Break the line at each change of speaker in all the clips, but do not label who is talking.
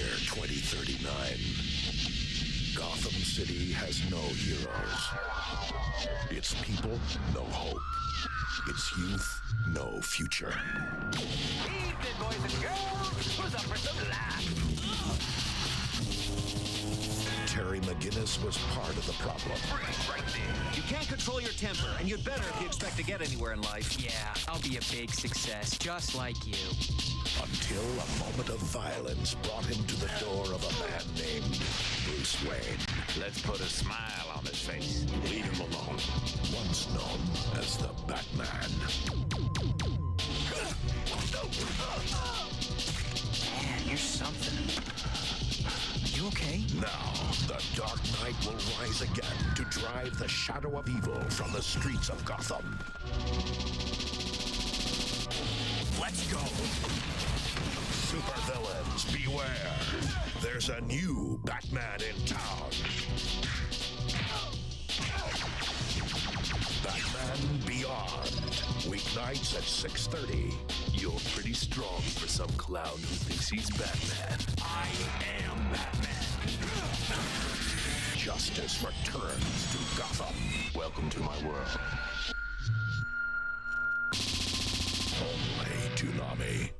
year 2039. Gotham City has no heroes. Its people, no hope. Its youth, no future.
Evening, boys and girls. Who's up for some laughs?
Terry McGinnis was part of the problem.
Right there.
You can't control your temper, and you'd better if you expect to get anywhere in life.
Yeah, I'll be a big success, just like you.
Until a moment of violence brought him to the door of a man named Bruce Wayne.
Let's put a smile on his face.
Leave him alone. Once known as the Batman.
Man, you're something. You okay?
Now, the Dark Knight will rise again to drive the shadow of evil from the streets of Gotham. Let's go! Supervillains, beware! There's a new Batman in town. Batman Beyond. Weeknights at 6:30.
You're pretty strong for some clown who thinks he's Batman.
I am Batman. Justice returns to Gotham.
Welcome to my world.
Only Toonami.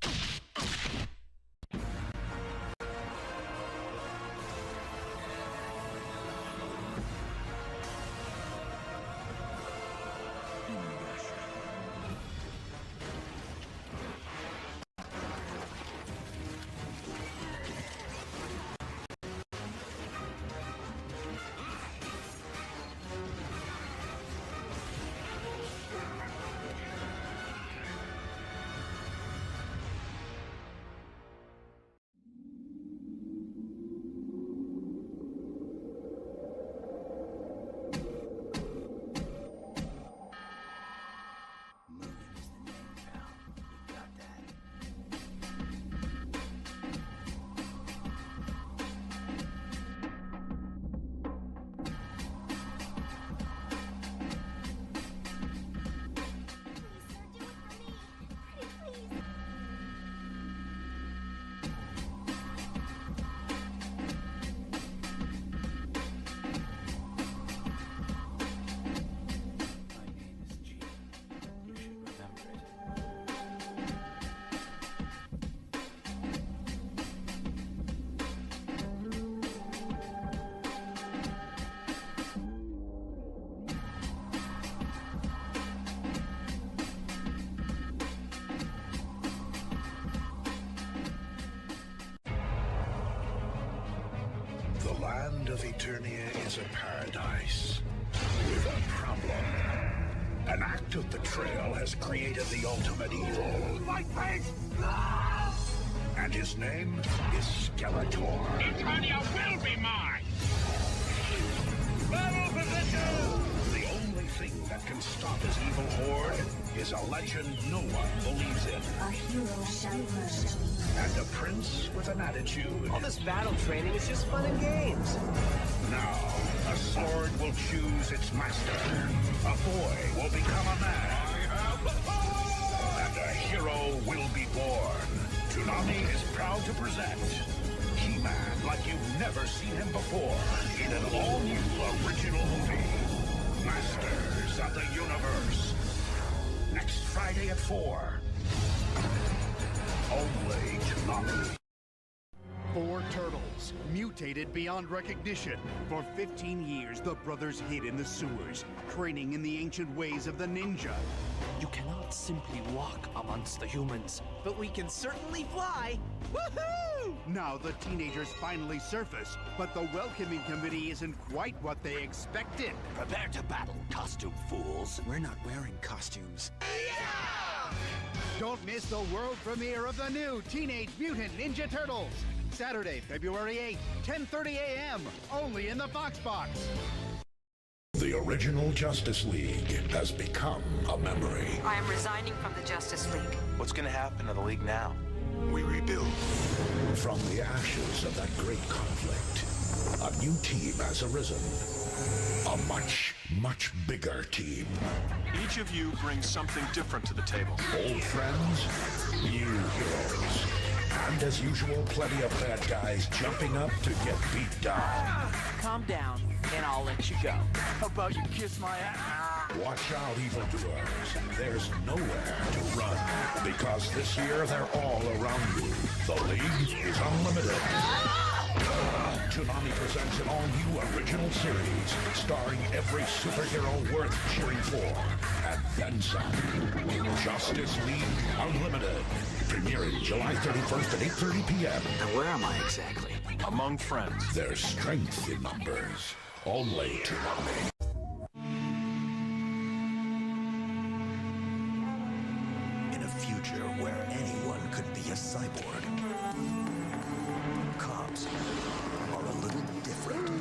The land of Eternia is a paradise with a problem. An act of betrayal has created the ultimate evil. My face! And his name is Skeletor.
Eternia will be mine!
Battle position! The only thing that can stop his evil horde is a legend no one believes in.
A hero shall emerge.
And a prince with an attitude.
All this battle training is just fun and games.
Now, a sword will choose its master. A boy will become a man. And a hero will be born. Toonami is proud to present He-Man like you've never seen him before in an all-new original movie. Masters of the Universe. Next Friday at 4. Only Toonami.
4 turtles, mutated beyond recognition. For 15 years, the brothers hid in the sewers, training in the ancient ways of the ninja.
You cannot simply walk amongst the humans.
But we can certainly fly. Woohoo!
Now the teenagers finally surface, but the welcoming committee isn't quite what they expected.
Prepare to battle, costume fools.
We're not wearing costumes.
Don't miss the world premiere of the new Teenage Mutant Ninja Turtles. Saturday, February 8th, 10:30 a.m., only in the Fox Box.
The original Justice League has become a memory.
I am resigning from the Justice League.
What's gonna happen to the League now?
We rebuild. From the ashes of that great conflict, a new team has arisen. A much, much bigger team.
Each of you brings something different to the table.
Old friends, new heroes. And as usual, plenty of bad guys jumping up to get beat down.
Calm down, and I'll let you go. How about you kiss my ass?
Watch out, evildoers. There's nowhere to run. Because this year, they're all around you. The League is unlimited. Toonami presents an all-new original series starring every superhero worth cheering for. And then some. Justice League Unlimited. Premiering July 31st at 8:30 p.m.
Now where am I exactly?
Among friends.
There's strength in numbers. Only Toonami.
In a future where anyone could be a cyborg, cops are a little different.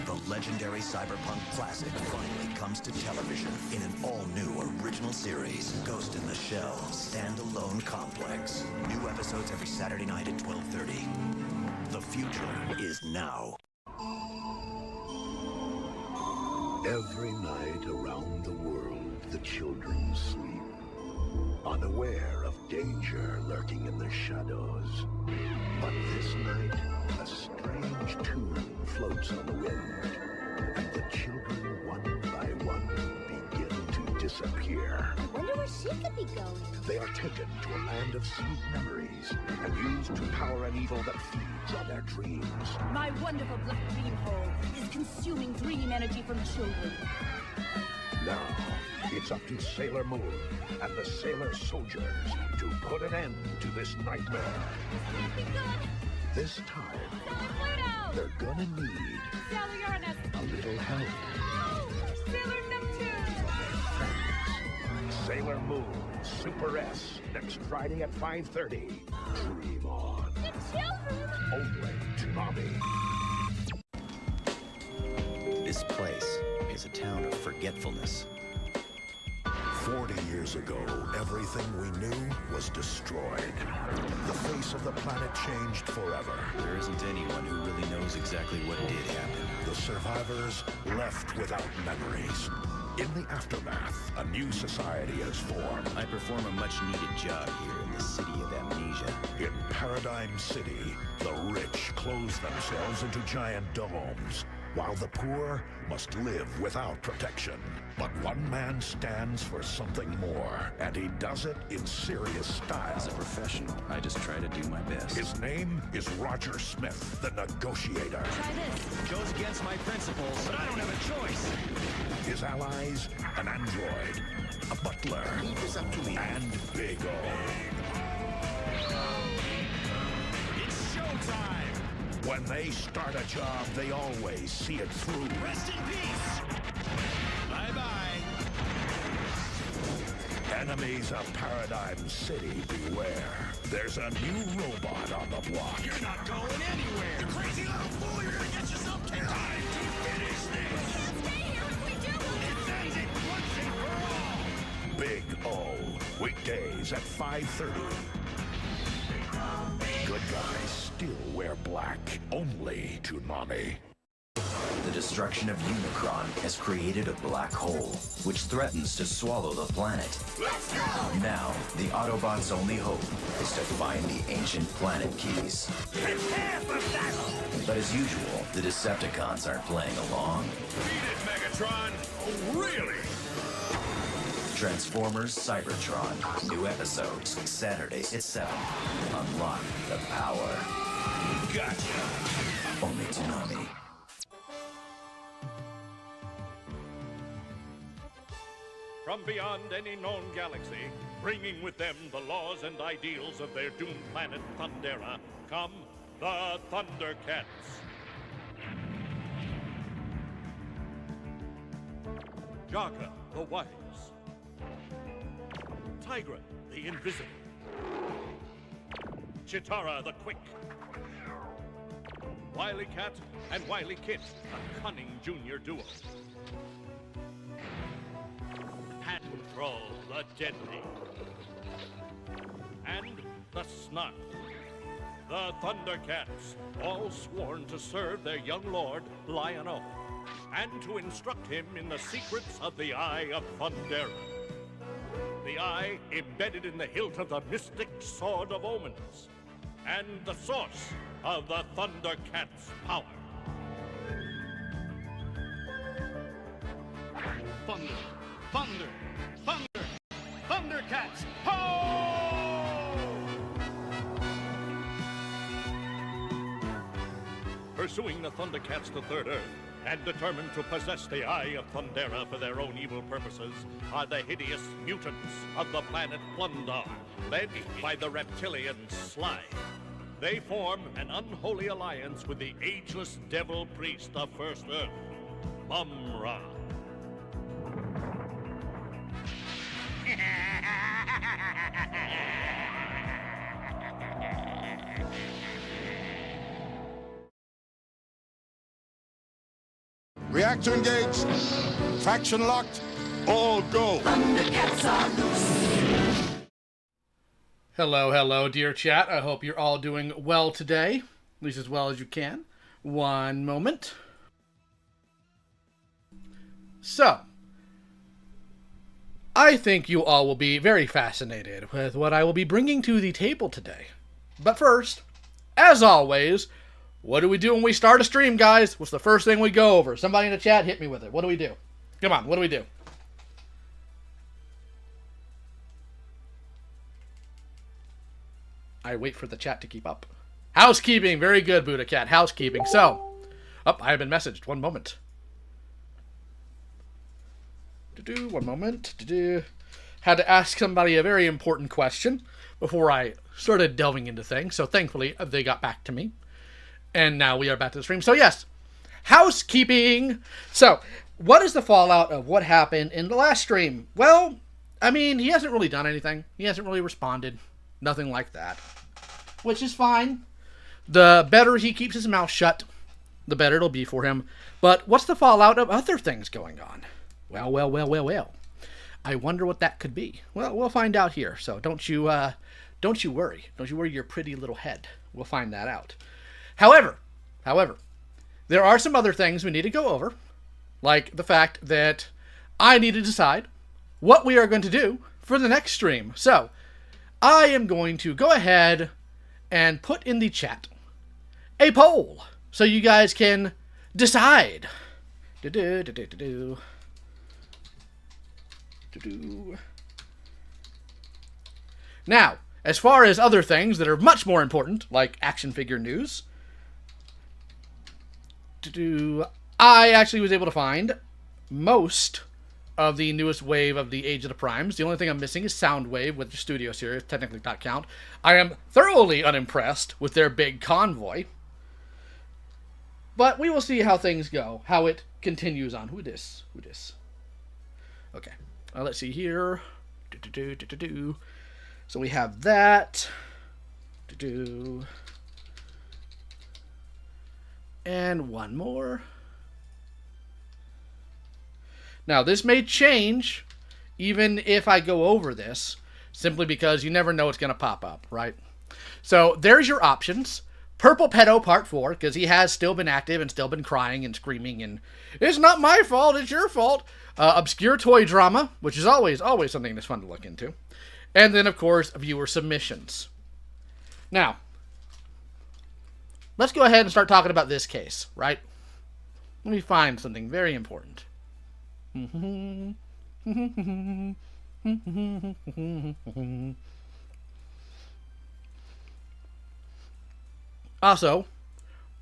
The legendary cyberpunk classic finally comes to television in an all-new original series, Ghost in the Shell Standalone Complex. New episodes every Saturday night at 12:30. The future is now.
Every night around the world, the children sleep, unaware of danger lurking in the shadows. But this night, a strange tune floats on the wind, and the children, one by one, begin to disappear.
I wonder where she could be going.
They are taken to a land of sweet memories and used to power an evil that feeds on their dreams.
My wonderful black dream hole is consuming dream energy from children.
Now, it's up to Sailor Moon and the Sailor Soldiers to put an end to this nightmare. This time, they're gonna need a little help.
Sailor Neptune!
Sailor Moon Super S, next Friday at 5:30. Dream on.
The children!
Only Toonami.
This place is a town of forgetfulness.
40 years ago, everything we knew was destroyed. The face of the planet changed forever.
There isn't anyone who really knows exactly what did happen.
The survivors left without memories. In the aftermath, a new society is formed.
I perform a much-needed job here in the city of amnesia.
In Paradigm City, the rich close themselves into giant domes, while the poor must live without protection. But one man stands for something more, and he does it in serious style.
As a professional, I just try to do my best.
His name is Roger Smith, the Negotiator.
Try this.
Goes against my principles, but I don't have a choice.
His allies, an android, a butler, and Big O.
It's showtime!
When they start a job, they always see it through.
Rest in peace! Bye-bye!
Enemies of Paradigm City, beware. There's a new robot on the block.
You're not going anywhere! You crazy little fool! You're gonna get yourself killed! Time to finish this! It ends it once and for all!
Big O, weekdays at 5:30. Good guys still wear black. Only Toonami.
The destruction of Unicron has created a black hole, which threatens to swallow the planet.
Let's go!
Now, the Autobots' only hope is to find the ancient planet keys.
Prepare for battle!
But as usual, the Decepticons aren't playing along.
Beat it, Megatron! Oh, really?
Transformers Cybertron. New episodes, Saturdays at 7. Unlock the power.
Gotcha!
Only Toonami.
From beyond any known galaxy, bringing with them the laws and ideals of their doomed planet Thundera, come the Thundercats. Jaga, the wise. Tigra, the invisible. Chitara, the quick. Wily Cat and Wily Kit, a cunning junior duo. Patrol, the deadly. And the Snarf. The Thundercats, all sworn to serve their young lord, Lion-O, and to instruct him in the secrets of the Eye of Thundera. the eye embedded in the hilt of the mystic Sword of Omens, and the source of the Thundercats' power.
Thunder, thunder, thunder, Thundercats, ho!
Pursuing the Thundercats to Third Earth, and determined to possess the Eye of Thundera for their own evil purposes, are the hideous mutants of the planet Plundar, led by the reptilian Sly. They form an unholy alliance with the ageless devil priest of First Earth, Mumra.
Reactor engaged. Traction locked. All go.
Thundercats are loose.
Hello, dear chat. I hope you're all doing well today. At least as well as you can. One moment. So, I think you all will be very fascinated with what I will be bringing to the table today. But first, as always, what do we do when we start a stream, guys? What's the first thing we go over? Somebody in the chat, hit me with it. What do we do? Come on, what do we do? I wait for the chat to keep up. Housekeeping. Very good, Buddha Cat. Housekeeping. So, I have been messaged. One moment. One moment. Had to ask somebody a very important question before I started delving into things. So, thankfully, they got back to me. And now we are back to the stream. So, yes. Housekeeping. So, what is the fallout of what happened in the last stream? Well, I mean, he hasn't really done anything. He hasn't really responded. Nothing like that. Which is fine. The better he keeps his mouth shut, the better it'll be for him. But what's the fallout of other things going on? Well. I wonder what that could be. Well, we'll find out here. So don't you worry. Don't you worry your pretty little head. We'll find that out. However, there are some other things we need to go over. Like the fact that I need to decide what we are going to do for the next stream. So, I am going to go ahead and put in the chat a poll so you guys can decide. Now, as far as other things that are much more important, like action figure news, I actually was able to find most of the newest wave of the Age of the Primes. The only thing I'm missing is Soundwave with the Studio Series. Technically not count. I am thoroughly unimpressed with their big convoy. But we will see how things go. How it continues on. Who dis? Okay. Let's see here. So we have that. And one more. Now, this may change even if I go over this, simply because you never know what's going to pop up, right? So, there's your options. Purple Pedo Part 4, because he has still been active and still been crying and screaming, and it's not my fault, it's your fault. Obscure Toy Drama, which is always something that's fun to look into. And then, of course, viewer submissions. Now, let's go ahead and start talking about this case, right? Let me find something very important. Also,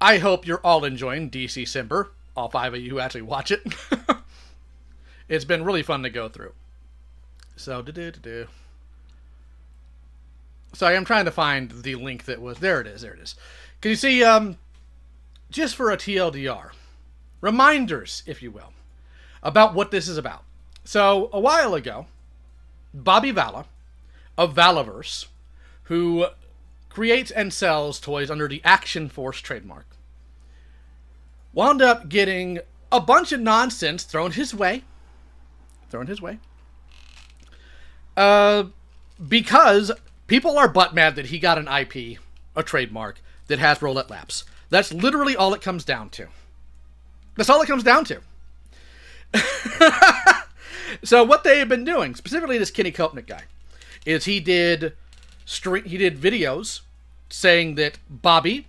I hope you're all enjoying DC Simber, all 5 of you who actually watch it. It's been really fun to go through. So, sorry, I'm trying to find the link that was... There it is. Can you see, just for a TLDR, reminders, if you will, about what this is about. So, a while ago, Bobby Vala of Valaverse, who creates and sells toys under the Action Force trademark, wound up getting a bunch of nonsense thrown his way. Because people are butt mad that he got an IP, a trademark, that Hasbro let lapse. That's literally all it comes down to. So what they have been doing, specifically this Kenny Kopnick guy, is he did videos saying that Bobby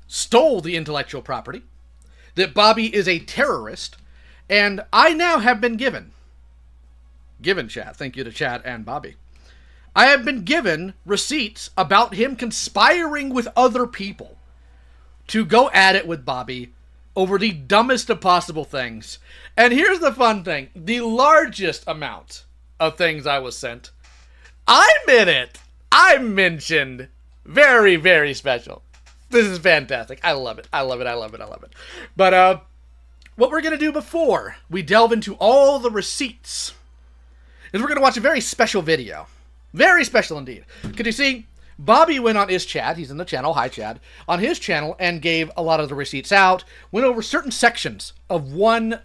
stole the intellectual property, that Bobby is a terrorist, and I now have been given Chad, thank you to Chad and Bobby, I have been given receipts about him conspiring with other people to go at it with Bobby over the dumbest of possible things. And here's the fun thing. The largest amount of things I was sent, I'm in it. I'm mentioned. Very, very special. This is fantastic. I love it. I love it. I love it. I love it. But what we're going to do before we delve into all the receipts is we're going to watch a very special video. Very special indeed. Because you see, Bobby went on his Chad, he's in the channel, hi Chad, on his channel and gave a lot of the receipts out, went over certain sections of one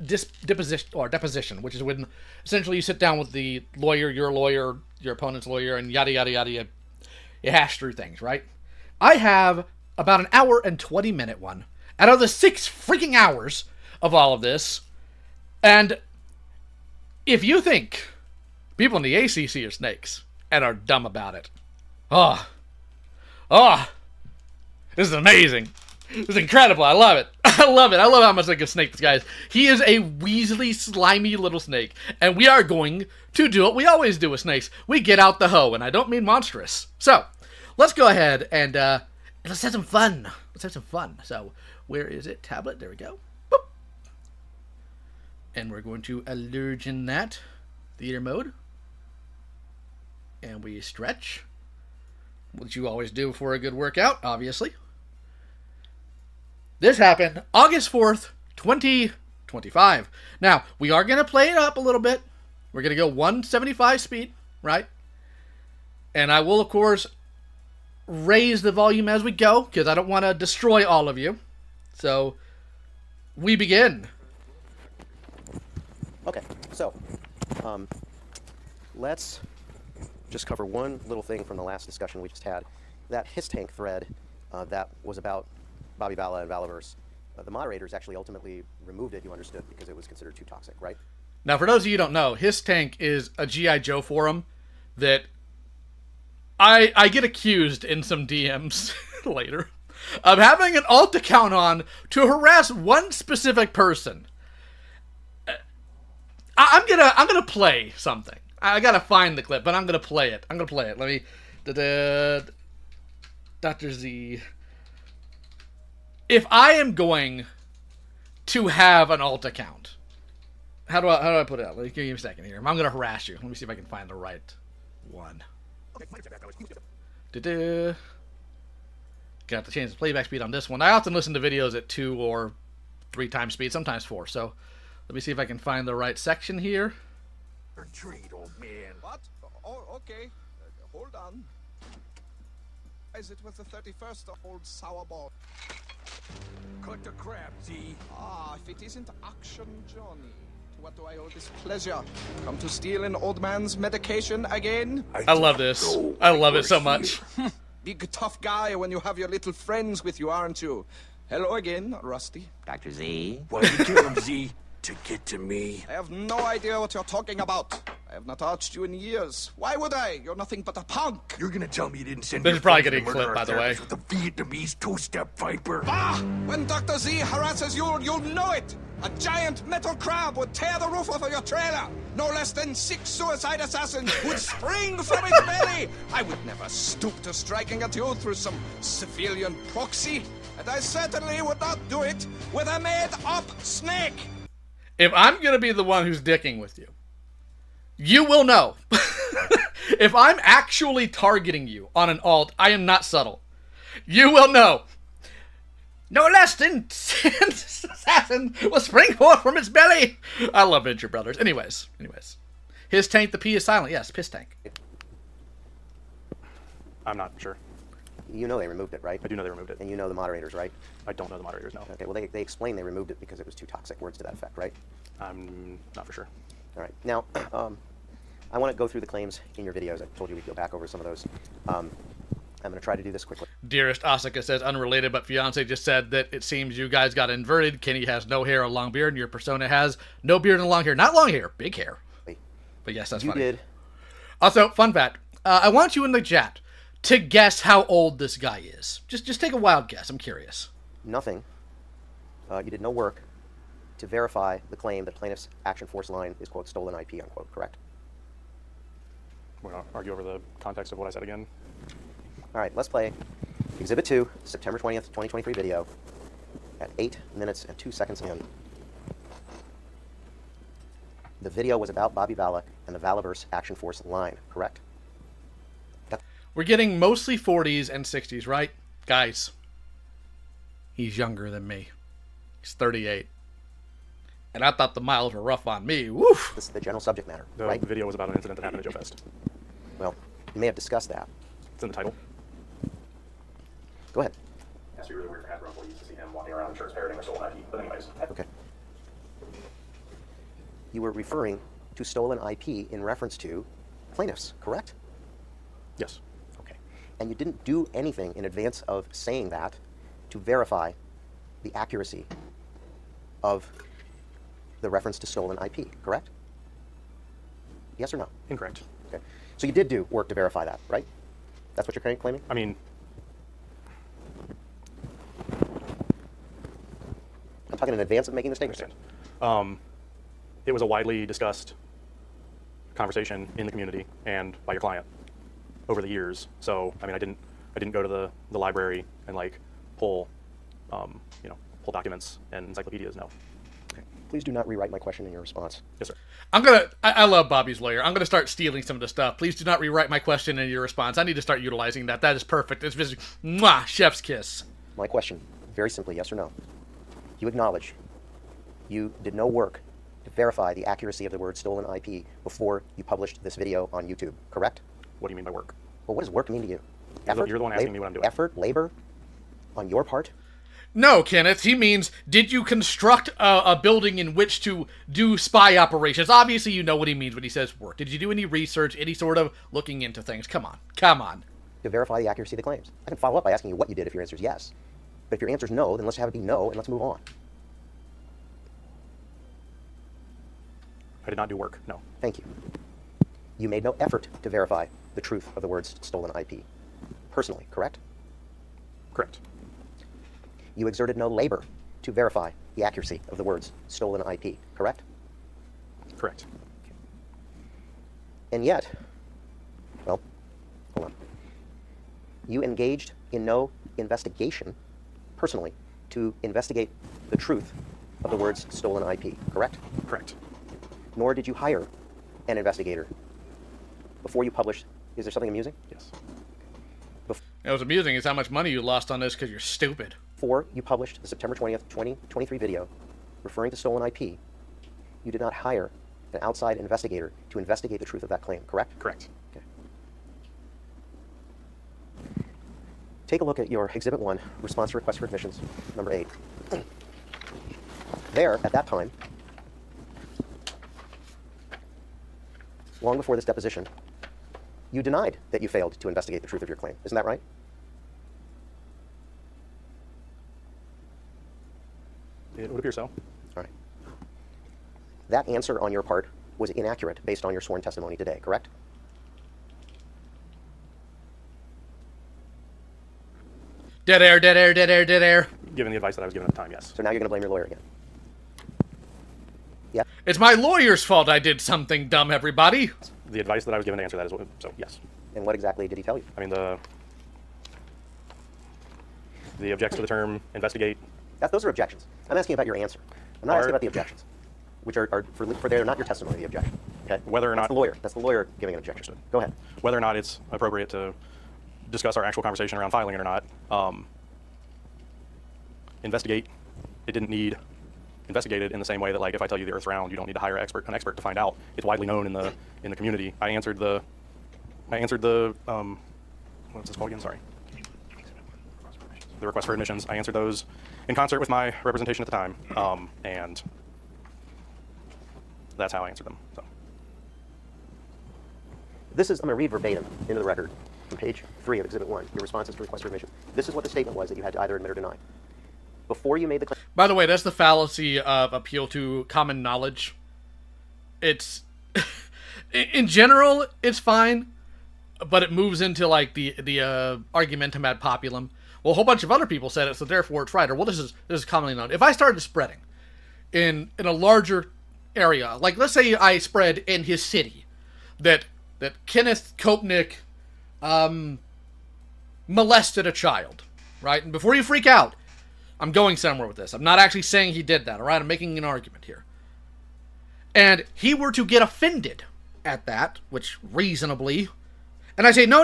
deposition, which is when essentially you sit down with the lawyer, your opponent's lawyer, and yada, yada, yada, you hash through things, right? I have about an hour and 20-minute one out of the 6 freaking hours of all of this, and if you think people in the ACC are snakes and are dumb about it, this is amazing. This is incredible. I love it. I love it. I love how much I can snake this guy is. He is a weaselly, slimy little snake. And we are going to do what we always do with snakes. We get out the hoe, and I don't mean monstrous. So, let's go ahead and let's have some fun. Let's have some fun. So, where is it? Tablet. There we go. Boop. And we're going to allergen in that. Theater mode. And we stretch. What you always do for a good workout, obviously. This happened August 4th, 2025. Now, we are going to play it up a little bit. We're going to go 175 speed, right? And I will, of course, raise the volume as we go, because I don't want to destroy all of you. So, we begin.
Okay, so, let's just cover one little thing from the last discussion we just had. That HissTank thread that was about Bobby Vala and Valaverse. The moderators actually ultimately removed it, you understood, because it was considered too toxic, right?
Now, for those of you who don't know, HissTank is a G.I. Joe forum that I get accused in some DMs later of having an alt account on to harass one specific person. I'm gonna play something. I gotta find the clip, but I'm gonna play it. Let me... Dr. Z... If I am going to have an alt account, how do I put it out? Give me a second here. I'm gonna harass you. Let me see if I can find the right one. Got to change the playback speed on this one. I often listen to videos at 2 or 3 times speed, sometimes 4. So let me see if I can find the right section here.
Retreat, old man. What? Oh, okay. Hold on. Is it with the 31st, old sourball? Cut the crap, Z. Ah, if it isn't Action Johnny. To what do I owe this pleasure? Come to steal an old man's medication again?
I love this. I love it so much.
Big tough guy when you have your little friends with you, aren't you? Hello again, Rusty.
Dr. Z?
Why did you kill him, Z? To get to me. I have no idea what you're talking about. I have not touched you in years. Why would I? You're nothing but a punk. You're gonna tell me you didn't send
this is probably getting clipped, by the way.
With the Vietnamese two-step viper. Ah! When Dr. Z harasses you, you'll know it. A giant metal crab would tear the roof off of your trailer. No less than 6 suicide assassins would spring from its belly. I would never stoop to striking at you through some civilian proxy. And I certainly would not do it with a made-up snake.
If I'm going to be the one who's dicking with you, you will know. If I'm actually targeting you on an alt, I am not subtle. You will know. No less than assassin will spring forth from its belly. I love Venture Brothers. Anyways. HissTank, the P is silent. Yes, PissTank.
I'm not sure. You know they removed it, right? I do know they removed it. And you know the moderators, right? I don't know the moderators, no. Okay, well, they explained they removed it because it was too toxic. Words to that effect, right? I'm not for sure. All right. Now, I want to go through the claims in your videos. I told you we'd go back over some of those. I'm going to try to do this quickly.
Dearest Asuka says, unrelated, but fiance just said that it seems you guys got inverted. Kenny has no hair or long beard, and your persona has no beard and long hair. Not long hair, big hair. But yes, that's
you
funny.
did.
Also, fun fact. I want you in the chat to guess how old this guy is. Just take a wild guess. I'm curious.
Nothing. You did no work to verify the claim that plaintiff's Action Force line is, quote, stolen IP, unquote, correct?
We're going to argue over the context of what I said again.
All right, let's play Exhibit 2, September 20th, 2023 video at 8 minutes and 2 seconds in. The video was about Bobby Valak and the Valaverse Action Force line, correct?
We're getting mostly 40s and 60s, right? Guys, he's younger than me. He's 38. And I thought the miles were rough on me. Woof!
This is the general subject matter,
The
right?
video was about an incident that happened at Joe Fest.
Well, you may have discussed that.
It's in the title.
Go ahead.
That's really weird for Hasbro employees to see him walking around in shirts parroting their stolen IP. But anyways.
Okay. You were referring to stolen IP in reference to plaintiffs, correct?
Yes.
Okay. And you didn't do anything in advance of saying that to verify the accuracy of the reference to stolen IP, correct? Yes or no?
Incorrect.
Okay. So you did do work to verify that, right? That's what you're claiming?
I mean,
I'm talking in advance of making the statement.
It was a widely discussed conversation in the community and by your client over the years. So, I mean, I didn't go to the library and like pull, pull documents and encyclopedias. No.
Okay. Please do not rewrite my question in your response.
Yes, sir.
I love Bobby's lawyer. I'm gonna start stealing some of the stuff. Please do not rewrite my question in your response. I need to start utilizing that. That is perfect. It's just, mwah, chef's kiss.
My question, very simply, yes or no. You acknowledge you did no work to verify the accuracy of the word stolen IP before you published this video on YouTube, correct?
What do you mean by work?
Well, what does work mean to you?
Effort? You're the one asking me what I'm doing.
Effort, labor, on your part?
No, Kenneth. He means, did you construct a building in which to do spy operations? Obviously, you know what he means when he says work. Did you do any research, any sort of looking into things? Come on. Come on.
To verify the accuracy of the claims. I can follow up by asking you what you did if your answer is yes. But if your answer is no, then let's have it be no, and let's move on.
I did not do work, no.
Thank you. You made no effort to verify the truth of the words stolen IP. Personally, correct?
Correct.
You exerted no labor to verify the accuracy of the words stolen IP, correct?
Correct.
And yet, well, hold on. You engaged in no investigation, personally, to investigate the truth of the words stolen IP, correct?
Correct.
Nor did you hire an investigator before you published. Is there something amusing?
Yes.
It was amusing is how much money you lost on this because you're stupid.
Before you published the September 20th, 2023 video referring to stolen IP, you did not hire an outside investigator to investigate the truth of that claim, correct?
Correct.
Okay. Take a look at your Exhibit 1, Response to Request for Admissions, number 8. There, at that time, long before this deposition, you denied that you failed to investigate the truth of your claim. Isn't that right?
It would appear so.
All right. That answer on your part was inaccurate based on your sworn testimony today, correct?
Dead air, dead air, dead air, dead air.
Given the advice that I was given at the time, yes.
So now you're going to blame your lawyer again. Yeah.
It's my lawyer's fault I did something dumb, everybody.
The advice that I was given to answer that is so yes.
And what exactly did he tell you?
I mean, the objects to the term investigate.
Those are objections. I'm asking about your answer. I'm not asking about the objections, which are for they are not your testimony, the objection. Okay?
Whether or not...
That's the lawyer giving an objection. Go ahead.
Whether or not it's appropriate to discuss our actual conversation around filing it or not. Investigate. It didn't need investigated in the same way that, like, if I tell you the Earth's round, you don't need to hire an expert to find out. It's widely known in the community. I answered the what's this called again? Sorry. The request for admissions. I answered those in concert with my representation at the time, and that's how I answered them. So.
I'm going to read verbatim into the record from page 3 of Exhibit 1, your responses to request for admission. This is what the statement was that you had to either admit or deny. Before you made the claim...
By the way, that's the fallacy of appeal to common knowledge. It's In general, it's fine, but it moves into like the argumentum ad populum. Well, a whole bunch of other people said it, so therefore it's right. Or well, this is commonly known. If I started spreading in a larger area, like let's say I spread in his city that Kenneth Kopnick molested a child, right? And before you freak out, I'm going somewhere with this. I'm not actually saying he did that, all right? I'm making an argument here. And he were to get offended at that, which reasonably, and I say, no.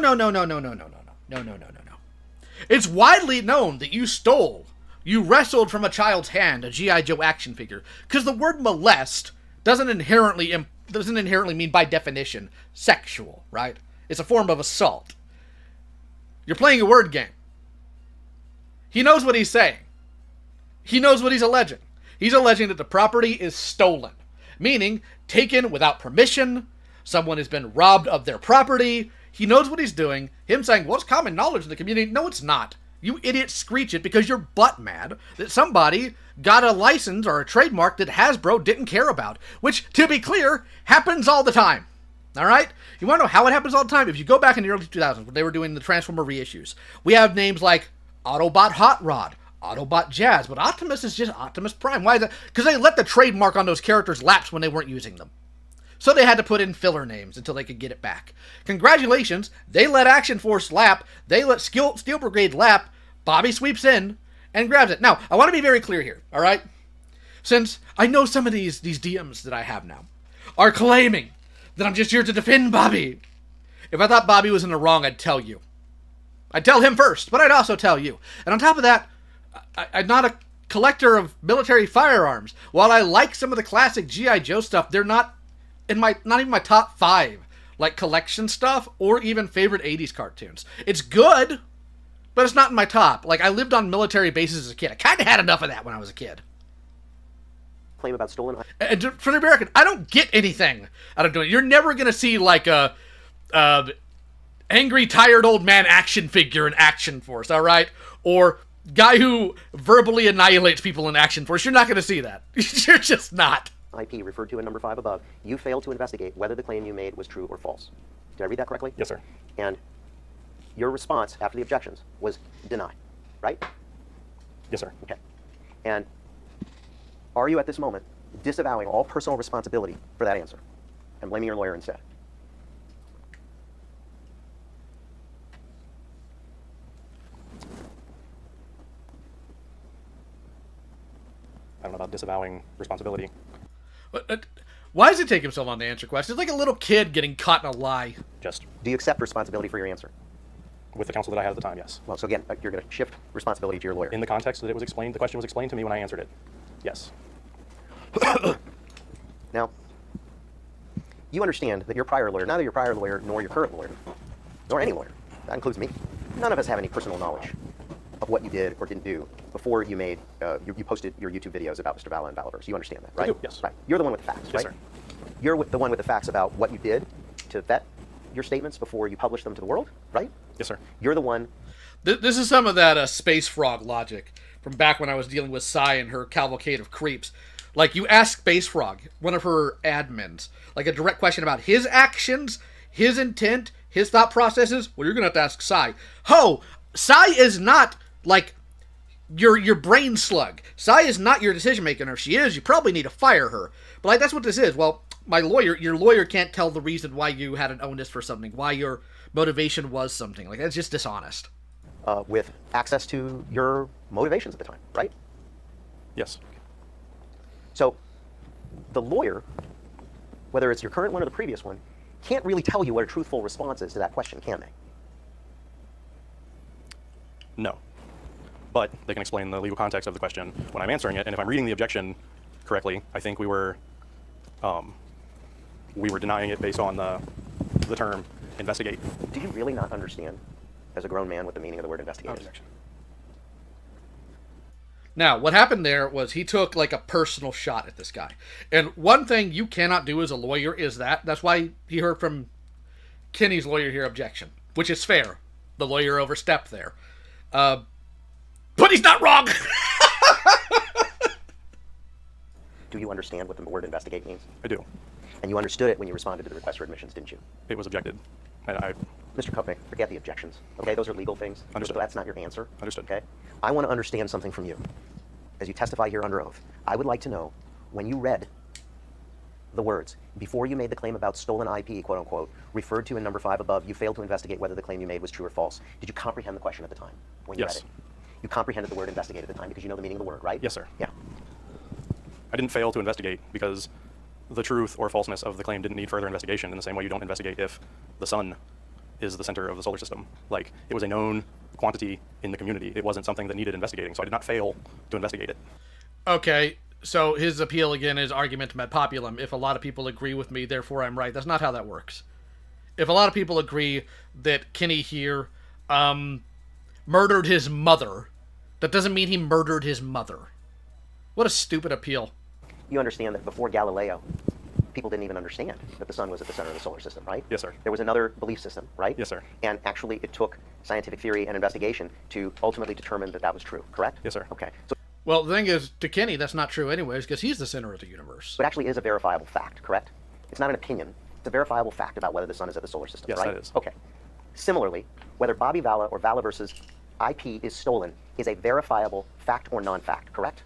It's widely known that you wrestled from a child's hand a G.I. Joe action figure. Because the word molest doesn't inherently mean, by definition, sexual, right? It's a form of assault. You're playing a word game. He knows what he's saying. He knows what he's alleging. He's alleging that the property is stolen, meaning taken without permission. Someone has been robbed of their property. He knows what he's doing. Him saying, well, it's common knowledge in the community. No, it's not. You idiots screech it because you're butt mad that somebody got a license or a trademark that Hasbro didn't care about, which, to be clear, happens all the time. All right? You want to know how it happens all the time? If you go back in the early 2000s when they were doing the Transformer reissues, we have names like Autobot Hot Rod, Autobot Jazz, but Optimus is just Optimus Prime. Why is that? Because they let the trademark on those characters lapse when they weren't using them. So they had to put in filler names until they could get it back. Congratulations, they let Action Force lap, they let Steel Brigade lap, Bobby sweeps in and grabs it. Now, I want to be very clear here, all right? Since I know some of these DMs that I have now are claiming that I'm just here to defend Bobby. If I thought Bobby was in the wrong, I'd tell you. I'd tell him first, but I'd also tell you. And on top of that, I'm not a collector of military firearms. While I like some of the classic G.I. Joe stuff, they're not even my top 5, like collection stuff or even favorite 80s cartoons. It's good, but it's not in my top. Like, I lived on military bases as a kid. I kind of had enough of that when I was a kid.
Claim about stolen.
And for the American, I don't get anything out of doing it. You're never going to see like a angry, tired old man action figure in Action Force, all right? Or guy who verbally annihilates people in Action Force. You're not going to see that. You're just not.
IP referred to in number 5 above, you failed to investigate whether the claim you made was true or false. Did I read that correctly?
Yes, sir.
And your response after the objections was deny, right?
Yes, sir.
Okay. And are you at this moment disavowing all personal responsibility for that answer and blaming your lawyer instead?
I don't know about disavowing responsibility.
Why does it take him so long to answer questions? It's like a little kid getting caught in a lie.
Just.
Do you accept responsibility for your answer?
With the counsel that I had at the time, yes.
Well, so again, you're going to shift responsibility to your lawyer.
In the context that it was explained, the question was explained to me when I answered it. Yes.
Now, you understand that your prior lawyer, neither your prior lawyer nor your current lawyer, nor any lawyer, that includes me, none of us have any personal knowledge of what you did or didn't do before you made, you posted your YouTube videos about Mr. Vala and Valaverse. You understand that, right?
I do, yes.
Right. You're the one with the facts,
yes,
right?
Sir.
You're the one with the facts about what you did to vet your statements before you publish them to the world, right?
Yes, sir.
You're the one.
This is some of that Space Frog logic from back when I was dealing with Sai and her cavalcade of creeps. Like, you ask Space Frog, one of her admins, like a direct question about his actions, his intent, his thought processes. Well, you're going to have to ask Sai. Sai is not, like, your brain slug. Sai is not your decision maker. And if she is, you probably need to fire her. But, like, that's what this is. Well, your lawyer can't tell the reason why you had an onus for something, why your motivation was something. Like, that's just dishonest.
With access to your motivations at the time, right?
Yes.
So the lawyer, whether it's your current one or the previous one, can't really tell you what a truthful response is to that question, can they?
No. But they can explain the legal context of the question when I'm answering it, and if I'm reading the objection correctly, I think we were denying it based on the term investigate.
Do you really not understand, as a grown man, what the meaning of the word investigate is?
Now, what happened there was he took like a personal shot at this guy. And one thing you cannot do as a lawyer is that. That's why he heard from Kenny's lawyer here objection, which is fair. The lawyer overstepped there. But he's not wrong!
Do you understand what the word investigate means?
I do.
And you understood it when you responded to the request for admissions, didn't you?
It was objected.
Mr. Kopnick, forget the objections. Okay, those are legal things.
Understood.
So that's not your answer.
Understood.
Okay? I want to understand something from you. As you testify here under oath, I would like to know, when you read the words, before you made the claim about stolen IP, quote unquote, referred to in number 5 above, you failed to investigate whether the claim you made was true or false. Did you comprehend the question at the time when you read it? You comprehended the word investigate at the time because you know the meaning of the word, right?
Yes, sir.
Yeah.
I didn't fail to investigate because the truth or falseness of the claim didn't need further investigation in the same way you don't investigate if the sun is the center of the solar system. Like, it was a known quantity in the community. It wasn't something that needed investigating, so I did not fail to investigate it.
Okay, so his appeal again is argumentum ad populum. If a lot of people agree with me, therefore I'm right. That's not how that works. If a lot of people agree that Kenny here murdered his mother, that doesn't mean he murdered his mother. What a stupid appeal.
You understand that before Galileo, people didn't even understand that the sun was at the center of the solar system, right?
Yes, sir.
There was another belief system, right?
Yes, sir.
And actually it took scientific theory and investigation to ultimately determine that that was true, correct?
Yes, sir.
Okay. So,
well, the thing is, to Kenny, that's not true anyways, because he's the center of the universe.
But it actually is a verifiable fact, correct? It's not an opinion. It's a verifiable fact about whether the sun is at the solar system,
yes,
right?
That is.
Okay. Similarly, whether Bobby Vala or Vala versus IP is stolen is a verifiable fact or non-fact, correct?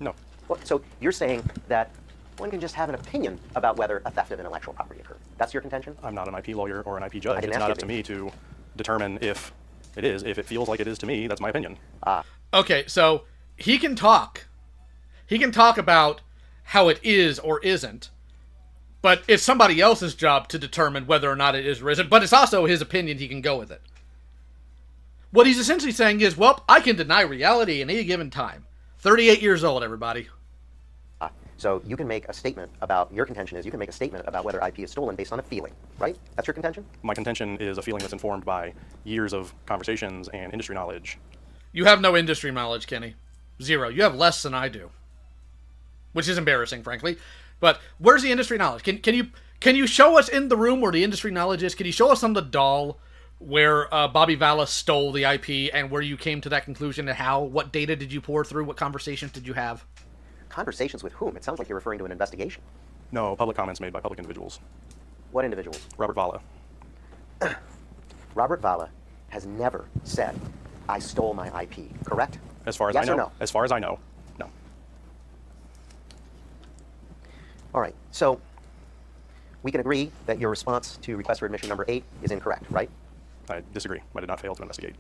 No.
Well, so you're saying that one can just have an opinion about whether a theft of intellectual property occurred. That's your contention?
I'm not an IP lawyer or an IP judge.
I didn't
It's
ask
not
you
up
to
to
be.
me to determine if it is. If it feels like it is to me, that's my opinion.
Okay, so he can talk. He can talk about how it is or isn't, but it's somebody else's job to determine whether or not it is or isn't, but it's also his opinion. He can go with it. What he's essentially saying is, well, I can deny reality in any given time. 38 years old, everybody.
So you can make a statement about, your contention is you can make a statement about whether IP is stolen based on a feeling, right? That's your contention?
My contention is a feeling that's informed by years of conversations and industry knowledge.
You have no industry knowledge, Kenny. Zero. You have less than I do. Which is embarrassing, frankly. But where's the industry knowledge? Can you show us in the room where the industry knowledge is? Can you show us on the doll where Bobby Vala stole the IP and where you came to that conclusion and how? What data did you pour through? What conversations did you have?
Conversations with whom? It sounds like you're referring to an investigation.
No, public comments made by public individuals.
What individuals?
Robert Vala.
Robert Vala has never said, I stole my IP, correct?
As far as
yes
I know.
Or no?
As far as I know, no.
All right, so we can agree that your response to request for admission number 8 is incorrect, right?
I disagree. I did not fail to investigate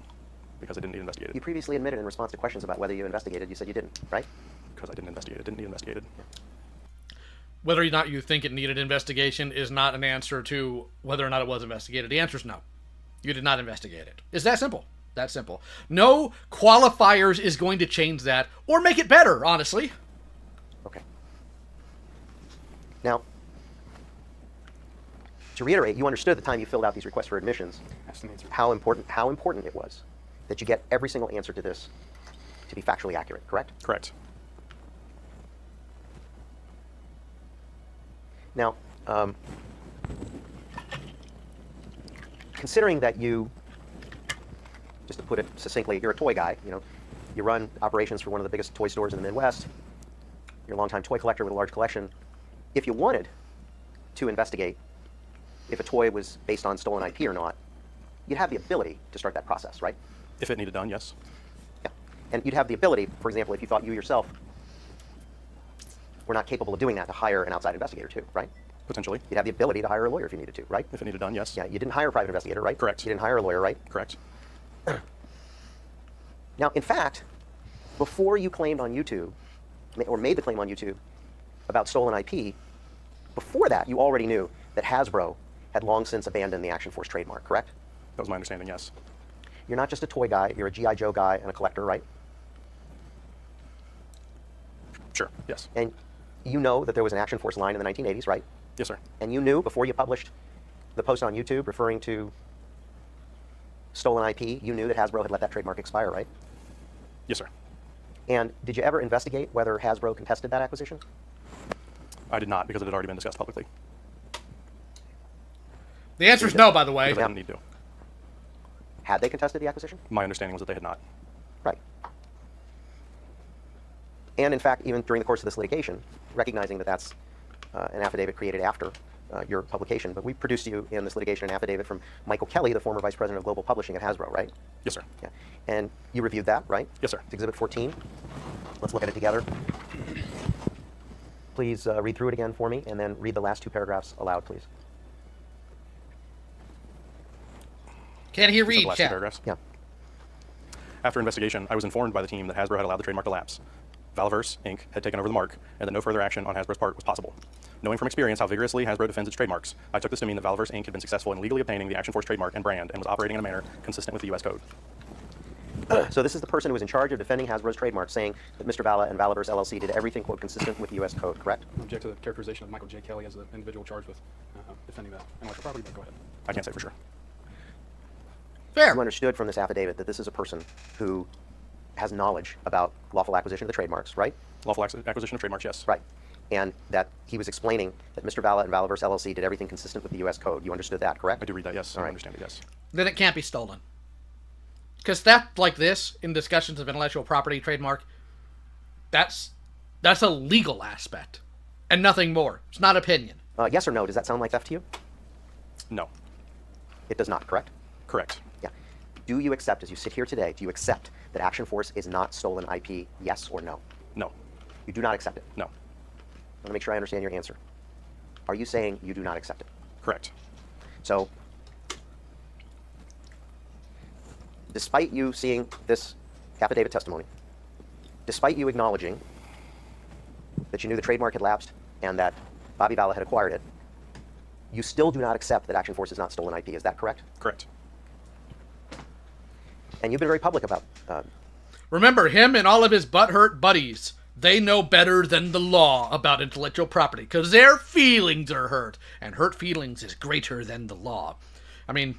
because I didn't need investigated.
You previously admitted in response to questions about whether you investigated, you said you didn't, right?
Because I didn't investigate it. Didn't need investigated.
Whether or not you think it needed investigation is not an answer to whether or not it was investigated. The answer is no. You did not investigate it. It's that simple. That simple. No qualifiers is going to change that or make it better, honestly.
Okay. Now, to reiterate, you understood at the time you filled out these requests for admissions how important it was that you get every single answer to this to be factually accurate, correct?
Correct.
Now, considering that you, just to put it succinctly, you're a toy guy, you know, you run operations for one of the biggest toy stores in the Midwest, you're a longtime toy collector with a large collection. If you wanted to investigate if a toy was based on stolen IP or not, you'd have the ability to start that process, right?
If it needed done, yes.
Yeah. And you'd have the ability, for example, if you thought you yourself were not capable of doing that, to hire an outside investigator too, right?
Potentially.
You'd have the ability to hire a lawyer if you needed to, right?
If it needed done, yes.
Yeah, you didn't hire a private investigator, right?
Correct.
You didn't hire a lawyer, right?
Correct.
Now, in fact, before you claimed on YouTube, or made the claim on YouTube about stolen IP, before that, you already knew that Hasbro had long since abandoned the Action Force trademark, correct?
That was my understanding, yes.
You're not just a toy guy, you're a G.I. Joe guy and a collector, right?
Sure, yes.
And you know that there was an Action Force line in the 1980s, right?
Yes, sir.
And you knew before you published the post on YouTube referring to stolen IP, you knew that Hasbro had let that trademark expire, right?
Yes, sir.
And did you ever investigate whether Hasbro contested that acquisition?
I did not, because it had already been discussed publicly.
The answer is no, by the way.
Because I didn't need to.
Had they contested the acquisition?
My understanding was that they had not.
Right. And in fact, even during the course of this litigation, recognizing that that's an affidavit created after your publication, but we produced you in this litigation an affidavit from Michael Kelly, the former vice president of global publishing at Hasbro, right?
Yes, sir.
Yeah. And you reviewed that, right?
Yes, sir.
It's Exhibit 14. Let's look at it together. Please read through it again for me, and then read the last 2 paragraphs aloud, please.
Can he read,
the last 2 paragraphs?
Yeah.
After investigation, I was informed by the team that Hasbro had allowed the trademark to lapse. Valaverse, Inc. had taken over the mark, and that no further action on Hasbro's part was possible. Knowing from experience how vigorously Hasbro defends its trademarks, I took this to mean that Valaverse, Inc. had been successful in legally obtaining the Action Force trademark and brand and was operating in a manner consistent with the U.S. Code.
So this is the person who was in charge of defending Hasbro's trademark, saying that Mr. Vala and Valaverse LLC did everything, quote, consistent with the U.S. Code, correct?
I object to the characterization of Michael J. Kelly as the individual charged with defending that intellectual property, but go ahead. I can't say for sure.
Fair.
You understood from this affidavit that this is a person who has knowledge about lawful acquisition of the trademarks, right?
Lawful acquisition of trademarks, yes.
Right. And that he was explaining that Mr. Vala and Valaverse LLC did everything consistent with the U.S. Code. You understood that, correct?
I do read that, yes.
All right.
I understand it, yes.
Then it can't be stolen. Because that, like this, in discussions of intellectual property, trademark, that's a legal aspect. And nothing more. It's not opinion.
Yes or no, does that sound like theft to you?
No.
It does not, correct?
Correct.
Yeah. Do you accept, as you sit here today, do you accept that Action Force is not stolen IP, yes or no?
No.
You do not accept it?
No.
I want to make sure I understand your answer. Are you saying you do not accept it?
Correct.
So, despite you seeing this affidavit testimony, despite you acknowledging that you knew the trademark had lapsed and that Bobby Vala had acquired it, you still do not accept that Action Force has not stolen IP. Is that correct?
Correct.
And you've been very public about...
Remember, him and all of his butthurt buddies, they know better than the law about intellectual property, because their feelings are hurt, and hurt feelings is greater than the law. I mean,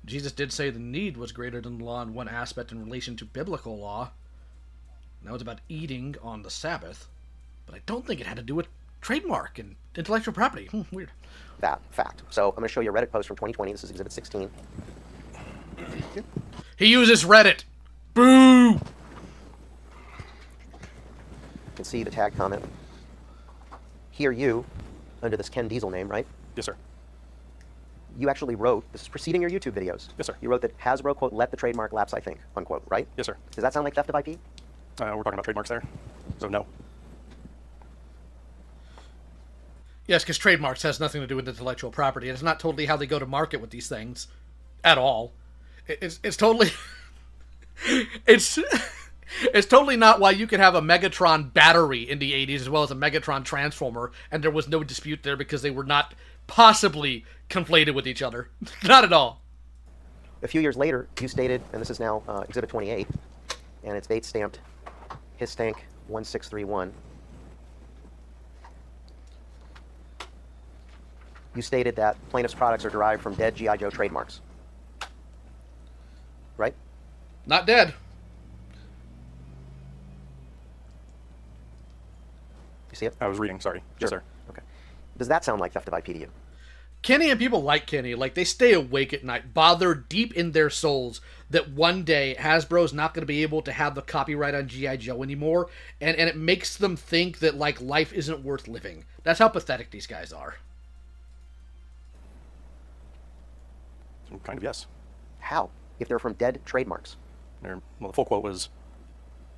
Jesus did say the need was greater than the law in one aspect in relation to biblical law. That was about eating on the Sabbath, but I don't think it had to do with trademark and intellectual property. Weird.
That fact. So I'm going to show you a Reddit post from 2020. This is Exhibit 16.
He uses Reddit. Boo!
You can see the tag comment. Here you, under this Ken Diesel name, right?
Yes, sir.
You actually wrote, this is preceding your YouTube videos.
Yes, sir.
You wrote that Hasbro, quote, let the trademark lapse, I think, unquote, right?
Yes, sir.
Does that sound like theft of IP?
We're talking about trademarks there, so no.
Yes, because trademarks has nothing to do with intellectual property. It's not totally how they go to market with these things, at all. It's totally... it's totally not why you could have a Megatron battery in the 80s as well as a Megatron transformer, and there was no dispute there because they were not possibly conflated with each other. Not at all.
A few years later, you stated, and this is now Exhibit 28, and it's date stamped Histank 1631. You stated that plaintiff's products are derived from dead G.I. Joe trademarks. Right?
Not dead.
You see it?
I was reading, sorry. Yes, sir.
Okay. Does that sound like theft of IP to you?
Kenny and people like Kenny, like, they stay awake at night, bothered deep in their souls that one day Hasbro's not going to be able to have the copyright on G.I. Joe anymore, and it makes them think that, like, life isn't worth living. That's how pathetic these guys are.
Kind of, yes.
How? If they're from dead trademarks?
Well, the full quote was,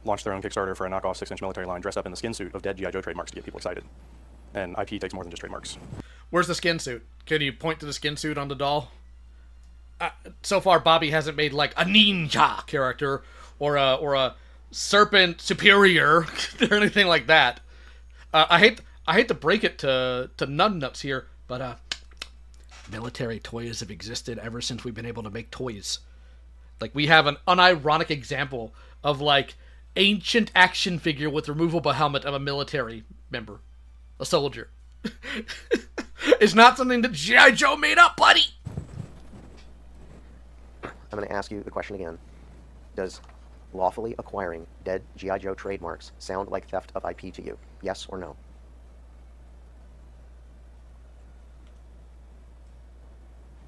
launch their own Kickstarter for a knockoff 6-inch military line dressed up in the skin suit of dead G.I. Joe trademarks to get people excited. And IP takes more than just trademarks.
Where's the skin suit? Can you point to the skin suit on the doll? So far, Bobby hasn't made, like, a ninja character or a serpent superior or anything like that. I hate to break it to numbnuts here, but military toys have existed ever since we've been able to make toys. Like, we have an unironic example of, like, ancient action figure with removable helmet of a military member. A soldier. It's not something that G.I. Joe made up, buddy!
I'm going to ask you the question again. Does lawfully acquiring dead G.I. Joe trademarks sound like theft of IP to you? Yes or no?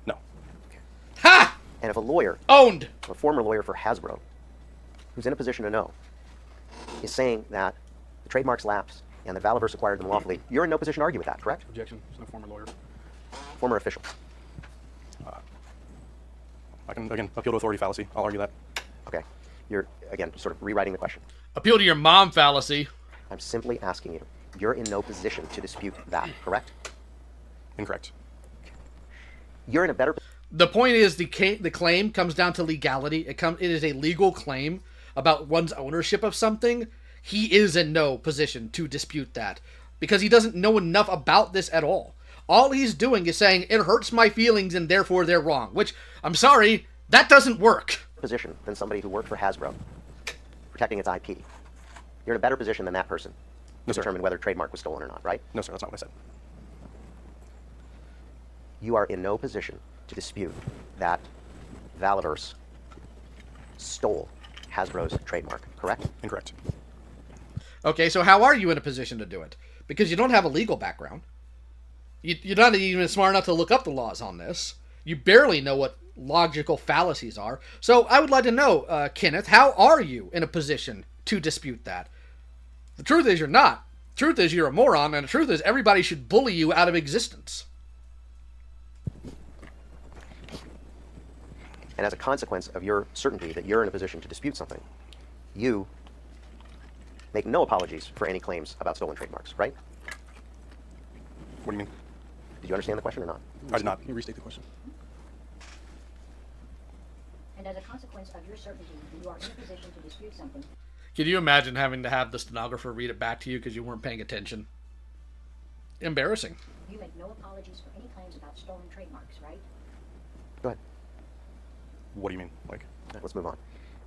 No.
Ha!
And if a lawyer...
Owned!
A former lawyer for Hasbro, who's in a position to know, is saying that the trademarks lapse and that Valaverse acquired them lawfully, you're in no position to argue with that, correct?
Objection. It's no former lawyer.
Former official.
I can, again, appeal to authority fallacy. I'll argue that.
Okay. You're, again, sort of rewriting the question.
Appeal to your mom fallacy.
I'm simply asking you. You're in no position to dispute that, correct?
Incorrect.
You're in a better...
The point is the claim comes down to legality. It is a legal claim about one's ownership of something. He is in no position to dispute that because he doesn't know enough about this at all. All he's doing is saying, it hurts my feelings and therefore they're wrong, which, I'm sorry, that doesn't work.
Position than somebody who worked for Hasbro, protecting its IP. You're in a better position than that person to determine whether trademark was stolen or not, right?
No, sir, that's not what I said.
You are in no position to dispute that Valaverse stole Hasbro's trademark, correct?
Incorrect.
Okay, so how are you in a position to do it? Because you don't have a legal background. You're not even smart enough to look up the laws on this. You barely know what logical fallacies are. So I would like to know, Kenneth, how are you in a position to dispute that? The truth is you're not. The truth is you're a moron, and the truth is everybody should bully you out of existence.
And as a consequence of your certainty that you're in a position to dispute something, you make no apologies for any claims about stolen trademarks, right?
What do you mean?
Did you understand the question or not?
I did not. Can you restate the question?
And as a consequence of your certainty, you are in a position to dispute something.
Can you imagine having to have the stenographer read it back to you because you weren't paying attention? Embarrassing.
You make no apologies for any claims about stolen trademarks, right?
Go ahead.
What do you mean? Like?
Let's move on.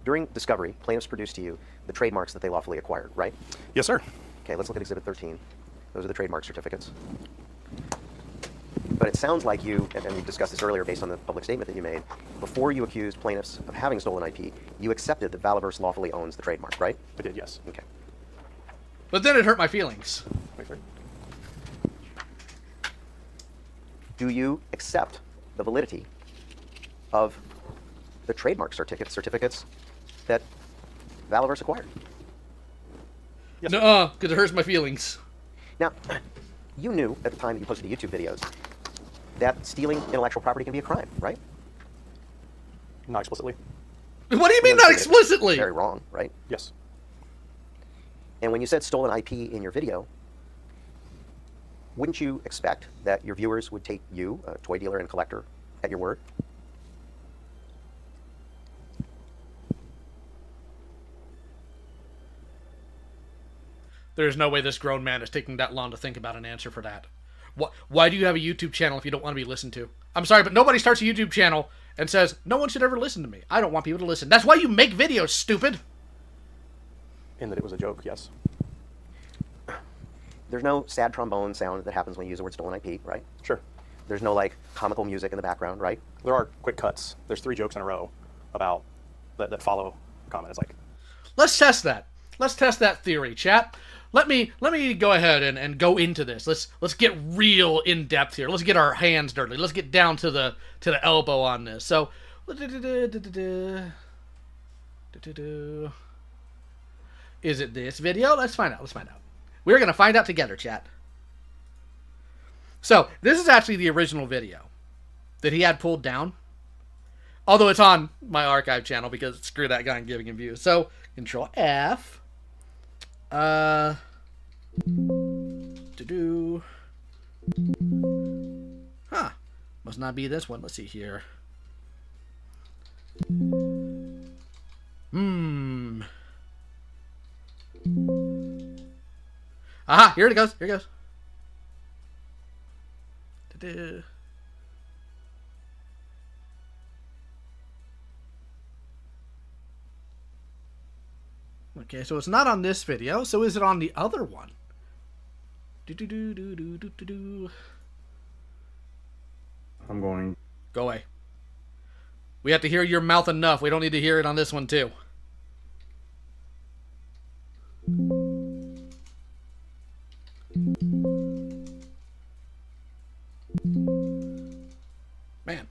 During discovery, plaintiffs produced to you the trademarks that they lawfully acquired, right?
Yes, sir.
Okay, let's look at Exhibit 13. Those are the trademark certificates. But it sounds like you, and we discussed this earlier based on the public statement that you made, before you accused plaintiffs of having stolen IP, you accepted that Valaverse lawfully owns the trademark, right?
I did, yes.
Okay.
But then it hurt my feelings.
Wait, sir.
Do you accept the validity of the trademark certificates that Valaverse acquired?
Yes, no, because it hurts my feelings.
Now, you knew at the time that you posted the YouTube videos that stealing intellectual property can be a crime, right?
Not explicitly.
What do you mean not explicitly?
Very wrong, right?
Yes.
And when you said stolen IP in your video, wouldn't you expect that your viewers would take you, a toy dealer and collector, at your word?
There's no way this grown man is taking that long to think about an answer for that. Why do you have a YouTube channel if you don't want to be listened to? I'm sorry, but nobody starts a YouTube channel and says, no one should ever listen to me. I don't want people to listen. That's why you make videos, stupid.
In that it was a joke, yes.
There's no sad trombone sound that happens when you use the word stolen IP, right?
Sure.
There's no, like, comical music in the background, right?
There are quick cuts. There's 3 jokes in a row about that follow comment. It's like...
Let's test that. Let's test that theory, chat. Let me go ahead and go into this. Let's get real in depth here. Let's get our hands dirty. Let's get down to the elbow on this. So, is it this video? Let's find out. Let's find out. We're gonna find out together, chat. So this is actually the original video that he had pulled down. Although it's on my archive channel because screw that guy and giving him views. So Control F. Huh. Must not be this one. Let's see here. Aha, here it goes. Here it goes. Okay, so it's not on this video. So is it on the other one?
I'm going.
Go away. We have to hear your mouth enough. We don't need to hear it on this one too. Man.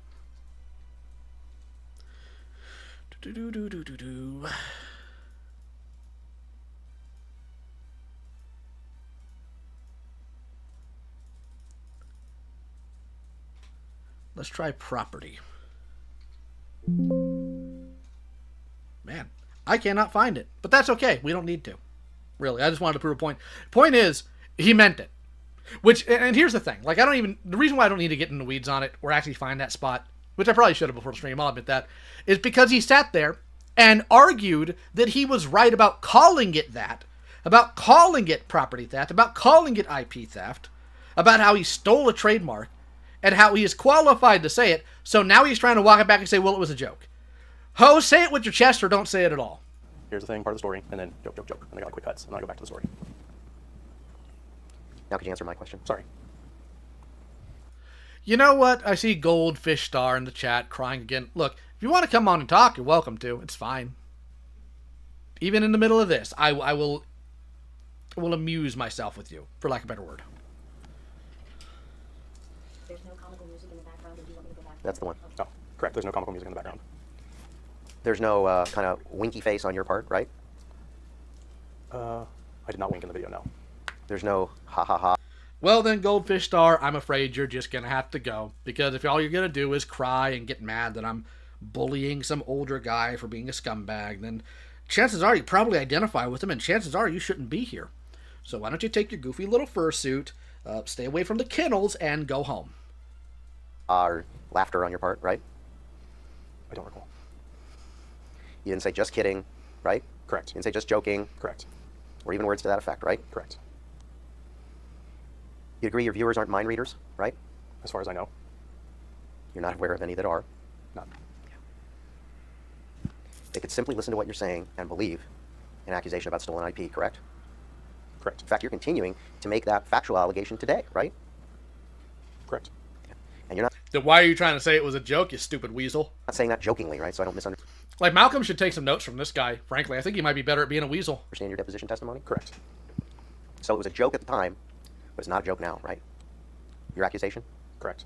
Let's try property. Man, I cannot find it. But that's okay. We don't need to. Really, I just wanted to prove a point. Point is, he meant it. Which, and here's the thing. Like, the reason why I don't need to get in the weeds on it or actually find that spot, which I probably should have before the stream, I'll admit that, is because he sat there and argued that he was right about calling it that, about calling it property theft, about calling it IP theft, about how he stole a trademark, and how he is qualified to say it, so now he's trying to walk it back and say, well, it was a joke. Ho, say it with your chest or don't say it at all.
Here's the thing, part of the story, and then joke, joke, joke. And I got quick cuts, and then I go back to the story.
Now, could you answer my question?
Sorry.
You know what? I see Goldfish Star in the chat crying again. Look, if you want to come on and talk, you're welcome to. It's fine. Even in the middle of this, I will amuse myself with you, for lack of a better word.
There's no comical music in the background, or do you want me to go back?
That's the one.
Oh, correct. There's no comical music in the background.
There's no kind of winky face on your part, right?
I did not wink in the video, no.
There's no ha ha ha.
Well then, Goldfish Star, I'm afraid you're just going to have to go. Because if all you're going to do is cry and get mad that I'm bullying some older guy for being a scumbag, then chances are you probably identify with him, and chances are you shouldn't be here. So why don't you take your goofy little fursuit, stay away from the kennels, and go home.
Or laughter on your part, right?
I don't recall.
You didn't say just kidding, right?
Correct.
You didn't say just joking.
Correct.
Or even words to that effect, right?
Correct.
You agree your viewers aren't mind readers, right?
As far as I know.
You're not aware of any that are?
None.
They could simply listen to what you're saying and believe an accusation about stolen IP, correct?
Correct.
In fact, you're continuing to make that factual allegation today, right?
Correct.
And you're not...
Then why are you trying to say it was a joke, you stupid weasel?
I'm not saying that jokingly, right? So I don't misunderstand.
Like, Malcolm should take some notes from this guy, frankly. I think he might be better at being a weasel.
Understand your deposition testimony?
Correct.
So it was a joke at the time, but it's not a joke now, right? Your accusation?
Correct.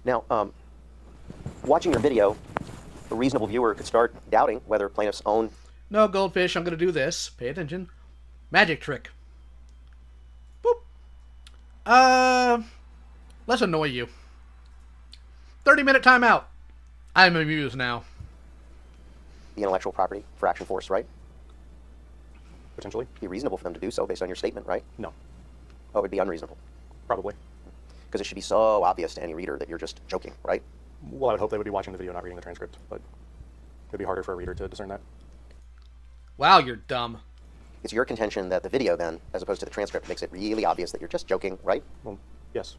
Now, watching your video, a reasonable viewer could start doubting whether plaintiffs own...
No, Goldfish, I'm going to do this. Pay attention. Magic trick. Boop. Let's annoy you. 30-minute timeout. I'm amused now.
The intellectual property for Action Force, right?
Potentially.
It'd be reasonable for them to do so based on your statement, right?
No.
Oh, it'd be unreasonable.
Probably.
Because it should be so obvious to any reader that you're just joking, right?
Well, I would hope they would be watching the video, not reading the transcript, but it'd be harder for a reader to discern that.
Wow, you're dumb.
It's your contention that the video, then, as opposed to the transcript, makes it really obvious that you're just joking, right?
Well, yes.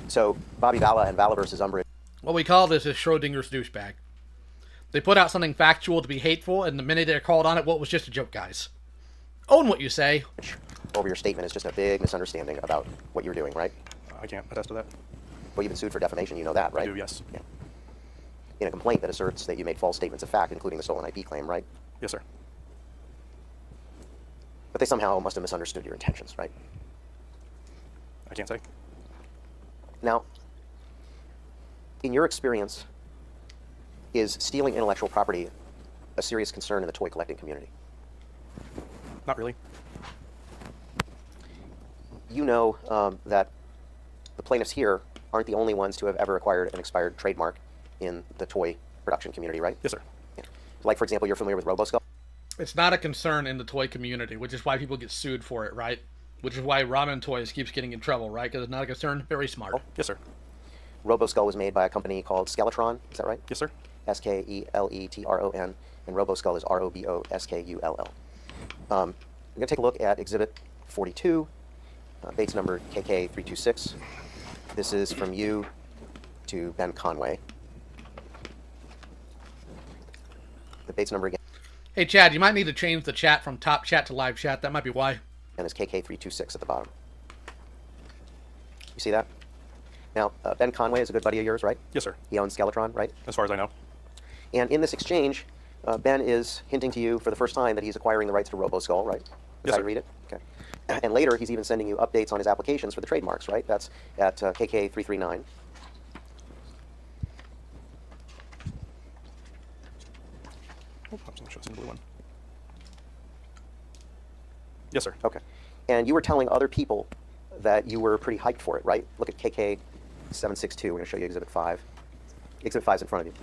So, Bobby Vala and Vala versus Umbridge.
What we call this is Schrodinger's douchebag. They put out something factual to be hateful, and the minute they're called on it, well, it was just a joke, guys. Own what you say.
Over your statement is just a big misunderstanding about what you're doing, right?
I can't attest to that.
Well, you've been sued for defamation, you know that, right?
I do, yes.
Yeah. In a complaint that asserts that you made false statements of fact, including the stolen IP claim, right?
Yes, sir.
But they somehow must have misunderstood your intentions, right?
I can't say.
Now, in your experience, is stealing intellectual property a serious concern in the toy collecting community?
Not really.
You know that the plaintiffs here aren't the only ones to have ever acquired an expired trademark in the toy production community, right?
Yes, sir.
Yeah. Like, for example, you're familiar with RoboSkull?
It's not a concern in the toy community, which is why people get sued for it, right? Which is why Ramen Toys keeps getting in trouble, right? Because it's not a concern. Very smart.
Oh, yes, sir.
RoboSkull was made by a company called Skeletron, is that right?
Yes, sir.
S-K-E-L-E-T-R-O-N, and RoboSkull is R-O-B-O-S-K-U-L-L. We're going to take a look at Exhibit 42, Bates number KK326. This is from you to Ben Conway. The Bates number again.
Hey, Chad, you might need to change the chat from top chat to live chat. That might be why.
And it's KK326 at the bottom. You see that? Now, Ben Conway is a good buddy of yours, right?
Yes, sir.
He owns Skeletron, right?
As far as I know.
And in this exchange, Ben is hinting to you for the first time that he's acquiring the rights to RoboSkull, right?
Yes, sir.
I read it? Okay. And later, he's even sending you updates on his applications for the trademarks, right? That's at KK339.
Oh, I'm going to show this in the blue one. Yes, sir.
Okay. And you were telling other people that you were pretty hyped for it, right? Look at KK762. We're going to show you Exhibit 5. Exhibit 5 is in front of you.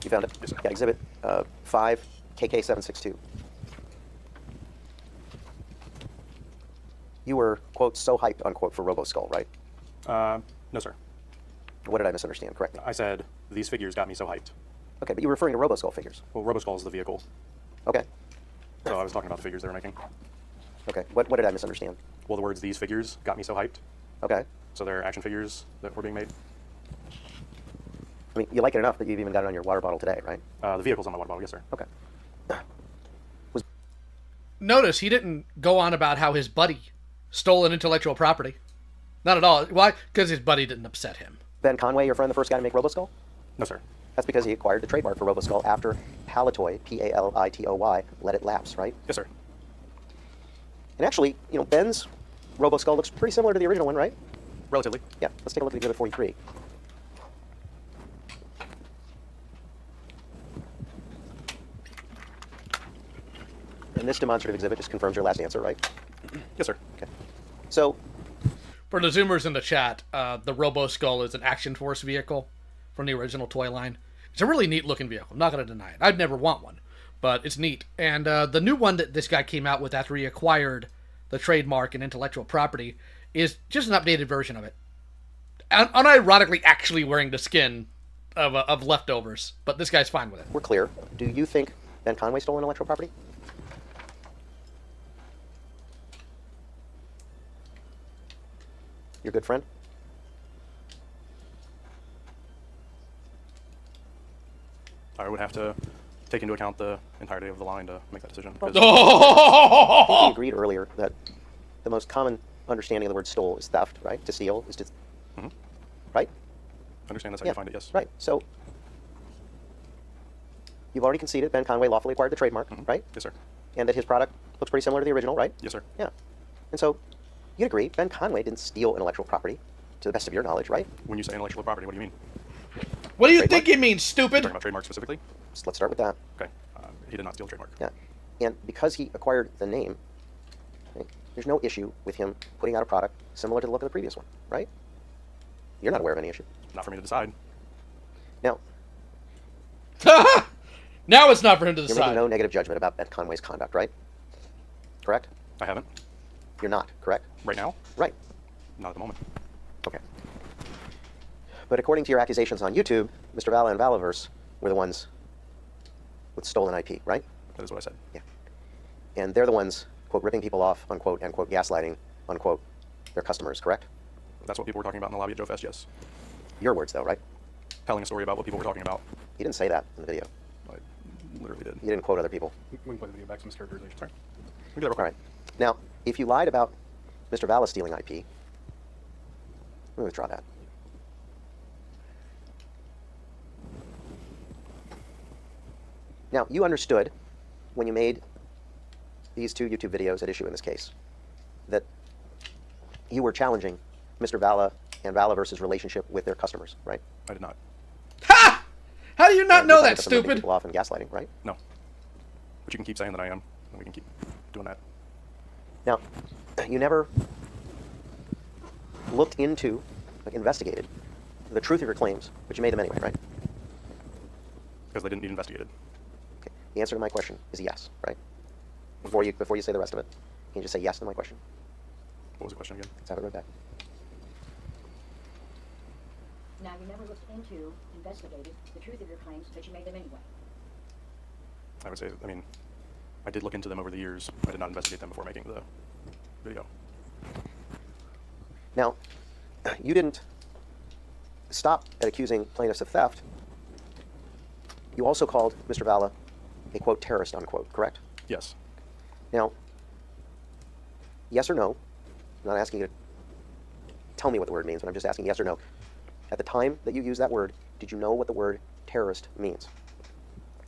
You found it?
Yes, sir.
Yeah, Exhibit 5, KK762. You were, quote, so hyped, unquote, for RoboSkull, right?
No, sir.
What did I misunderstand? Correct me.
I said these figures got me so hyped.
Okay, but you were referring to RoboSkull figures.
Well, RoboSkull is the vehicle.
Okay.
So I was talking about the figures they were making.
Okay. What did I misunderstand?
Well, the words "these figures" got me so hyped.
Okay.
So they're action figures that were being made.
I mean, you like it enough that you've even got it on your water bottle today, right?
The vehicle's on my water bottle, yes, sir.
Okay.
Notice he didn't go on about how his buddy stole an intellectual property. Not at all. Why? Because his buddy didn't upset him.
Ben Conway, your friend, the first guy to make RoboSkull?
No, sir.
That's because he acquired the trademark for RoboSkull after Palitoy, P-A-L-I-T-O-Y, let it lapse, right?
Yes, sir.
And actually, you know, Ben's RoboSkull looks pretty similar to the original one, right?
Relatively.
Yeah, let's take a look at Exhibit 43. And this demonstrative exhibit just confirms your last answer, right?
Yes, sir.
Okay. So,
for the Zoomers in the chat, the RoboSkull is an Action Force vehicle from the original toy line. It's a really neat looking vehicle. I'm not going to deny it. I'd never want one, but it's neat. And the new one that this guy came out with after he acquired the trademark and intellectual property is just an updated version of it. Unironically actually wearing the skin of leftovers, but this guy's fine with it.
We're clear. Do you think Ben Conway stole intellectual property? Your good friend?
I would have to take into account the entirety of the line to make that decision.
I think we agreed earlier that the most common understanding of the word stole is theft, right? To steal is to...
Mm-hmm.
Right?
I understand that's how you find it, yes.
Right. So, you've already conceded Ben Conway lawfully acquired the trademark, right?
Yes, sir.
And that his product looks pretty similar to the original, right?
Yes, sir.
Yeah. And so, you'd agree, Ben Conway didn't steal intellectual property, to the best of your knowledge, right?
When you say intellectual property, what do you mean?
What do you think it means, stupid?
You're talking about trademark specifically?
So let's start with that.
Okay. He did not steal trademark.
Yeah. And because he acquired the name, okay, there's no issue with him putting out a product similar to the look of the previous one, right? You're not aware of any issue.
Not for me to decide.
Now,
now it's not for him to
you're
decide.
making no negative judgment about Ben Conway's conduct, right? Correct?
I haven't.
You're not, correct?
Right now?
Right.
Not at the moment.
Okay. But according to your accusations on YouTube, Mr. Vala and Valaverse were the ones with stolen IP, right?
That is what I said.
Yeah. And they're the ones, quote, ripping people off, unquote, and quote, gaslighting, unquote, their customers, correct?
That's what people were talking about in the lobby at Joe Fest, yes.
Your words, though, right?
Telling a story about what people were talking about.
You didn't say that in the video.
I literally did.
You didn't quote other people.
We can play the video back, some characterization. Sorry.
All right. Now, if you lied about Mr. Vala stealing IP, let me withdraw that. Now, you understood when you made these two YouTube videos at issue in this case that you were challenging Mr. Vala and Valaverse's relationship with their customers, right?
I did not.
Ha! How do you not know that,
Ripping
stupid?
people off and gaslighting, right?
No. But you can keep saying that I am, and we can keep doing that.
Now, you never looked into, like, investigated the truth of your claims, but you made them anyway, right?
Because they didn't need investigated.
Okay. The answer to my question is yes, right? Before you say the rest of it, can you just say yes to my question?
What was the question again?
Let's have it right back.
Now, you never looked into, investigated the truth of your claims, but you made them anyway.
I would say, I mean, I did look into them over the years. I did not investigate them before making the video.
Now, you didn't stop at accusing plaintiffs of theft. You also called Mr. Vala a, quote, terrorist, unquote, correct?
Yes.
Now, yes or no, I'm not asking you to tell me what the word means, but I'm just asking yes or no. At the time that you used that word, did you know what the word terrorist means?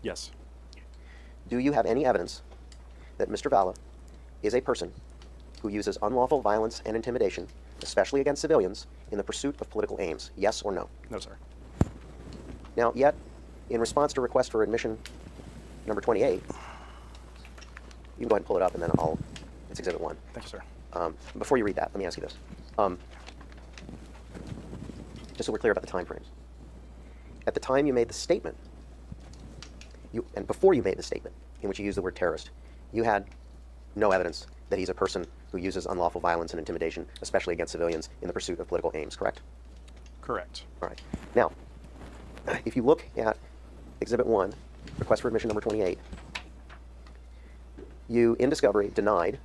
Yes.
Do you have any evidence that Mr. Vala is a person who uses unlawful violence and intimidation, especially against civilians, in the pursuit of political aims? Yes or no?
No, sir.
Now, yet, in response to request for admission number 28, you can go ahead and pull it up, and then it's Exhibit 1.
Thank you, sir.
Before you read that, let me ask you this. Just so we're clear about the time frames. At the time you made the statement, and before you made the statement, in which you used the word terrorist, you had no evidence that he's a person who uses unlawful violence and intimidation, especially against civilians, in the pursuit of political aims, correct?
Correct.
All right. Now, if you look at Exhibit 1, request for admission number 28, you, in discovery, denied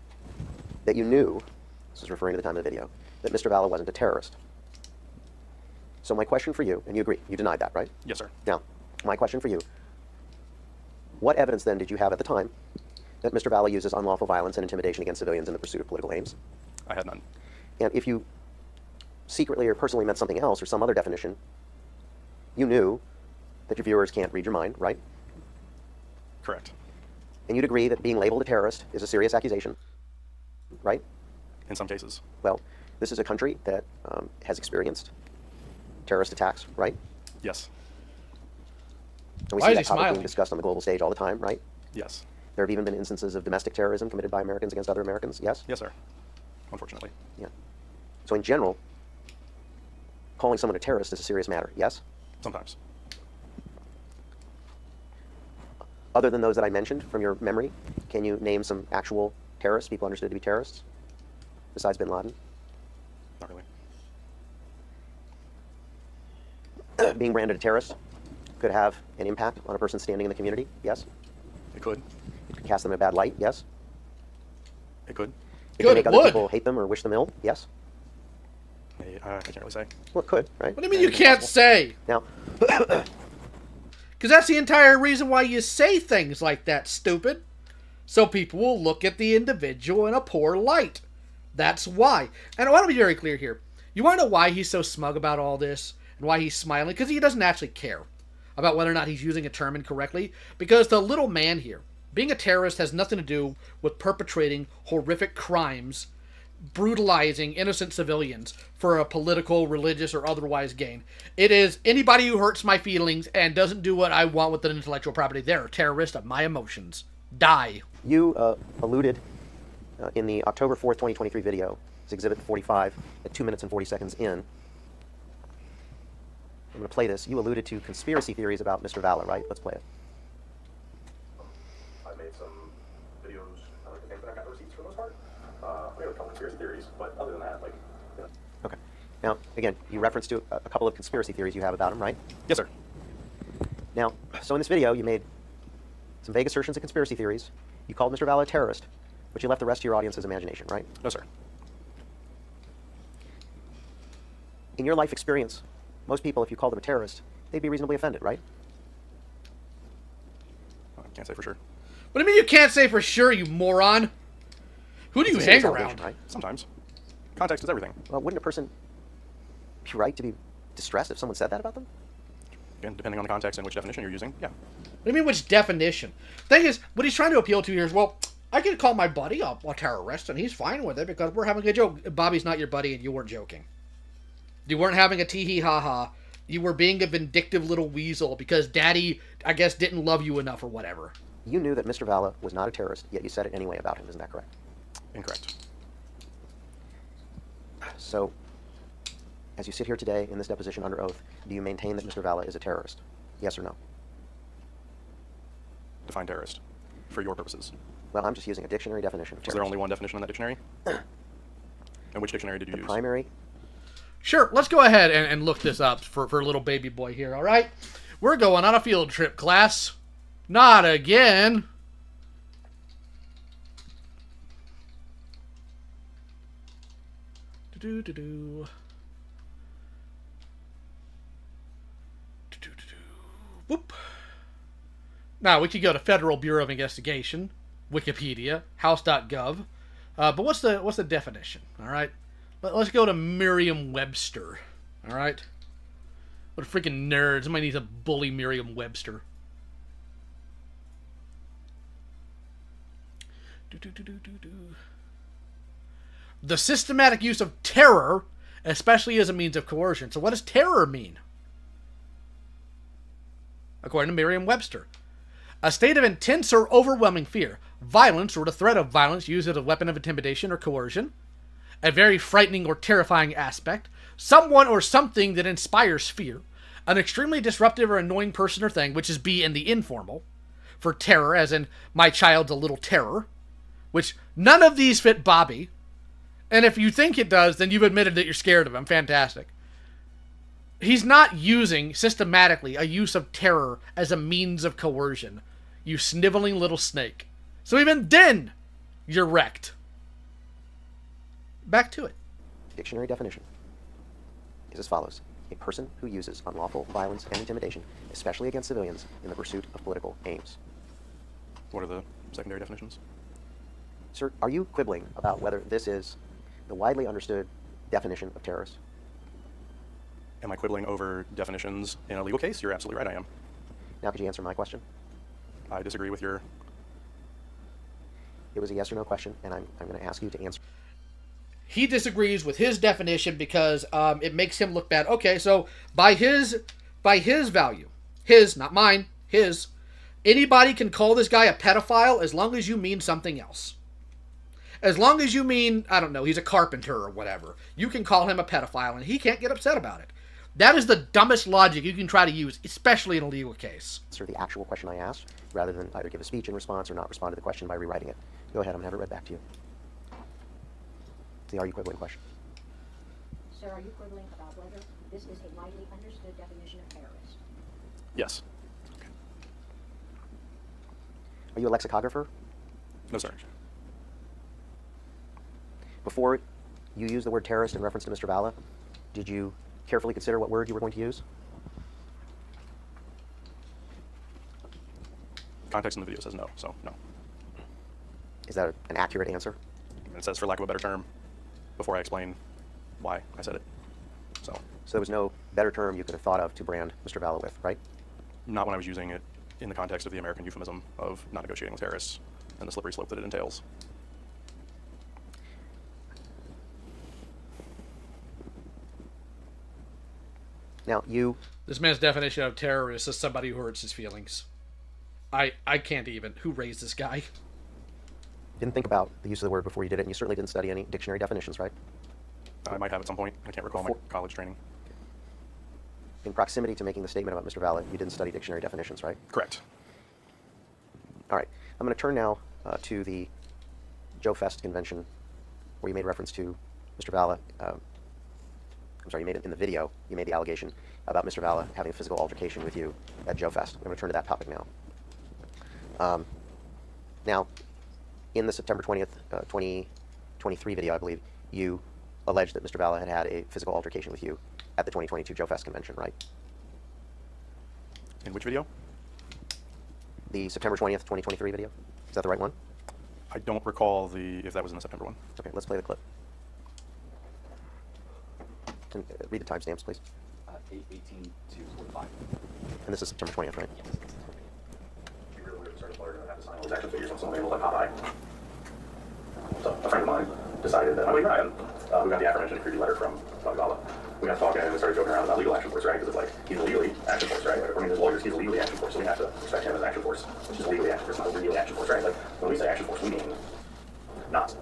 that you knew, this is referring to the time of the video, that Mr. Valla wasn't a terrorist. So my question for you, and you agree, you denied that, right?
Yes, sir.
Now, my question for you, what evidence then did you have at the time that Mr. Valla uses unlawful violence and intimidation against civilians in the pursuit of political aims?
I had none.
And if you secretly or personally meant something else or some other definition, you knew that your viewers can't read your mind, right?
Correct.
And you'd agree that being labeled a terrorist is a serious accusation, right?
In some cases.
Well, this is a country that has experienced terrorist attacks, right?
Yes.
And we see that topic being discussed on the global stage all the time, right?
Yes.
There have even been instances of domestic terrorism committed by Americans against other Americans, yes?
Yes, sir. Unfortunately.
Yeah. So in general, calling someone a terrorist is a serious matter, yes?
Sometimes.
Other than those that I mentioned from your memory, can you name some actual terrorists, people understood to be terrorists, besides bin Laden?
Not really.
Being branded a terrorist could have an impact on a person standing in the community, yes?
It could.
It could cast them in a bad light, yes?
It could.
It could make other people hate them or wish them ill, yes?
I can't really say.
Well, it could, right?
What do you mean you can't say?
Now,
because that's the entire reason why you say things like that, stupid. So people will look at the individual in a poor light. That's why. And I want to be very clear here. You want to know why he's so smug about all this? And why he's smiling? Because he doesn't actually care about whether or not he's using a term incorrectly. Because the little man here, being a terrorist has nothing to do with perpetrating horrific crimes, brutalizing innocent civilians for a political, religious, or otherwise gain. It is anybody who hurts my feelings and doesn't do what I want with an intellectual property. They're a terrorist of my emotions. Die.
You alluded in the October 4th, 2023 video, it's Exhibit 45, at 2 minutes and 40 seconds in. I'm going to play this. You alluded to conspiracy theories about Mr. Valla, right? Let's play it.
I made some videos, I like to think that I got receipts for the most part. I made a couple conspiracy theories, but other than that, like, you know.
Okay. Now, again, you referenced to a couple of conspiracy theories you have about him, right?
Yes, sir.
Now, so in this video, you made some vague assertions of conspiracy theories. You called Mr. Valla a terrorist, but you left the rest of your audience's imagination, right?
No, sir.
In your life experience, most people, if you called them a terrorist, they'd be reasonably offended, right?
I can't say for sure.
What do you mean you can't say for sure, you moron? Who do you hang around?
Right?
Sometimes. Context is everything.
Well, wouldn't a person be right to be distressed if someone said that about them?
Again, depending on the context and which definition you're using, yeah.
What do you mean which definition? Thing is, what he's trying to appeal to here is, well, I can call my buddy a terrorist, and he's fine with it because we're having a joke. Bobby's not your buddy, and you weren't joking. You weren't having a tee-hee-ha-ha. You were being a vindictive little weasel because Daddy, I guess, didn't love you enough or whatever.
You knew that Mr. Valla was not a terrorist, yet you said it anyway about him. Isn't that correct?
Incorrect.
So, as you sit here today in this deposition under oath, do you maintain that Mr. Valla is a terrorist? Yes or no?
Define terrorist, for your purposes.
Well, I'm just using a dictionary definition of terrorist.
Was there only one definition in that dictionary? And which dictionary did you use?
Primary.
Sure, let's go ahead and look this up for little baby boy here, all right? We're going on a field trip, class. Not again. Do-do-do-do. Do-do-do-do. Whoop. Now, we could go to Federal Bureau of Investigation, Wikipedia, House.gov. But what's the definition, all right? Let's go to Merriam-Webster, all right? What a freaking nerd. Somebody needs to bully Merriam-Webster. The systematic use of terror, especially as a means of coercion. So what does terror mean? according to Merriam-Webster. A state of intense or overwhelming fear, violence or the threat of violence used as a weapon of intimidation or coercion, a very frightening or terrifying aspect, someone or something that inspires fear, an extremely disruptive or annoying person or thing, which is B in the informal, for terror, as in, my child's a little terror, which none of these fit Bobby. And if you think it does, then you've admitted that you're scared of him. Fantastic. He's not using, systematically, a use of terror as a means of coercion. You sniveling little snake. So even then, you're wrecked. Back to it.
Dictionary definition is as follows. A person who uses unlawful violence and intimidation, especially against civilians, in the pursuit of political aims.
What are the secondary definitions?
Sir, are you quibbling about whether this is the widely understood definition of terrorist?
Am I quibbling over definitions in a legal case? You're absolutely right, I am.
Now could you answer my question?
I disagree with your...
It was a yes or no question, and I'm going to ask you to answer.
He disagrees with his definition because it makes him look bad. Okay, so by his value, his, not mine, his, anybody can call this guy a pedophile as long as you mean something else. As long as you mean, I don't know, he's a carpenter or whatever, you can call him a pedophile and he can't get upset about it. That is the dumbest logic you can try to use, especially in a legal case.
Answer the actual question I asked, rather than either give a speech in response or not respond to the question by rewriting it. Go ahead, I'm going to have it read back to you. The are you quibbling question.
Sir, are you quibbling about whether this is a widely understood definition of terrorist?
Yes.
Okay. Are you a lexicographer?
No, sir.
Before you used the word terrorist in reference to Mr. Valla, did you carefully consider what word you were going to use?
Context in the video says no, so no.
Is that an accurate answer?
It says, for lack of a better term, before I explain why I said it. So
there was no better term you could have thought of to brand Mr. Valla with, right?
Not when I was using it in the context of the American euphemism of not negotiating with terrorists and the slippery slope that it entails.
Now,
This man's definition of terrorist is somebody who hurts his feelings. I can't even. Who raised this guy?
Didn't think about the use of the word before you did it, and you certainly didn't study any dictionary definitions, right?
I might have at some point. I can't recall my college training.
In proximity to making the statement about Mr. Valla, you didn't study dictionary definitions, right?
Correct.
All right. I'm going to turn now to the Joe Fest convention, where you made reference to Mr. Valla. I'm sorry, you made it in the video. You made the allegation about Mr. Valla having a physical altercation with you at Joe Fest. I'm going to turn to that topic now. Now, in the September 20th, 2023 video, I believe, you alleged that Mr. Valla had had a physical altercation with you at the 2022 Joe Fest convention, right?
In which video?
The September 20th, 2023 video. Is that the right one?
I don't recall if that was in the September one.
Okay, let's play the clip. Read the timestamps, please.
8:18 to 45.
And this is September 20th, right?
Yes.
Was actually figures on somebody like Popeye. So a friend of mine decided that my buddy Ryan, who got the aforementioned creepy letter from Bobby Valla, we got talking and we started joking around about legal action force, right? Because it's like, he's legally action force, right? Like, according to his lawyers, he's legally action force, so we have to respect him as action force, which is legally action force, not legally action force, right? Like, when we say action force, we mean not.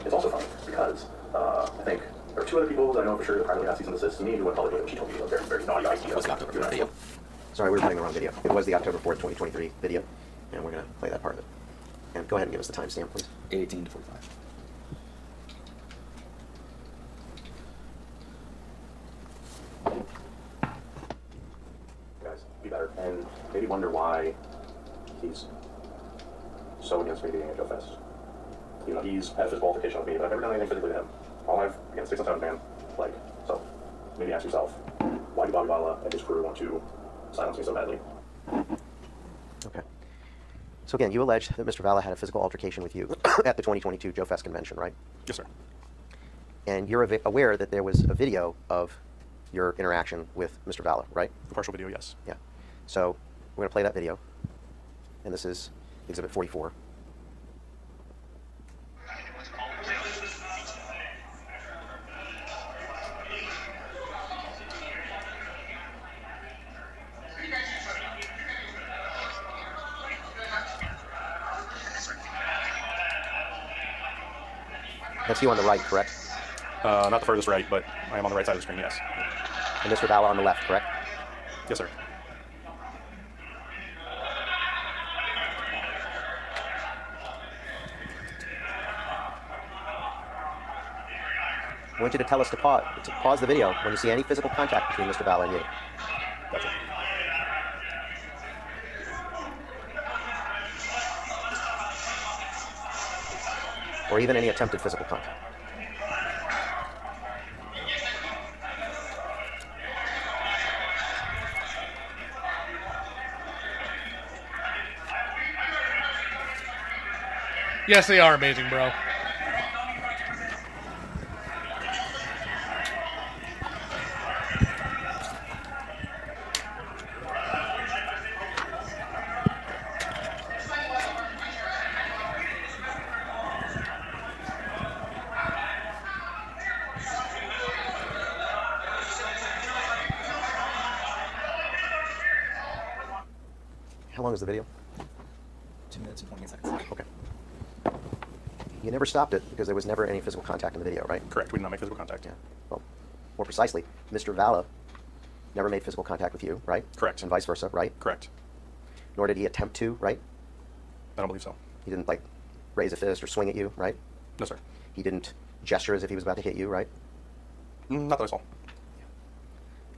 It's also funny because I think there are two other people that I know for sure that privately have cease and desist to me who went public with him. She told me a very, very naughty idea.
Video. Sorry, we were playing the wrong video. It was the October 4th, 2023 video, and we're going to play that part of it. And go ahead and give us the timestamp, please.
8:18 to 45.
Guys, be better. And maybe wonder why he's so against me being at Joe Fest. You know, he's had a physical altercation with me, but I've never done anything physically to him. All I've, again, 6 on 7 man. Like, so, maybe ask yourself, why do Bobby Valla and his crew want to silence me so badly?
Okay. So again, you allege that Mr. Valla had a physical altercation with you at the 2022 Joe Fest convention, right?
Yes, sir.
And you're aware that there was a video of your interaction with Mr. Valla, right?
The partial video, yes.
Yeah. So we're going to play that video. And this is Exhibit 44. That's you on the right, correct?
Not the furthest right, but I am on the right side of the screen, yes.
And Mr. Vala on the left, correct?
Yes, sir.
I want you to tell us to pause the video when you see any physical contact between Mr. Vala and you.
Gotcha.
Or even any attempted physical contact.
Yes, they are amazing, bro.
How long is the video?
2 minutes and 28 seconds.
Okay. You never stopped it because there was never any physical contact in the video, right?
Correct. We did not make physical contact.
Yeah. Well, more precisely, Mr. Vala never made physical contact with you, right?
Correct.
And vice versa, right?
Correct.
Nor did he attempt to, right?
I don't believe so.
He didn't, like, raise a fist or swing at you, right?
No, sir.
He didn't gesture as if he was about to hit you, right?
Not that I saw.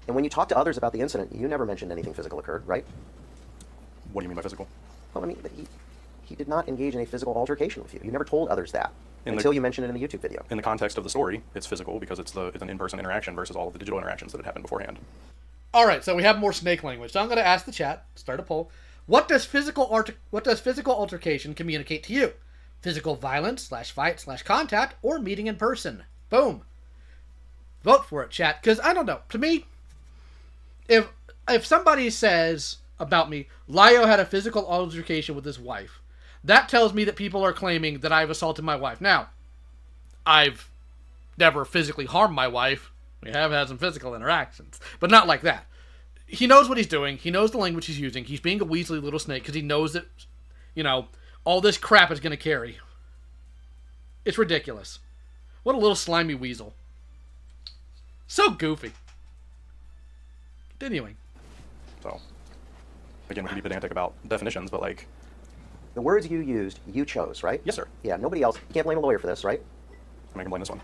And when you talked to others about the incident, you never mentioned anything physical occurred, right?
What do you mean by physical?
Well, I mean, that he did not engage in a physical altercation with you. You never told others that until you mentioned it in the YouTube video.
In the context of the story, it's physical because it's an in-person interaction versus all of the digital interactions that had happened beforehand.
All right, so we have more snake language. So I'm going to ask the chat, start a poll. What does physical altercation communicate to you? Physical violence /fight /contact or meeting in person? Boom. Vote for it, chat. Because I don't know. To me, if somebody says about me, Lio had a physical altercation with his wife, that tells me that people are claiming that I've assaulted my wife. Now, I've never physically harmed my wife. We have had some physical interactions, but not like that. He knows what he's doing. He knows the language he's using. He's being a weaselly little snake because he knows that, all this crap is going to carry. It's ridiculous. What a little slimy weasel. So goofy. Continuing.
So, again, we can be pedantic about definitions, but like...
The words you used, you chose, right?
Yes, sir.
Yeah, nobody else. You can't blame a lawyer for this, right?
I can blame this one.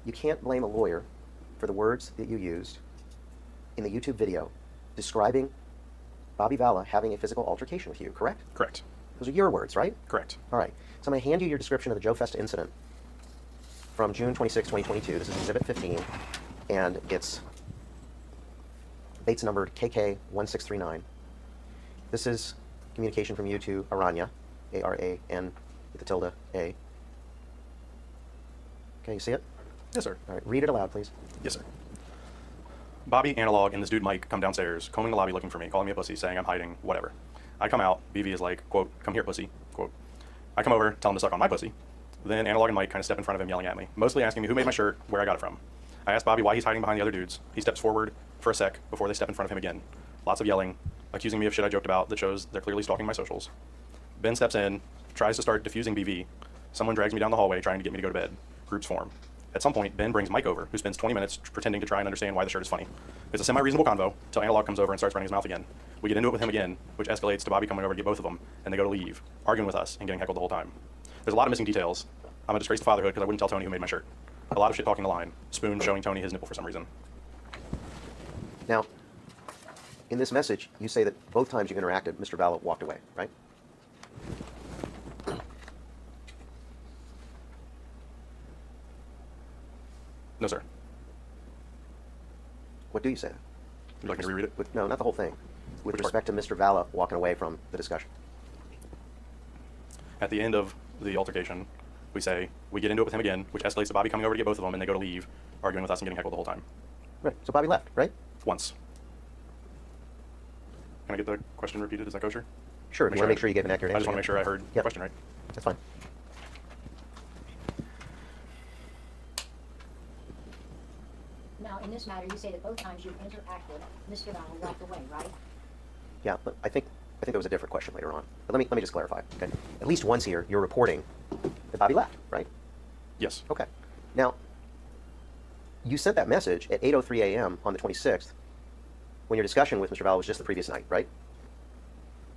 You can't blame a lawyer for the words that you used in the YouTube video describing Bobby Vala having a physical altercation with you, correct?
Correct.
Those are your words, right?
Correct.
All right. So I'm going to hand you your description of the Joe Festa incident from June 26, 2022. This is Exhibit 15, and it's Bates numbered KK1639. This is communication from you to Aranya, A-R-A-N with the tilde A. Okay, you see it?
Yes, sir.
All right, read it aloud, please.
Yes, sir. Bobby, Analog, and this dude Mike come downstairs, combing the lobby looking for me, calling me a pussy, saying I'm hiding, whatever. I come out, BV is like, quote, come here, pussy, quote. I come over, tell him to suck on my pussy. Then Analog and Mike kind of step in front of him, yelling at me, mostly asking me who made my shirt, where I got it from. I ask Bobby why he's hiding behind the other dudes. He steps forward for a sec before they step in front of him again. Lots of yelling, accusing me of shit I joked about that shows they're clearly stalking my socials. Ben steps in, tries to start diffusing BV. Someone drags me down the hallway trying to get me to go to bed. Groups form. At some point, Ben brings Mike over, who spends 20 minutes pretending to try and understand why the shirt is funny. It's a semi-reasonable convo, till Analog comes over and starts running his mouth again. We get into it with him again, which escalates to Bobby coming over to get both of them, and they go to leave, arguing with us and getting heckled the whole time. There's a lot of missing details. I'm a disgrace to fatherhood because I wouldn't tell Tony who made my shirt. A lot of shit talking the line. Spoon showing Tony his nipple for some reason.
Now, in this message, you say that both times you interacted, Mr. Vala walked away, right?
No, sir.
What do you say?
Would you like me to reread it?
No, not the whole thing. With respect to Mr. Vala walking away from the discussion.
At the end of the altercation, we say, we get into it with him again, which escalates to Bobby coming over to get both of them, and they go to leave, arguing with us and getting heckled the whole time.
Right, so Bobby left, right?
Once. Can I get the question repeated? Is that kosher?
Sure, you want to make sure you gave an accurate answer.
I just want to make sure I heard the question right.
That's fine.
Now, in this matter, you say that both times you interacted, Mr. Vala walked away, right?
Yeah, but I think there was a different question later on. But let me just clarify. Okay, at least once here, you're reporting that Bobby left, right?
Yes.
Okay. Now, you sent that message at 8:03 a.m. on the 26th, when your discussion with Mr. Vala was just the previous night, right?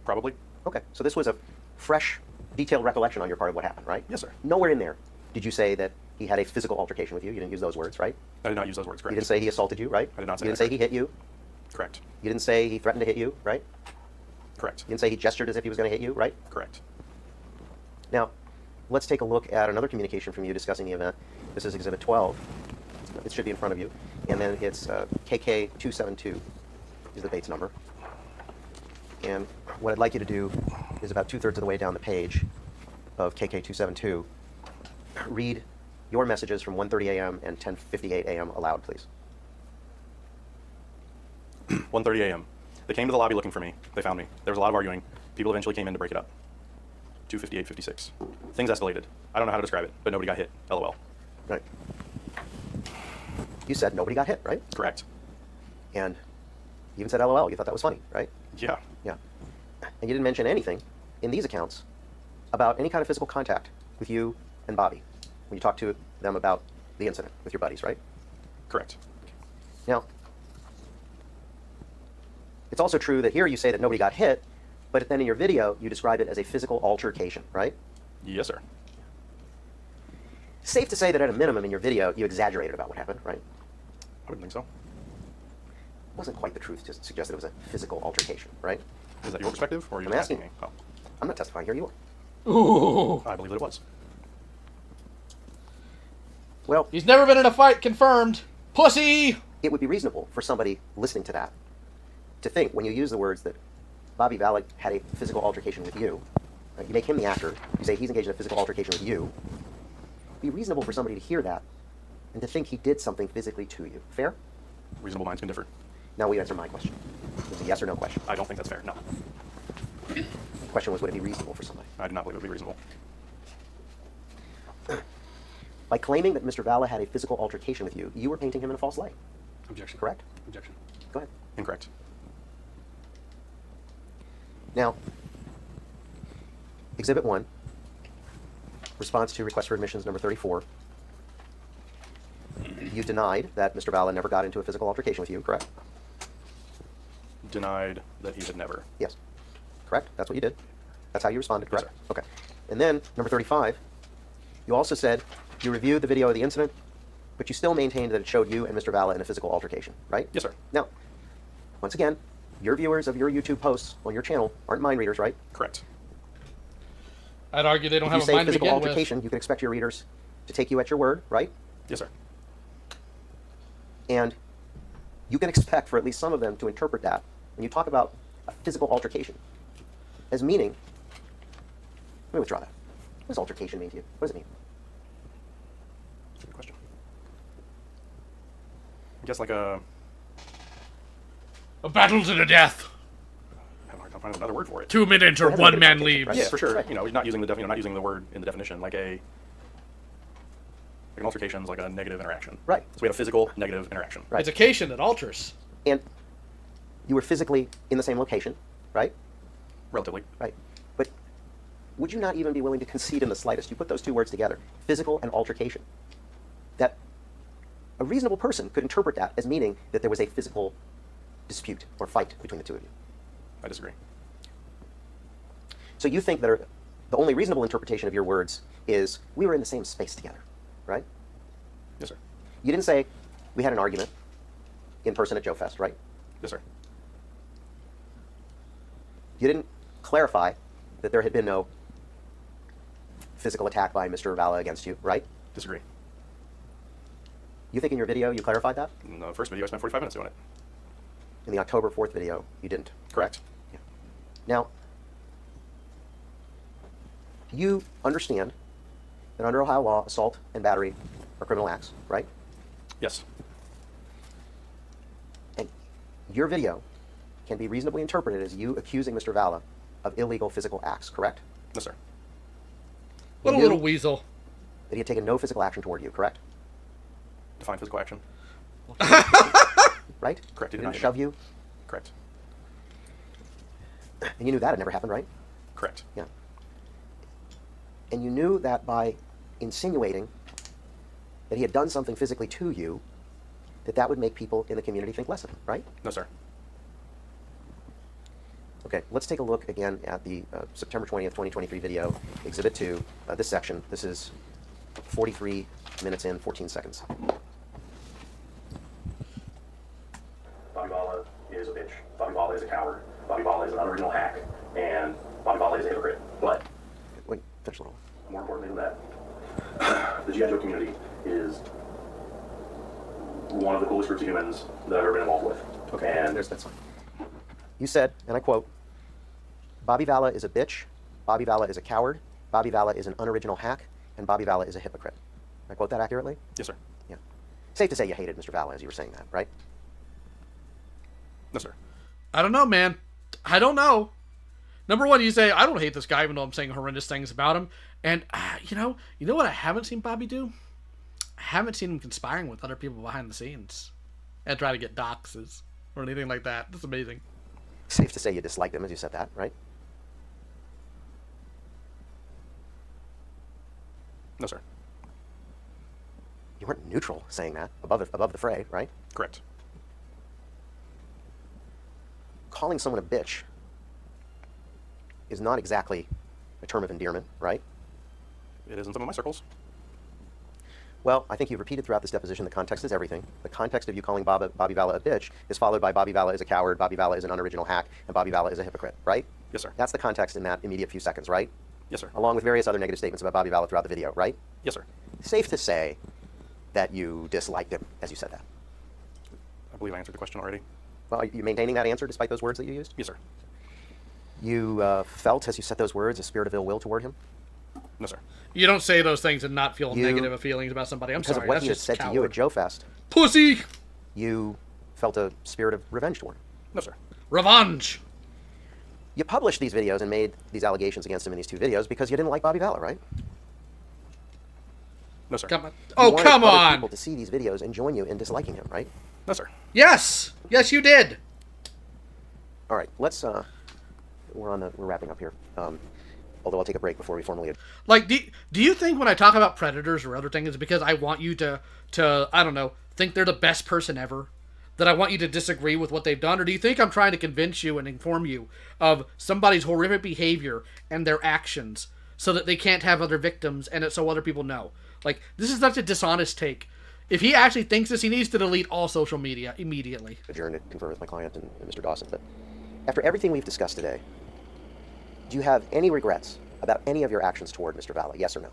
Probably.
Okay. So this was a fresh, detailed recollection on your part of what happened, right?
Yes, sir.
Nowhere in there did you say that he had a physical altercation with you. You didn't use those words, right?
I did not use those words, correct.
You didn't say he assaulted you, right?
I did not say
You
that,
didn't say he hit you.
Correct.
You didn't say he threatened to hit you, right?
Correct.
You didn't say he gestured as if he was going to hit you, right?
Correct.
Now, let's take a look at another communication from you discussing the event. This is Exhibit 12. It should be in front of you. And then it's KK272 is the Bates number. And what I'd like you to do is about 2/3 of the way down the page of KK272, read your messages from 1:30 a.m. and 10:58 a.m. aloud, please.
1:30 a.m. They came to the lobby looking for me. They found me. There was a lot of arguing. People eventually came in to break it up. 2:58:56. Things escalated. I don't know how to describe it, but nobody got hit. LOL.
Right. You said nobody got hit, right?
Correct.
And you even said LOL. You thought that was funny, right?
Yeah.
Yeah. And you didn't mention anything in these accounts about any kind of physical contact with you and Bobby when you talked to them about the incident with your buddies, right?
Correct.
Now, it's also true that here you say that nobody got hit, but then in your video you describe it as a physical altercation, right?
Yes, sir.
Safe to say that at a minimum in your video you exaggerated about what happened, right?
I wouldn't think so.
It wasn't quite the truth to suggest that it was a physical altercation, right?
Is that your perspective, or are you
I'm
just
asking
me? Oh.
I'm not testifying here, you are.
Ooh.
I believe that it was.
Well,
he's never been in a fight, confirmed. Pussy!
It would be reasonable for somebody listening to that to think, when you use the words that Bobby Valek had a physical altercation with you, right? You make him the actor, you say he's engaged in a physical altercation with you, it'd be reasonable for somebody to hear that and to think he did something physically to you. Fair?
Reasonable minds can differ.
Now we answer my question. It was a yes or no question.
I don't think that's fair, no.
The question was, would it be reasonable for somebody?
I do not believe it would be reasonable.
By claiming that Mr. Vala had a physical altercation with you, you were painting him in a false light.
Objection.
Correct?
Objection.
Go ahead.
Incorrect.
Now, Exhibit 1, response to request for admissions number 34. You denied that Mr. Vala never got into a physical altercation with you, correct?
Denied that he had never.
Yes. Correct? That's what you did. That's how you responded, correct? Yes, okay. And then, number 35, you also said you reviewed the video of the incident, but you still maintained that it showed you and Mr. Vala in a physical altercation, right?
Yes, sir.
Now, once again, your viewers of your YouTube posts on your channel aren't mind readers, right?
Correct.
I'd argue they don't have
a
mind to
physical
begin
altercation, you can expect your readers to take you at your word, right?
Yes, sir.
And you can expect for at least some of them to interpret that when you talk about a physical altercation as meaning, let me withdraw that. What does altercation mean to you? What does it mean?
That's a good question. I guess like a
battle to the death.
I have a hard time finding another word for it.
2 men enter, 1 man leaves.
Right? Yeah, for sure. Right. You know, not using the not using the word in the definition, like an altercation is like a negative interaction.
Right.
So we had a physical negative interaction.
Right.
It's occasion that alters.
And you were physically in the same location, right?
Relatively.
Right. But would you not even be willing to concede in the slightest, you put those two words together, physical and altercation, that a reasonable person could interpret that as meaning that there was a physical dispute or fight between the two of you?
I disagree.
So you think that the only reasonable interpretation of your words is we were in the same space together, right?
Yes, sir.
You didn't say we had an argument in person at Joe Fest, right?
Yes, sir.
You didn't clarify that there had been no physical attack by Mr. Vala against you, right?
Disagree.
You think in your video you clarified that?
In the first video, I spent 45 minutes doing it.
In the October 4th video, you didn't.
Correct.
Yeah. Now, you understand that under Ohio law, assault and battery are criminal acts, right?
Yes.
And your video can be reasonably interpreted as you accusing Mr. Vala of illegal physical acts, correct?
Yes, sir.
What a little weasel.
That he had taken no physical action toward you, correct?
Define physical action.
Right?
Correct.
He didn't shove you?
Correct.
And you knew that had never happened, right?
Correct.
Yeah. And you knew that by insinuating that he had done something physically to you, that would make people in the community think less of him, right?
No, sir.
Okay, let's take a look again at the September 20th, 2023 video, Exhibit 2, this section. This is 43 minutes in, 14 seconds.
Bobby Vala is a bitch. Bobby Vala is a coward. Bobby Vala is an unoriginal hack. And Bobby Vala is a hypocrite. But
wait, finish a little.
More importantly than that, the G.I. Joe community is one of the coolest groups of humans that I've ever been involved with.
Okay,
and
that's fine. You said, and I quote, Bobby Vala is a bitch, Bobby Vala is a coward, Bobby Vala is an unoriginal hack, and Bobby Vala is a hypocrite. Did I quote that accurately?
Yes, sir.
Yeah. Safe to say you hated Mr. Vala as you were saying that, right?
No, sir.
I don't know, man. I don't know. Number one, you say, I don't hate this guy, even though I'm saying horrendous things about him. And, you know what I haven't seen Bobby do? I haven't seen him conspiring with other people behind the scenes and try to get doxes or anything like that. That's amazing.
Safe to say you disliked him as you said that, right?
No, sir.
You weren't neutral saying that, above the fray, right?
Correct.
Calling someone a bitch is not exactly a term of endearment, right?
It is in some of my circles.
Well, I think you've repeated throughout this deposition the context is everything. The context of you calling Bobby Vala a bitch is followed by Bobby Vala is a coward, Bobby Vala is an unoriginal hack, and Bobby Vala is a hypocrite, right?
Yes, sir.
That's the context in that immediate few seconds, right?
Yes, sir.
Along with various other negative statements about Bobby Vala throughout the video, right?
Yes, sir.
Safe to say that you disliked him as you said that.
I believe I answered the question already.
Well, are you maintaining that answer despite those words that you used?
Yes, sir.
You felt, as you said those words, a spirit of ill will toward him?
No, sir.
You don't say those things and not feel negative feelings about somebody. I'm
because
sorry.
Because of what
that's
he had
just
said to you at Joe Fest.
Pussy!
You felt a spirit of revenge toward him.
No, sir.
Revenge!
You published these videos and made these allegations against him in these two videos because you didn't like Bobby Vala, right?
No, sir.
Come on. Oh, come on!
You wanted people to see these videos and join you in disliking him, right?
No, sir.
Yes! Yes, you did!
All right, let's, we're wrapping up here. Although I'll take a break before we formally...
Like, do you think when I talk about predators or other things, it's because I want you to, I don't know, think they're the best person ever? That I want you to disagree with what they've done? Or do you think I'm trying to convince you and inform you of somebody's horrific behavior and their actions so that they can't have other victims and so other people know? Like, this is such a dishonest take. If he actually thinks this, he needs to delete all social media immediately.
Adjourn to confer with my client and Mr. Dawson, but after everything we've discussed today, do you have any regrets about any of your actions toward Mr. Vala? Yes or no?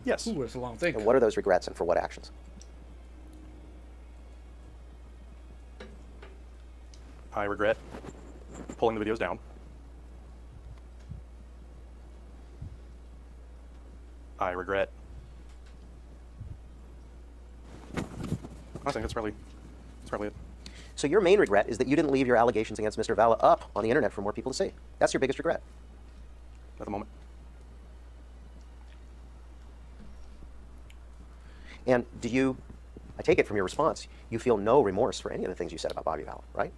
Yes.
Ooh, it's a long thing.
And what are those regrets and for what actions?
I regret pulling the videos down. I regret... I think that's probably it.
So your main regret is that you didn't leave your allegations against Mr. Vala up on the internet for more people to see. That's your biggest regret.
At the moment.
And do you, I take it from your response, you feel no remorse for any of the things you said about Bobby Vala, right?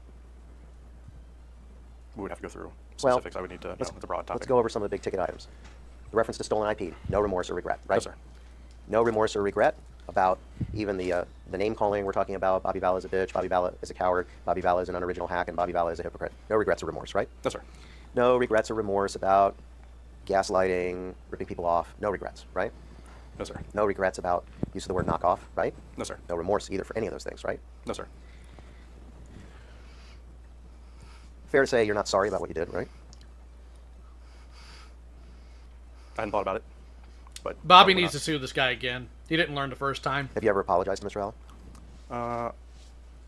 We would have to go through specifics. I would need to, it's a broad topic.
Let's go over some of the big ticket items. The reference to stolen IP, no remorse or regret, right?
Yes, sir.
No remorse or regret about even the name calling we're talking about. Bobby Vala is a bitch, Bobby Vala is a coward, Bobby Vala is an unoriginal hack, and Bobby Vala is a hypocrite. No regrets or remorse, right?
Yes, sir.
No regrets or remorse about gaslighting, ripping people off. No regrets, right?
No, sir.
No regrets about use of the word knockoff, right?
No, sir.
No remorse either for any of those things, right?
No, sir.
Fair to say you're not sorry about what you did, right?
I hadn't thought about it, but...
Bobby needs to sue this guy again. He didn't learn the first time.
Have you ever apologized to Mr.
Vala?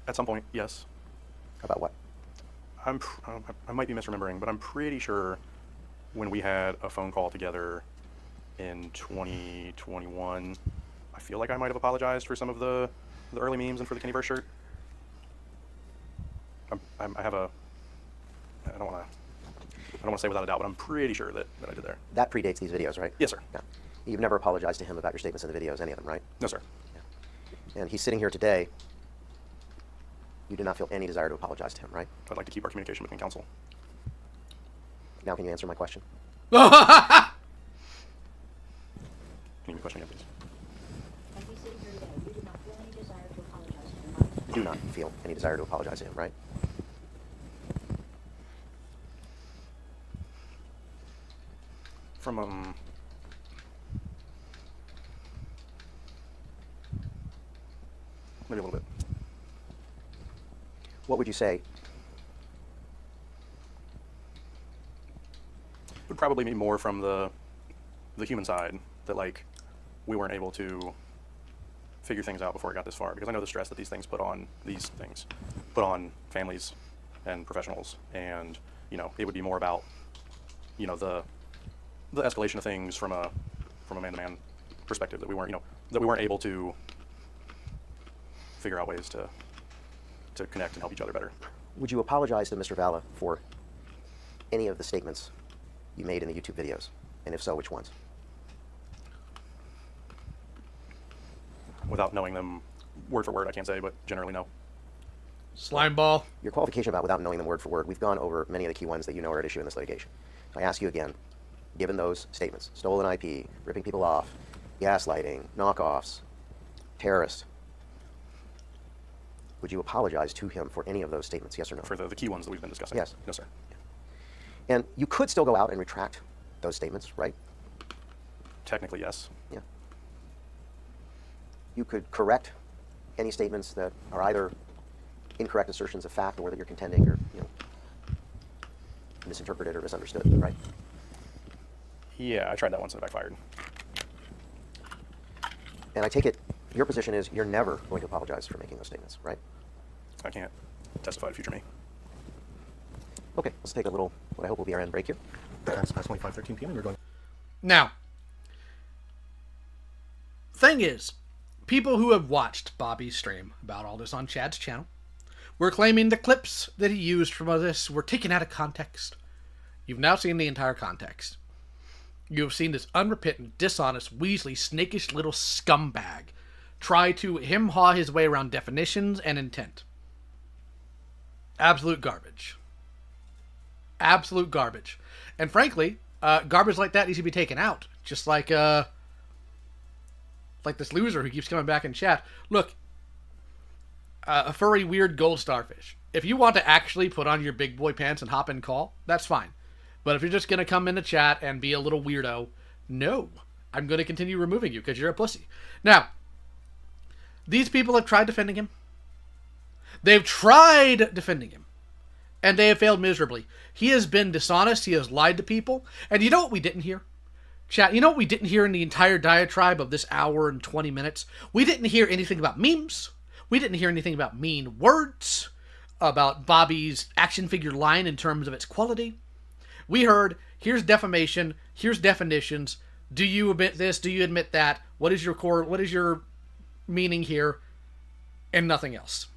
At some point, yes.
About what?
I might be misremembering, but I'm pretty sure when we had a phone call together in 2021, I feel like I might have apologized for some of the early memes and for the Kennyverse shirt. I don't want to say without a doubt, but I'm pretty sure that I did there.
That predates these videos, right?
Yes, sir.
Yeah. You've never apologized to him about your statements in the videos, any of them, right?
No, sir.
Yeah. And he's sitting here today. You do not feel any desire to apologize to him, right?
I'd like to keep our communication between counsel.
Now can you answer my question?
Can you question again, please?
As we sit here today, you do not feel any desire to apologize to your mother.
You do not feel any desire to apologize to him, right?
From maybe a little bit.
What would you say?
It would probably be more from the human side, that like we weren't able to figure things out before it got this far, because I know the stress that these things put on families and professionals, and you know, it would be more about, you know, the escalation of things from a man-to-man perspective, that we weren't able to figure out ways to connect and help each other better.
Would you apologize to Mr. Valla for any of the statements you made in the YouTube videos? And if so, which ones?
Without knowing them word for word, I can't say, but generally no.
Slime ball.
Your qualification about without knowing them word for word, we've gone over many of the key ones that you know are at issue in this litigation. I ask you again, given those statements, stolen IP, ripping people off, gaslighting, knockoffs, terrorists, would you apologize to him for any of those statements, yes or no?
For the key ones that we've been discussing?
Yes.
No, sir.
And you could still go out and retract those statements, right?
Technically, yes.
Yeah. You could correct any statements that are either incorrect assertions of fact or that you're contending or, you know, misinterpreted or misunderstood, right?
Yeah, I tried that once and it backfired.
And I take it your position is you're never going to apologize for making those statements, right?
I can't testify to future me.
Okay, let's take a little, what I hope will be our end break here.
It's past 5:13 p.m. and we're going.
Now, thing is, people who have watched Bobby's stream about all this on Chad's channel were claiming the clips that he used from all this were taken out of context. You've now seen the entire context. You have seen this unrepentant, dishonest, weaselly, snakish little scumbag try to hem-haw his way around definitions and intent. Absolute garbage. Absolute garbage. And frankly, garbage like that needs to be taken out. Just like this loser who keeps coming back in chat. Look, a furry, weird gold starfish. If you want to actually put on your big boy pants and hop in call, that's fine. But if you're just going to come into chat and be a little weirdo, no. I'm going to continue removing you because you're a pussy. Now, these people have tried defending him. They've tried defending him. And they have failed miserably. He has been dishonest. He has lied to people. And you know what we didn't hear? Chat, you know what we didn't hear in the entire diatribe of this hour and 20 minutes? We didn't hear anything about memes. We didn't hear anything about mean words. About Bobby's action figure line in terms of its quality. We heard, here's defamation, here's definitions. Do you admit this? Do you admit that? What is your meaning here? And nothing else.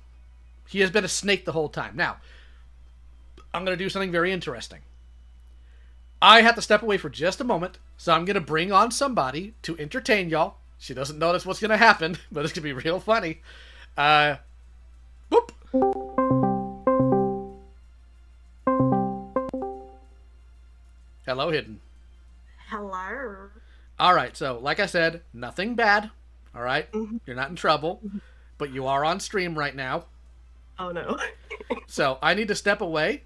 He has been a snake the whole time. Now, I'm going to do something very interesting. I have to step away for just a moment, so I'm going to bring on somebody to entertain y'all. She doesn't notice what's going to happen, but it's going to be real funny. Boop. Hello, Hidden.
Hello.
All right, so like I said, nothing bad. All right?
Mm-hmm.
You're not in trouble, but you are on stream right now.
Oh, no.
So I need to step away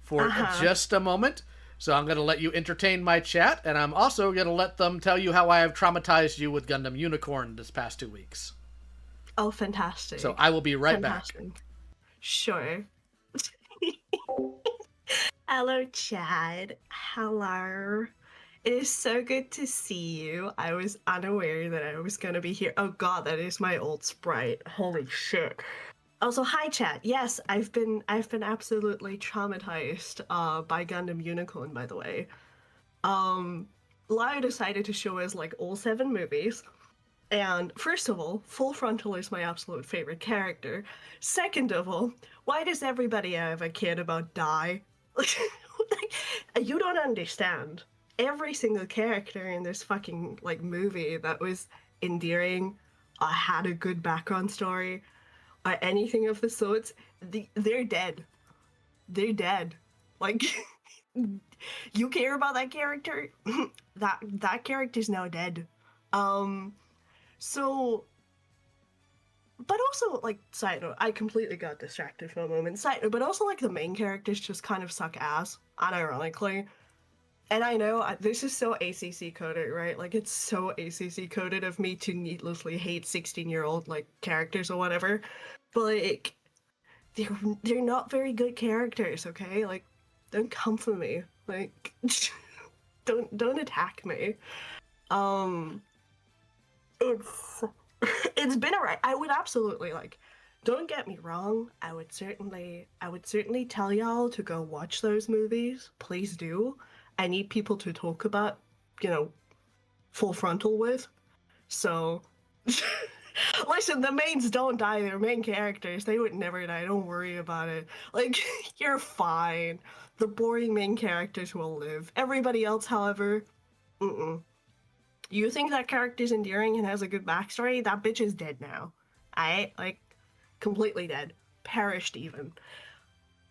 for just a moment. So I'm going to let you entertain my chat, and I'm also going to let them tell you how I have traumatized you with Gundam Unicorn this past 2 weeks.
Oh, fantastic.
So I will be right back.
Sure. Hello, Chad. Hello. It is so good to see you. I was unaware that I was going to be here. Oh god, that is my old sprite. Holy shit. Also, hi chat. Yes, I've been absolutely traumatized by Gundam Unicorn, by the way. Lau decided to show us like all 7 movies. And first of all, Full Frontal is my absolute favorite character. Second of all, why does everybody ever care about Die? You don't understand. Every single character in this fucking like movie that was endearing, had a good background story, or anything of the sorts, they're dead. They're dead. Like, you care about that character? that character's now dead. So, but also, like, side note, I completely got distracted for a moment. Side note, but also, like, the main characters just kind of suck ass, unironically. And I know this is so ACC coded, right? Like, it's so ACC coded of me to needlessly hate 16-year-old, like, characters or whatever. But, like, they're not very good characters, okay? Like, don't come for me. Like, don't attack me. It's been alright. I would absolutely, like, don't get me wrong. I would certainly tell y'all to go watch those movies. Please do. I need people to talk about, you know, Full Frontal with. So, listen, the mains don't die. They're main characters. They would never die. Don't worry about it. Like, you're fine. The boring main characters will live. Everybody else, however, You think that character's endearing and has a good backstory? That bitch is dead now. Like, completely dead. Perished even.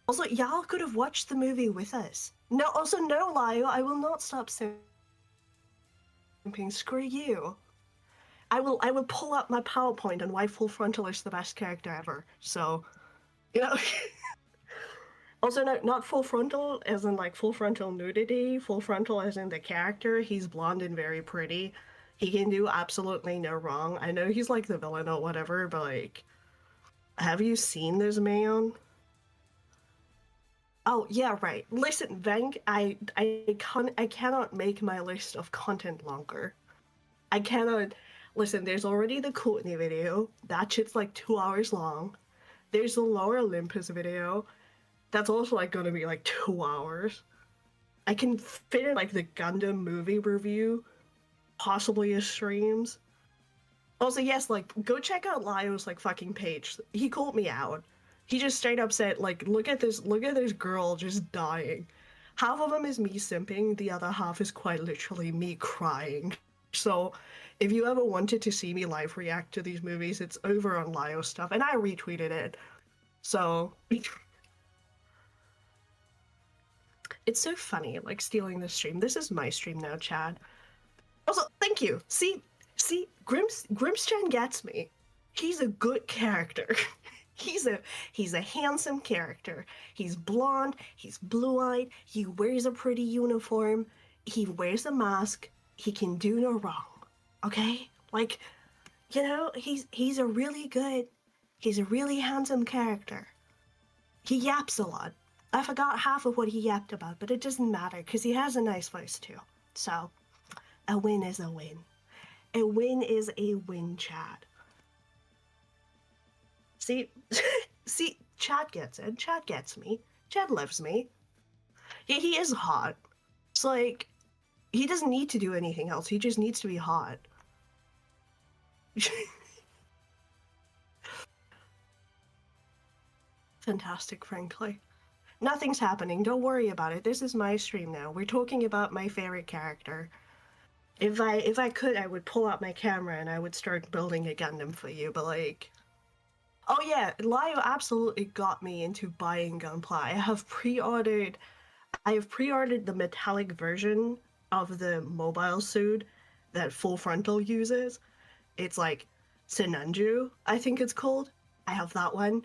Also, y'all could have watched the movie with us. No, also, no, Lyle, I will not stop simping. Screw you. I will pull up my PowerPoint on why Full Frontal is the best character ever. So, you know. Also, not Full Frontal as in, like, full frontal nudity. Full Frontal as in the character. He's blonde and very pretty. He can do absolutely no wrong. I know he's, like, the villain or whatever, but, like, have you seen this man? Oh, yeah, right. Listen, Venk, I cannot make my list of content longer. I cannot... Listen, there's already the Courtney video. That shit's like 2 hours long. There's the Laura Olympus video. That's also like gonna be like 2 hours. I can fit in like the Gundam movie review, possibly as streams. Also, yes, like, go check out Lyle's like fucking page. He called me out. He just straight up said, like, look at this girl just dying. Half of them is me simping, the other half is quite literally me crying. So, if you ever wanted to see me live react to these movies, it's over on Lyo stuff, and I retweeted it. So, it's so funny, like, stealing the stream. This is my stream now, Chad. Also, thank you. See, Grimschan gets me. He's a good character. He's a handsome character. He's blonde, he's blue-eyed, he wears a pretty uniform, he wears a mask, he can do no wrong. Okay? Like, you know, he's a really handsome character. He yaps a lot. I forgot half of what he yapped about, but it doesn't matter, because he has a nice voice too. So, a win is a win. A win is a win, Chad. See, Chad gets it. Chad gets me. Chad loves me. Yeah, he is hot. It's like, he doesn't need to do anything else. He just needs to be hot. Fantastic, frankly. Nothing's happening. Don't worry about it. This is my stream now. We're talking about my favorite character. If I could, I would pull out my camera and I would start building a Gundam for you, but like... Oh yeah, Lyo absolutely got me into buying Gunpla. I have pre-ordered the metallic version of the mobile suit that Full Frontal uses. It's like Senanju, I think it's called. I have that one.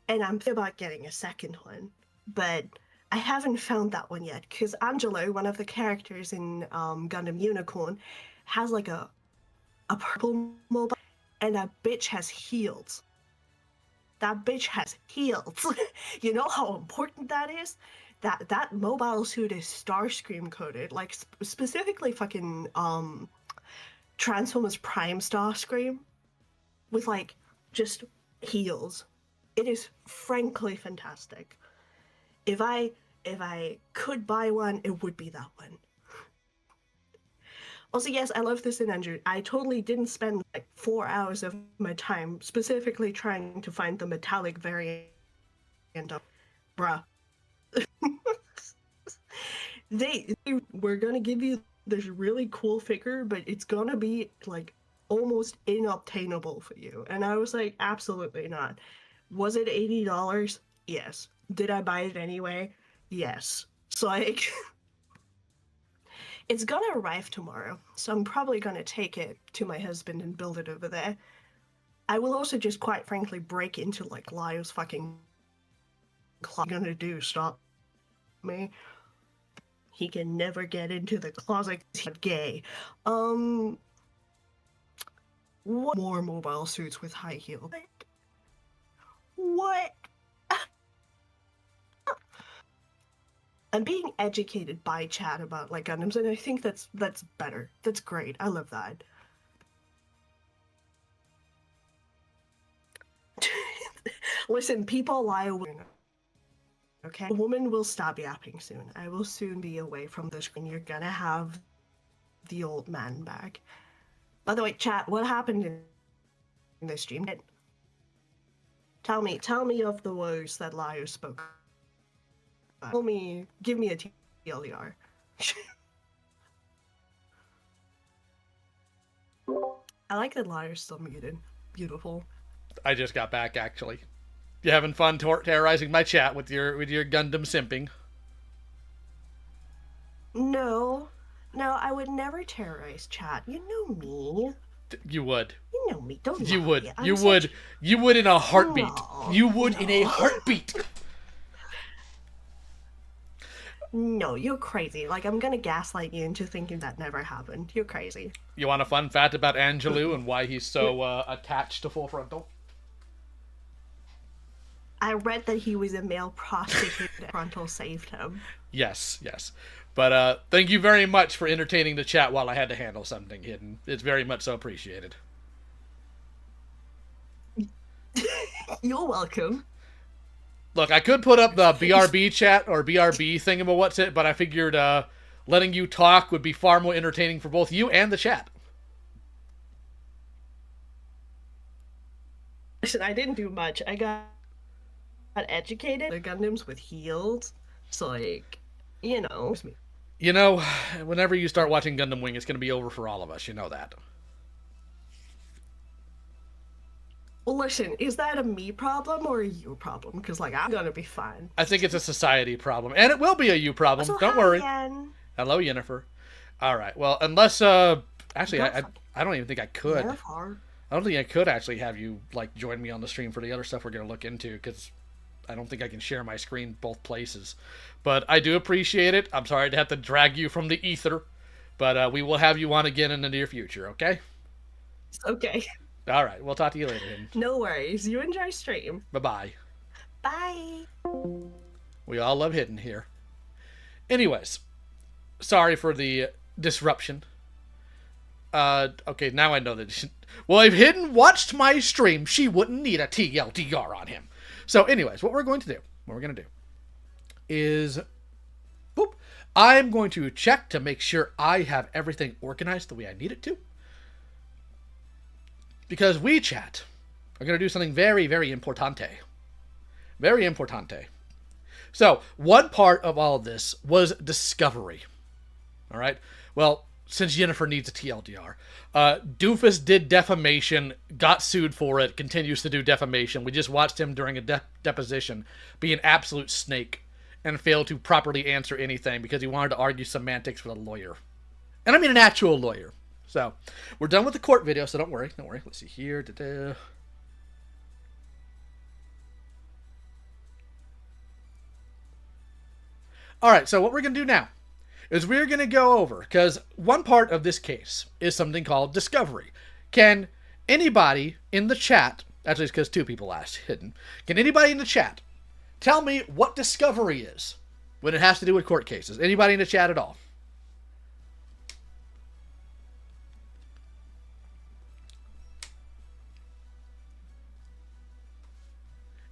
And I'm thinking about getting a second one. But I haven't found that one yet, because Angelo, one of the characters in Gundam Unicorn, has like a purple mobile. And that bitch has heels. That bitch has heels. You know how important that is? That mobile suit is Starscream coded. Like, specifically fucking, Transformers Prime Starscream. With, like, just heels. It is frankly fantastic. If I could buy one, it would be that one. Also, yes, I love this in Andrew. I totally didn't spend like 4 hours of my time specifically trying to find the metallic variant of bruh. They were gonna give you this really cool figure, but it's gonna be like almost inobtainable for you. And I was like, absolutely not. Was it $80? Yes. Did I buy it anyway? Yes. So, like, it's gonna arrive tomorrow, so I'm probably gonna take it to my husband and build it over there. I will also just, quite frankly, break into, like, Lyle's fucking closet. What are you gonna do? Stop me? He can never get into the closet. He's gay. What more mobile suits with high heels? What? I'm being educated by chat about, like, Gundams, and I think that's better. That's great. I love that. Listen, people lie away. Okay? A woman will stop yapping soon. I will soon be away from the screen. You're gonna have the old man back. By the way, chat, what happened in this stream? Tell me of the words that Lyle spoke. Give me a TLDR. I like that Lyle's still muted. Beautiful.
I just got back, actually. You having fun terrorizing my chat with your Gundam simping?
No, I would never terrorize chat. You know me.
You would.
You know me. Don't
you
lie.
would.
I'm
You
such-
would. You would in a heartbeat.
No,
You would in a heartbeat.
No, you're crazy. Like, I'm gonna gaslight you into thinking that never happened. You're crazy.
You want a fun fact about Angelou and why he's so attached to Full Frontal?
I read that he was a male prostitute and Frontal saved him.
Yes. But thank you very much for entertaining the chat while I had to handle something hidden. It's very much so appreciated.
You're welcome.
Look, I could put up the BRB chat or BRB thingamawhatsit, but I figured letting you talk would be far more entertaining for both you and the chat.
Listen, I didn't do much. I got educated. The Gundams with heels. So, like, you know.
You know, whenever you start watching Gundam Wing, it's going to be over for all of us. You know that.
Well, listen, is that a me problem or a you problem? Because, like, I'm gonna be fine.
I think it's a society problem. And it will be a you problem.
So
Don't
hi
worry.
again.
Hello, Yennefer. Alright, well, unless, actually, I don't even think I could.
Yennefer.
I don't think I could actually have you, like, join me on the stream for the other stuff we're going to look into, because I don't think I can share my screen both places. But I do appreciate it. I'm sorry to have to drag you from the ether, but we will have you on again in the near future, okay?
Okay.
Alright, we'll talk to you later, Hidden.
No worries. You enjoy stream.
Bye-bye.
Bye.
We all love Hidden here. Anyways, sorry for the disruption. Okay, now I know that... Well, if Hidden watched my stream, she wouldn't need a TLDR on him. So anyways, what we're going to do is... Boop. I'm going to check to make sure I have everything organized the way I need it to. Because we, chat, are going to do something very, very importante. Very importante. So, one part of all of this was discovery. Alright? Well, since Yennefer needs a TLDR. Doofus did defamation, got sued for it, continues to do defamation. We just watched him during a deposition be an absolute snake and failed to properly answer anything because he wanted to argue semantics with a lawyer. And I mean an actual lawyer. So, we're done with the court video, so don't worry. Let's see here. Alright, so what we're going to do now is we're going to go over, because one part of this case is something called discovery. Can anybody in the chat, actually it's because two people asked, Hidden, can anybody in the chat tell me what discovery is when it has to do with court cases? Anybody in the chat at all?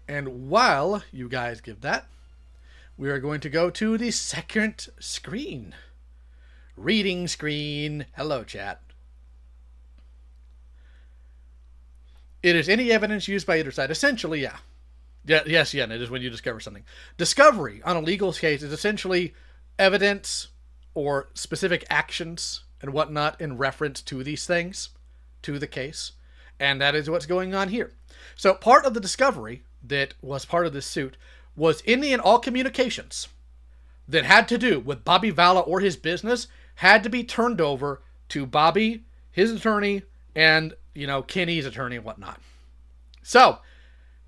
And while you guys give that, we are going to go to the second screen. Reading screen. Hello, chat. It is any evidence used by either side. Essentially, yeah. Yes, it is when you discover something. Discovery on a legal case is essentially evidence or specific actions and whatnot in reference to these things, to the case. And that is what's going on here. So part of the discovery that was part of this suit was any and all communications that had to do with Bobby Vala or his business had to be turned over to Bobby, his attorney, and, Kenny's attorney and whatnot. So,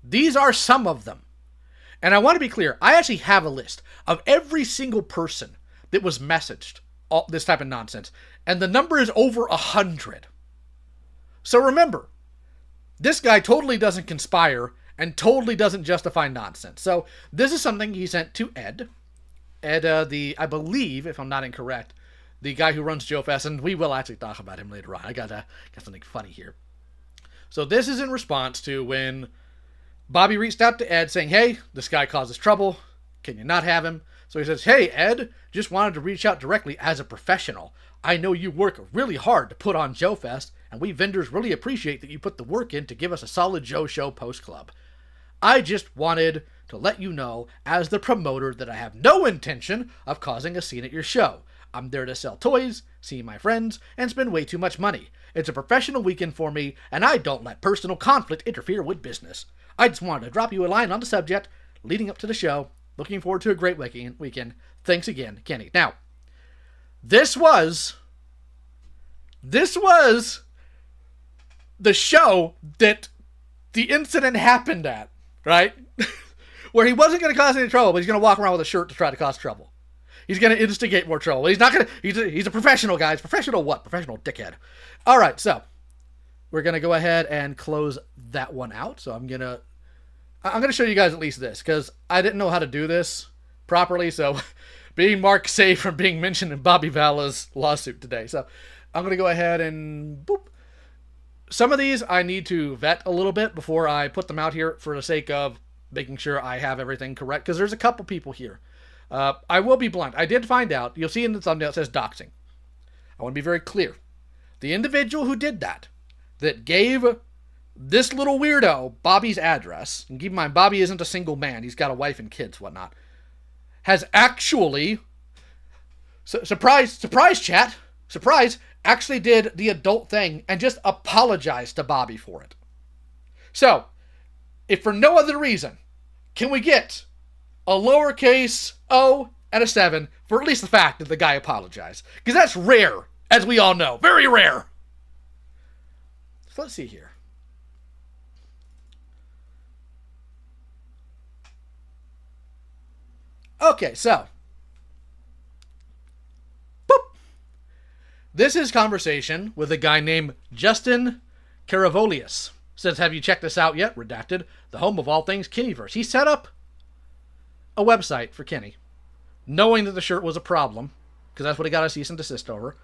these are some of them. And I want to be clear, I actually have a list of every single person that was messaged all this type of nonsense. And the number is over 100. So remember, this guy totally doesn't conspire and totally doesn't justify nonsense. So this is something he sent to Ed. Ed, I believe, if I'm not incorrect, the guy who runs Joe Fest, and we will actually talk about him later on. I got something funny here. So this is in response to when Bobby reached out to Ed saying, hey, this guy causes trouble. Can you not have him? So he says, hey, Ed, just wanted to reach out directly as a professional. I know you work really hard to put on Joe Fest, and we vendors really appreciate that you put the work in to give us a solid Joe Show post-club. I just wanted to let you know, as the promoter, that I have no intention of causing a scene at your show. I'm there to sell toys, see my friends, and spend way too much money. It's a professional weekend for me, and I don't let personal conflict interfere with business. I just wanted to drop you a line on the subject leading up to the show. Looking forward to a great weekend. Thanks again, Kenny. Now, this was the show that the incident happened at, right? Where he wasn't going to cause any trouble, but he's going to walk around with a shirt to try to cause trouble. He's going to instigate more trouble. He's not going to, he's a professional, guys. Professional what? Professional dickhead. All right, so we're going to go ahead and close that one out. So I'm going to show you guys at least this, because I didn't know how to do this properly, so being marked safe from being mentioned in Bobby Vala's lawsuit today. So I'm going to go ahead and boop. Some of these I need to vet a little bit before I put them out here for the sake of making sure I have everything correct, because there's a couple people here. I will be blunt. I did find out, you'll see in the thumbnail it says doxing. I want to be very clear. The individual who did that gave this little weirdo Bobby's address, and keep in mind, Bobby isn't a single man. He's got a wife and kids, whatnot, has actually, surprise chat, surprise, actually did the adult thing and just apologized to Bobby for it. So, if for no other reason, can we get a lowercase o and a 7 for at least the fact that the guy apologized? Because that's rare, as we all know. Very rare. So let's see here. Okay, so. Boop. This is conversation with a guy named Justin Caravolius. Says, have you checked this out yet? Redacted. The home of all things Kennyverse. He set up a website for Kenny, knowing that the shirt was a problem, because that's what he got a cease and desist over.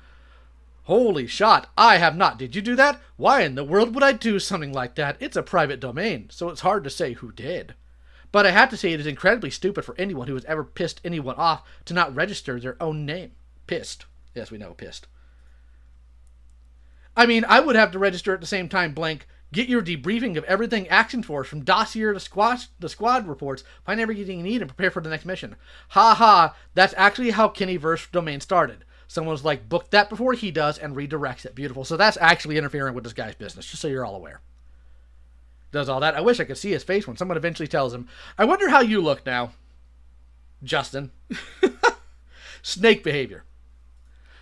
Holy shot, I have not. Did you do that? Why in the world would I do something like that? It's a private domain, so it's hard to say who did. But I have to say it is incredibly stupid for anyone who has ever pissed anyone off to not register their own name. Pissed. Yes, we know, pissed. I mean, I would have to register at the same time, blank. Get your debriefing of everything Action Force, from dossier to squad reports, find everything you need, and prepare for the next mission. Ha ha, that's actually how Kennyverse domain started. Someone was like, book that before he does, and redirects it. Beautiful. So that's actually interfering with this guy's business, just so you're all aware. Does all that. I wish I could see his face when someone eventually tells him, I wonder how you look now, Justin. Snake behavior.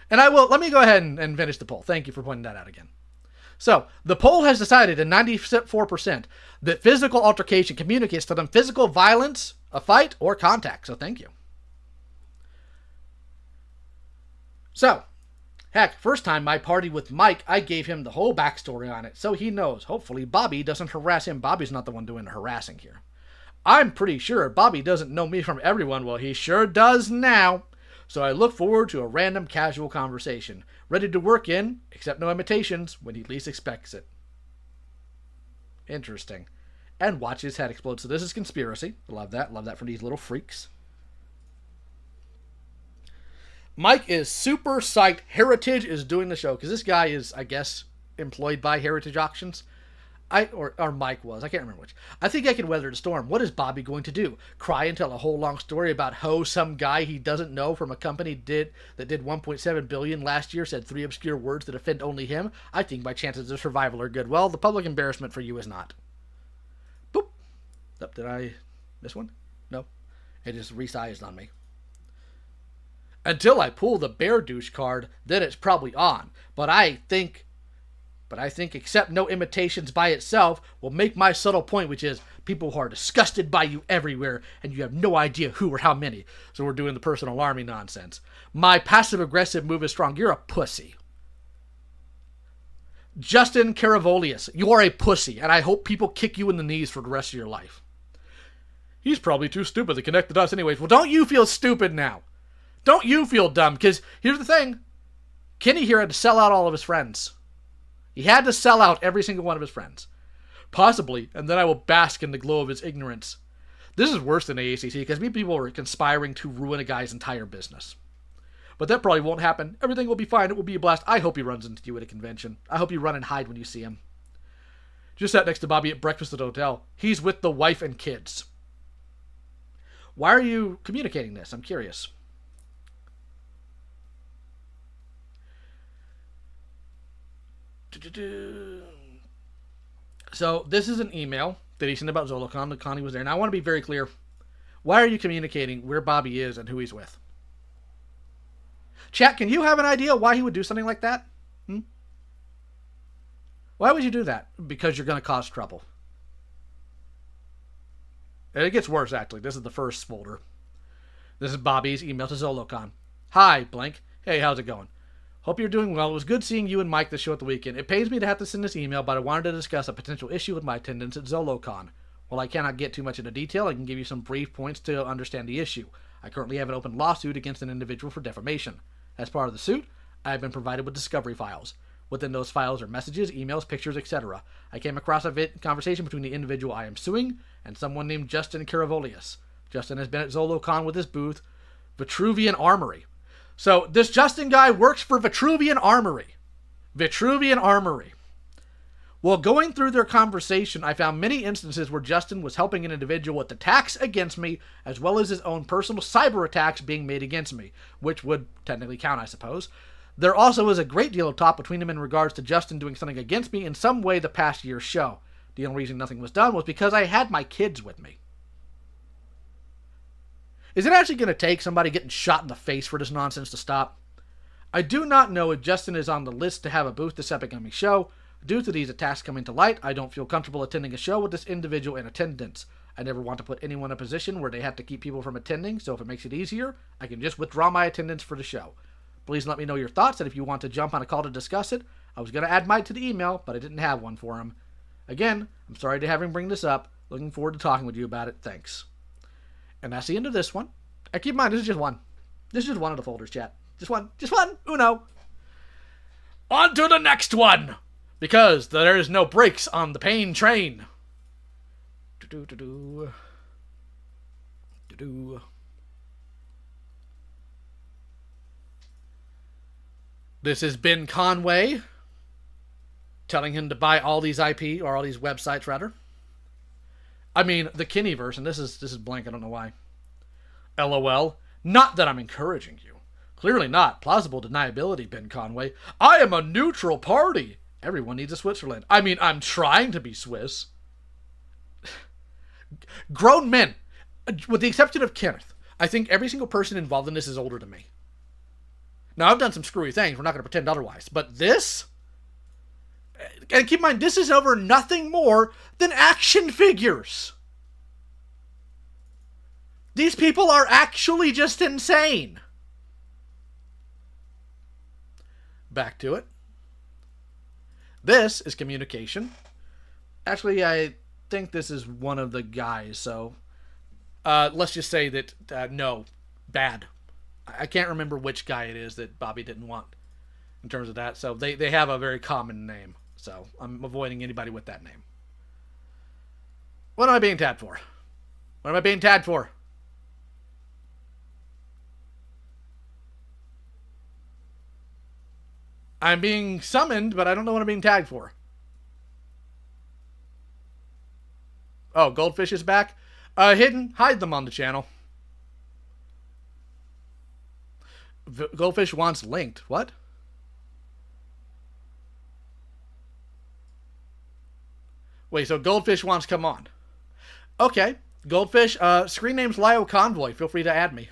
And let me go ahead and finish the poll. Thank you for pointing that out again. So, the poll has decided in 94% that physical altercation communicates to them physical violence, a fight, or contact. So, thank you. So, heck, first time I partied with Mike, I gave him the whole backstory on it, so he knows. Hopefully, Bobby doesn't harass him. Bobby's not the one doing the harassing here. I'm pretty sure Bobby doesn't know me from everyone. Well, he sure does now. So I look forward to a random casual conversation, ready to work in, except no imitations, when he least expects it. Interesting. And watch his head explode. So this is conspiracy. Love that. Love that from these little freaks. Mike is super psyched Heritage is doing the show, because this guy is, I guess, employed by Heritage Auctions. Or Mike was. I can't remember which. I think I can weather the storm. What is Bobby going to do? Cry and tell a whole long story about how some guy he doesn't know from a company that did $1.7 billion last year said 3 obscure words that offend only him? I think my chances of survival are good. Well, the public embarrassment for you is not. Boop. Did I miss one? No. It just resized on me. Until I pull the bear douche card, then it's probably on. But I think accept no imitations by itself will make my subtle point, which is people who are disgusted by you everywhere, and you have no idea who or how many. So we're doing the personal alarming nonsense. My passive-aggressive move is strong. You're a pussy. Justin Caravolius, you are a pussy, and I hope people kick you in the knees for the rest of your life. He's probably too stupid to connect the dots anyways. Well, don't you feel stupid now? Don't you feel dumb? Because here's the thing. Kenny here had to sell out all of his friends. He had to sell out every single one of his friends. Possibly, and then I will bask in the glow of his ignorance. This is worse than AACC, because people are conspiring to ruin a guy's entire business. But that probably won't happen. Everything will be fine. It will be a blast. I hope he runs into you at a convention. I hope you run and hide when you see him. Just sat next to Bobby at breakfast at the hotel. He's with the wife and kids. Why are you communicating this? I'm curious. So this is an email that he sent about Zolocon. That Connie was there. And I want to be very clear. Why are you communicating where Bobby is and who he's with? Chat, can you have an idea why he would do something like that? Why would you do that? Because you're going to cause trouble. And it gets worse, actually. This is the first folder. This is Bobby's email to Zolocon. Hi, blank. Hey, how's it going? Hope you're doing well. It was good seeing you and Mike the show at the weekend. It pains me to have to send this email, but I wanted to discuss a potential issue with my attendance at Zolocon. While I cannot get too much into detail, I can give you some brief points to understand the issue. I currently have an open lawsuit against an individual for defamation. As part of the suit, I have been provided with discovery files. Within those files are messages, emails, pictures, etc. I came across a conversation between the individual I am suing and someone named Justin Caravolius. Justin has been at Zolocon with his booth, Vitruvian Armory. So this Justin guy works for Vitruvian Armory. Vitruvian Armory. While going through their conversation, I found many instances where Justin was helping an individual with attacks against me, as well as his own personal cyber attacks being made against me, which would technically count, I suppose. There also was a great deal of talk between them in regards to Justin doing something against me in some way the past year's show. The only reason nothing was done was because I had my kids with me. Is it actually going to take somebody getting shot in the face for this nonsense to stop? I do not know if Justin is on the list to have a booth this upcoming show. Due to these attacks coming to light, I don't feel comfortable attending a show with this individual in attendance. I never want to put anyone in a position where they have to keep people from attending, so if it makes it easier, I can just withdraw my attendance for the show. Please let me know your thoughts, and if you want to jump on a call to discuss it, I was going to add Mike to the email, but I didn't have one for him. Again, I'm sorry to have him bring this up. Looking forward to talking with you about it. Thanks. And that's the end of this one. And keep in mind, this is just one. This is just one of the folders, chat. Just one. Just one. Uno. On to the next one! Because there is no brakes on the pain train. This is Ben Conway telling him to buy all these IP, or all these websites, rather. I mean, the Kenny version. This is blank. I don't know why. LOL. Not that I'm encouraging you. Clearly not. Plausible deniability, Ben Conway. I am a neutral party. Everyone needs a Switzerland. I mean, I'm trying to be Swiss. Grown men, with the exception of Kenneth, I think every single person involved in this is older than me. Now, I've done some screwy things. We're not going to pretend otherwise. But this? And keep in mind, this is over nothing more than action figures. These people are actually just insane. Back to it. This is communication. Actually, I think this is one of the guys, so let's just say that, no, bad. I can't remember which guy it is that Bobby didn't want in terms of that, so they have a very common name, so I'm avoiding anybody with that name. What am I being tagged for? What am I being tagged for? I'm being summoned, but I don't know what I'm being tagged for. Oh, Goldfish is back. Hidden, hide them on the channel. Goldfish wants linked. What? Wait, so Goldfish wants come on. Okay, Goldfish, screen name's Lio Convoy. Feel free to add me.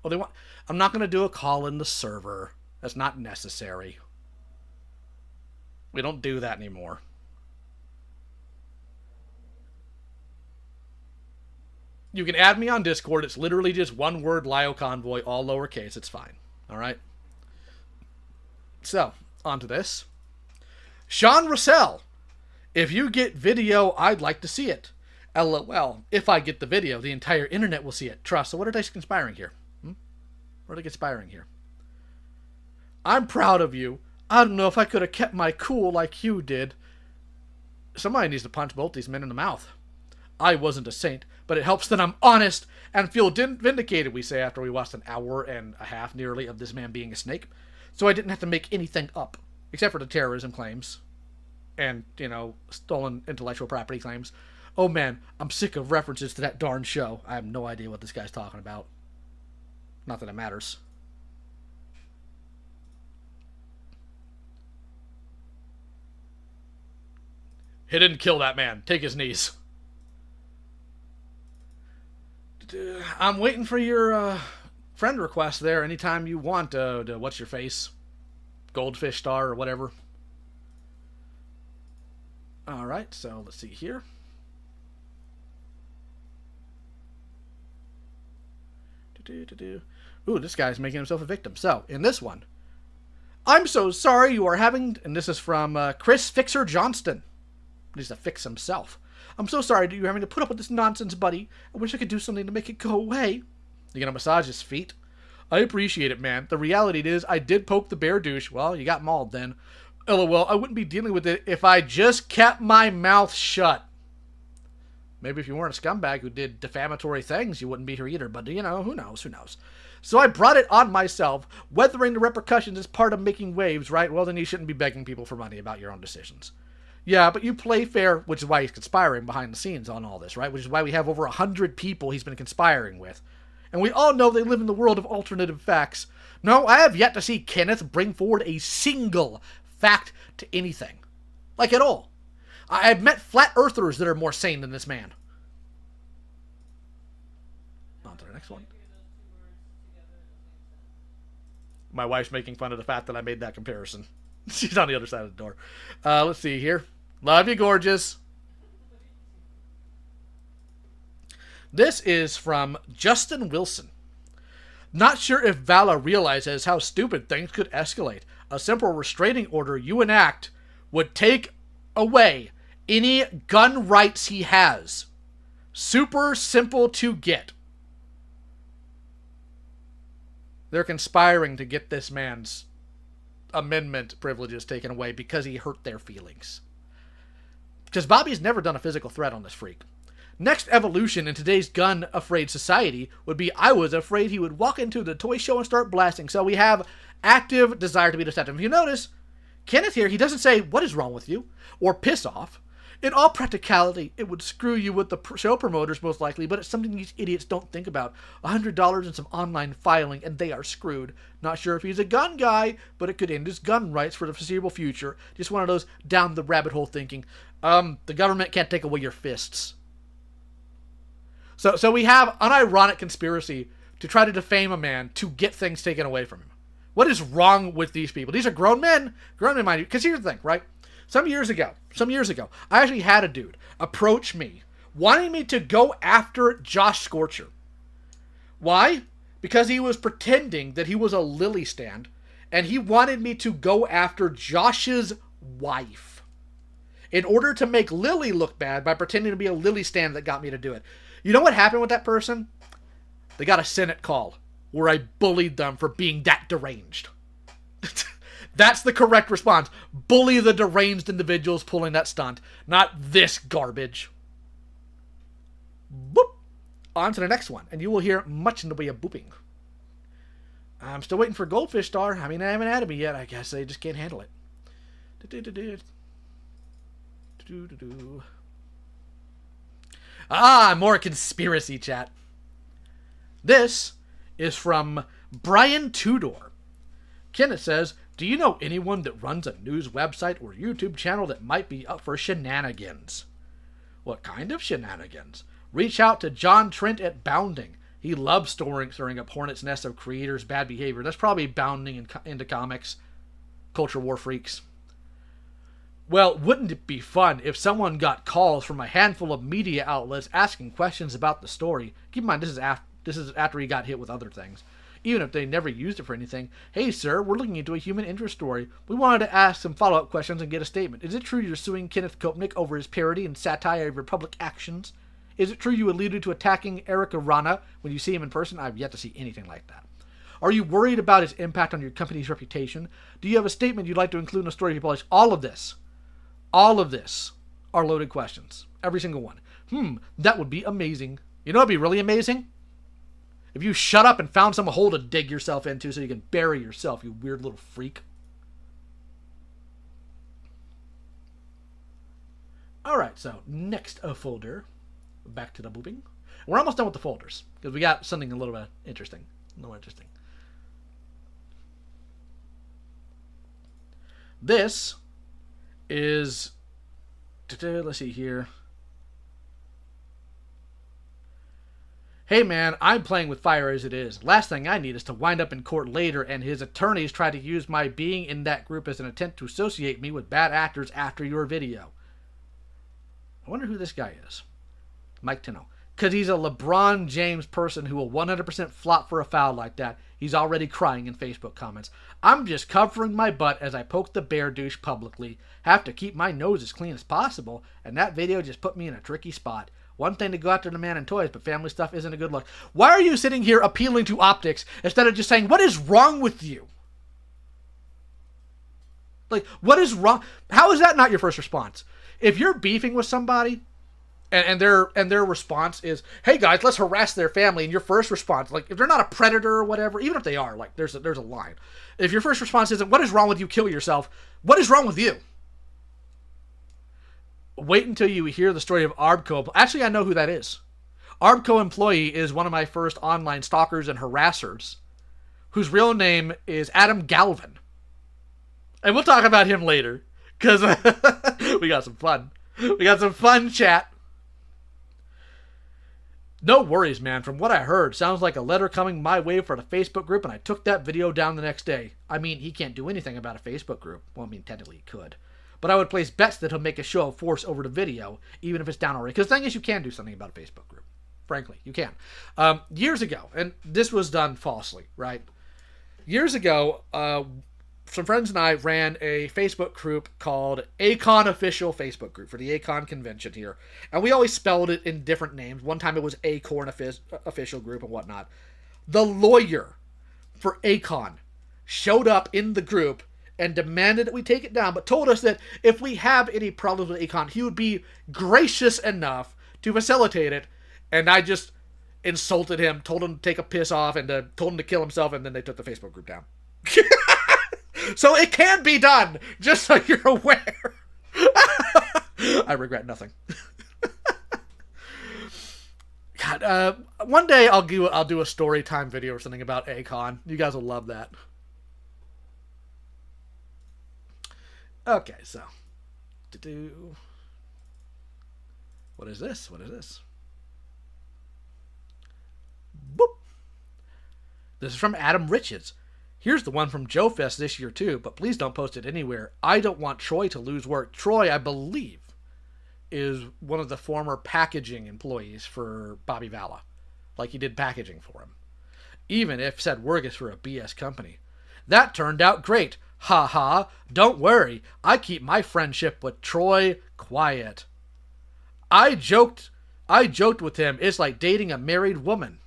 Oh, they want. I'm not going to do a call in the server. That's not necessary. We don't do that anymore. You can add me on Discord. It's literally just one word, Lio Convoy, all lowercase. It's fine. All right? So, on to this. Sean Russell. If you get video, I'd like to see it. LOL. If I get the video, the entire internet will see it. Trust. So what are they conspiring here? What are they conspiring here? I'm proud of you. I don't know if I could have kept my cool like you did. Somebody needs to punch both these men in the mouth. I wasn't a saint, but it helps that I'm honest and feel vindicated, we say, after we watched an hour and a half nearly of this man being a snake. So I didn't have to make anything up, except for the terrorism claims and, you know, stolen intellectual property claims. Oh man, I'm sick of references to that darn show. I have no idea what this guy's talking about. Not that it matters. He didn't kill that man. Take his knees. I'm waiting for your friend request there anytime you want. What's your face? Goldfish Star or whatever. Alright, so let's see here. Ooh, this guy's making himself a victim. So, in this one, I'm so sorry you are having... And this is from Chris Fixer Johnston. He's to fix himself. I'm so sorry that you're having to put up with this nonsense, buddy. I wish I could do something to make it go away. You gonna massage his feet? I appreciate it, man. The reality is, I did poke the bear douche. Well, you got mauled then. LOL, I wouldn't be dealing with it if I just kept my mouth shut. Maybe if you weren't a scumbag who did defamatory things, you wouldn't be here either. But, you know, who knows? Who knows? So I brought it on myself. Weathering the repercussions is part of making waves, right? Well, then you shouldn't be begging people for money about your own decisions. Yeah, but you play fair, which is why he's conspiring behind the scenes on all this, right? Which is why we have over 100 people he's been conspiring with. And we all know they live in the world of alternative facts. No, I have yet to see Kenneth bring forward a single fact to anything. Like at all. I've met flat earthers that are more sane than this man. On to the next one. My wife's making fun of the fact that I made that comparison. She's on the other side of the door. Let's see here. Love you, gorgeous. This is from Justin Wilson. Not sure if Vala realizes how stupid things could escalate. A simple restraining order you enact would take away any gun rights he has. Super simple to get. They're conspiring to get this man's amendment privileges taken away because he hurt their feelings. Because Bobby's never done a physical threat on this freak. Next evolution in today's gun-afraid society would be I was afraid he would walk into the toy show and start blasting. So we have active desire to be deceptive. If you notice, Kenneth here, he doesn't say, what is wrong with you? Or piss off. In all practicality, it would screw you with the show promoters most likely, but it's something these idiots don't think about. $100 and some online filing, and they are screwed. Not sure if he's a gun guy, but it could end his gun rights for the foreseeable future. Just one of those down the rabbit hole thinking. The government can't take away your fists. So we have unironic conspiracy to try to defame a man to get things taken away from him. What is wrong with these people? These are grown men, mind you. Because here's the thing, right? Some years ago, I actually had a dude approach me wanting me to go after Josh Scorcher. Why? Because he was pretending that he was a Lily stand, and he wanted me to go after Josh's wife in order to make Lily look bad by pretending to be a Lily stand that got me to do it. You know what happened with that person? They got a Senate call where I bullied them for being that deranged. That's the correct response. Bully the deranged individuals pulling that stunt, not this garbage. Boop. On to the next one, and you will hear much in the way of booping. I'm still waiting for Goldfish Star. I mean, I haven't had me yet. I guess they just can't handle it. More conspiracy chat. This is from Brian Tudor. Kenneth says, do you know anyone that runs a news website or YouTube channel that might be up for shenanigans? What kind of shenanigans? Reach out to John Trent at Bounding. He loves stirring up hornets' nests of creators' bad behavior. That's probably bounding into comics. Culture war freaks. Well, wouldn't it be fun if someone got calls from a handful of media outlets asking questions about the story? Keep in mind, this is after he got hit with other things. Even if they never used it for anything. Hey, sir, we're looking into a human interest story. We wanted to ask some follow-up questions and get a statement. Is it true you're suing Kenneth Kopnick over his parody and satire of your public actions? Is it true you alluded to attacking Eric Arana when you see him in person? I've yet to see anything like that. Are you worried about his impact on your company's reputation? Do you have a statement you'd like to include in a story you publish? All of this are loaded questions. Every single one. That would be amazing. You know what would be really amazing? If you shut up and found some hole to dig yourself into so you can bury yourself, you weird little freak. Alright, so next folder. Back to the booping. We're almost done with the folders, because we got something a little bit interesting. This is... Let's see here. Hey man, I'm playing with fire as it is. Last thing I need is to wind up in court later and his attorneys try to use my being in that group as an attempt to associate me with bad actors after your video. I wonder who this guy is. Mike Tino. Because he's a LeBron James person who will 100% flop for a foul like that. He's already crying in Facebook comments. I'm just covering my butt as I poke the bear douche publicly. Have to keep my nose as clean as possible. And that video just put me in a tricky spot. One thing to go after the man in toys, but family stuff isn't a good look. Why are you sitting here appealing to optics instead of just saying, what is wrong with you? Like, what is wrong? How is that not your first response? If you're beefing with somebody and their response is, hey guys, let's harass their family, and your first response, like, if they're not a predator or whatever, even if they are, like, there's a line. If your first response isn't, what is wrong with you, kill yourself, what is wrong with you? Wait until you hear the story of Arbco. Actually, I know who that is. Arbco employee is one of my first online stalkers and harassers, whose real name is Adam Galvin. And we'll talk about him later, because we got some fun. We got some fun chat. No worries, man. From what I heard, sounds like a letter coming my way for the Facebook group, and I took that video down the next day. I mean, he can't do anything about a Facebook group. Well, I mean, technically he could. But I would place bets that he'll make a show of force over the video, even if it's down already. Because the thing is, you can do something about a Facebook group. Frankly, you can. Years ago, and this was done falsely, right? Years ago, some friends and I ran a Facebook group called Acon Official Facebook Group for the Acon convention here. And we always spelled it in different names. One time it was Acorn Official Group and whatnot. The lawyer for Acon showed up in the group and demanded that we take it down, but told us that if we have any problems with Acon, he would be gracious enough to facilitate it. And I just insulted him, told him to take a piss off, and told him to kill himself, and then they took the Facebook group down. So it can be done, just so you're aware. I regret nothing. God, one day I'll do a story time video or something about Acon. You guys will love that. Okay, so what is this? What is this? Boop. This is from Adam Riches. Here's the one from Joe Fest this year too, but please don't post it anywhere. I don't want Troy to lose work. Troy, I believe, is one of the former packaging employees for Bobby Valla. Like, he did packaging for him. Even if said work is for a BS company. That turned out great. Ha ha. Don't worry. I keep my friendship with Troy quiet. I joked with him. It's like dating a married woman.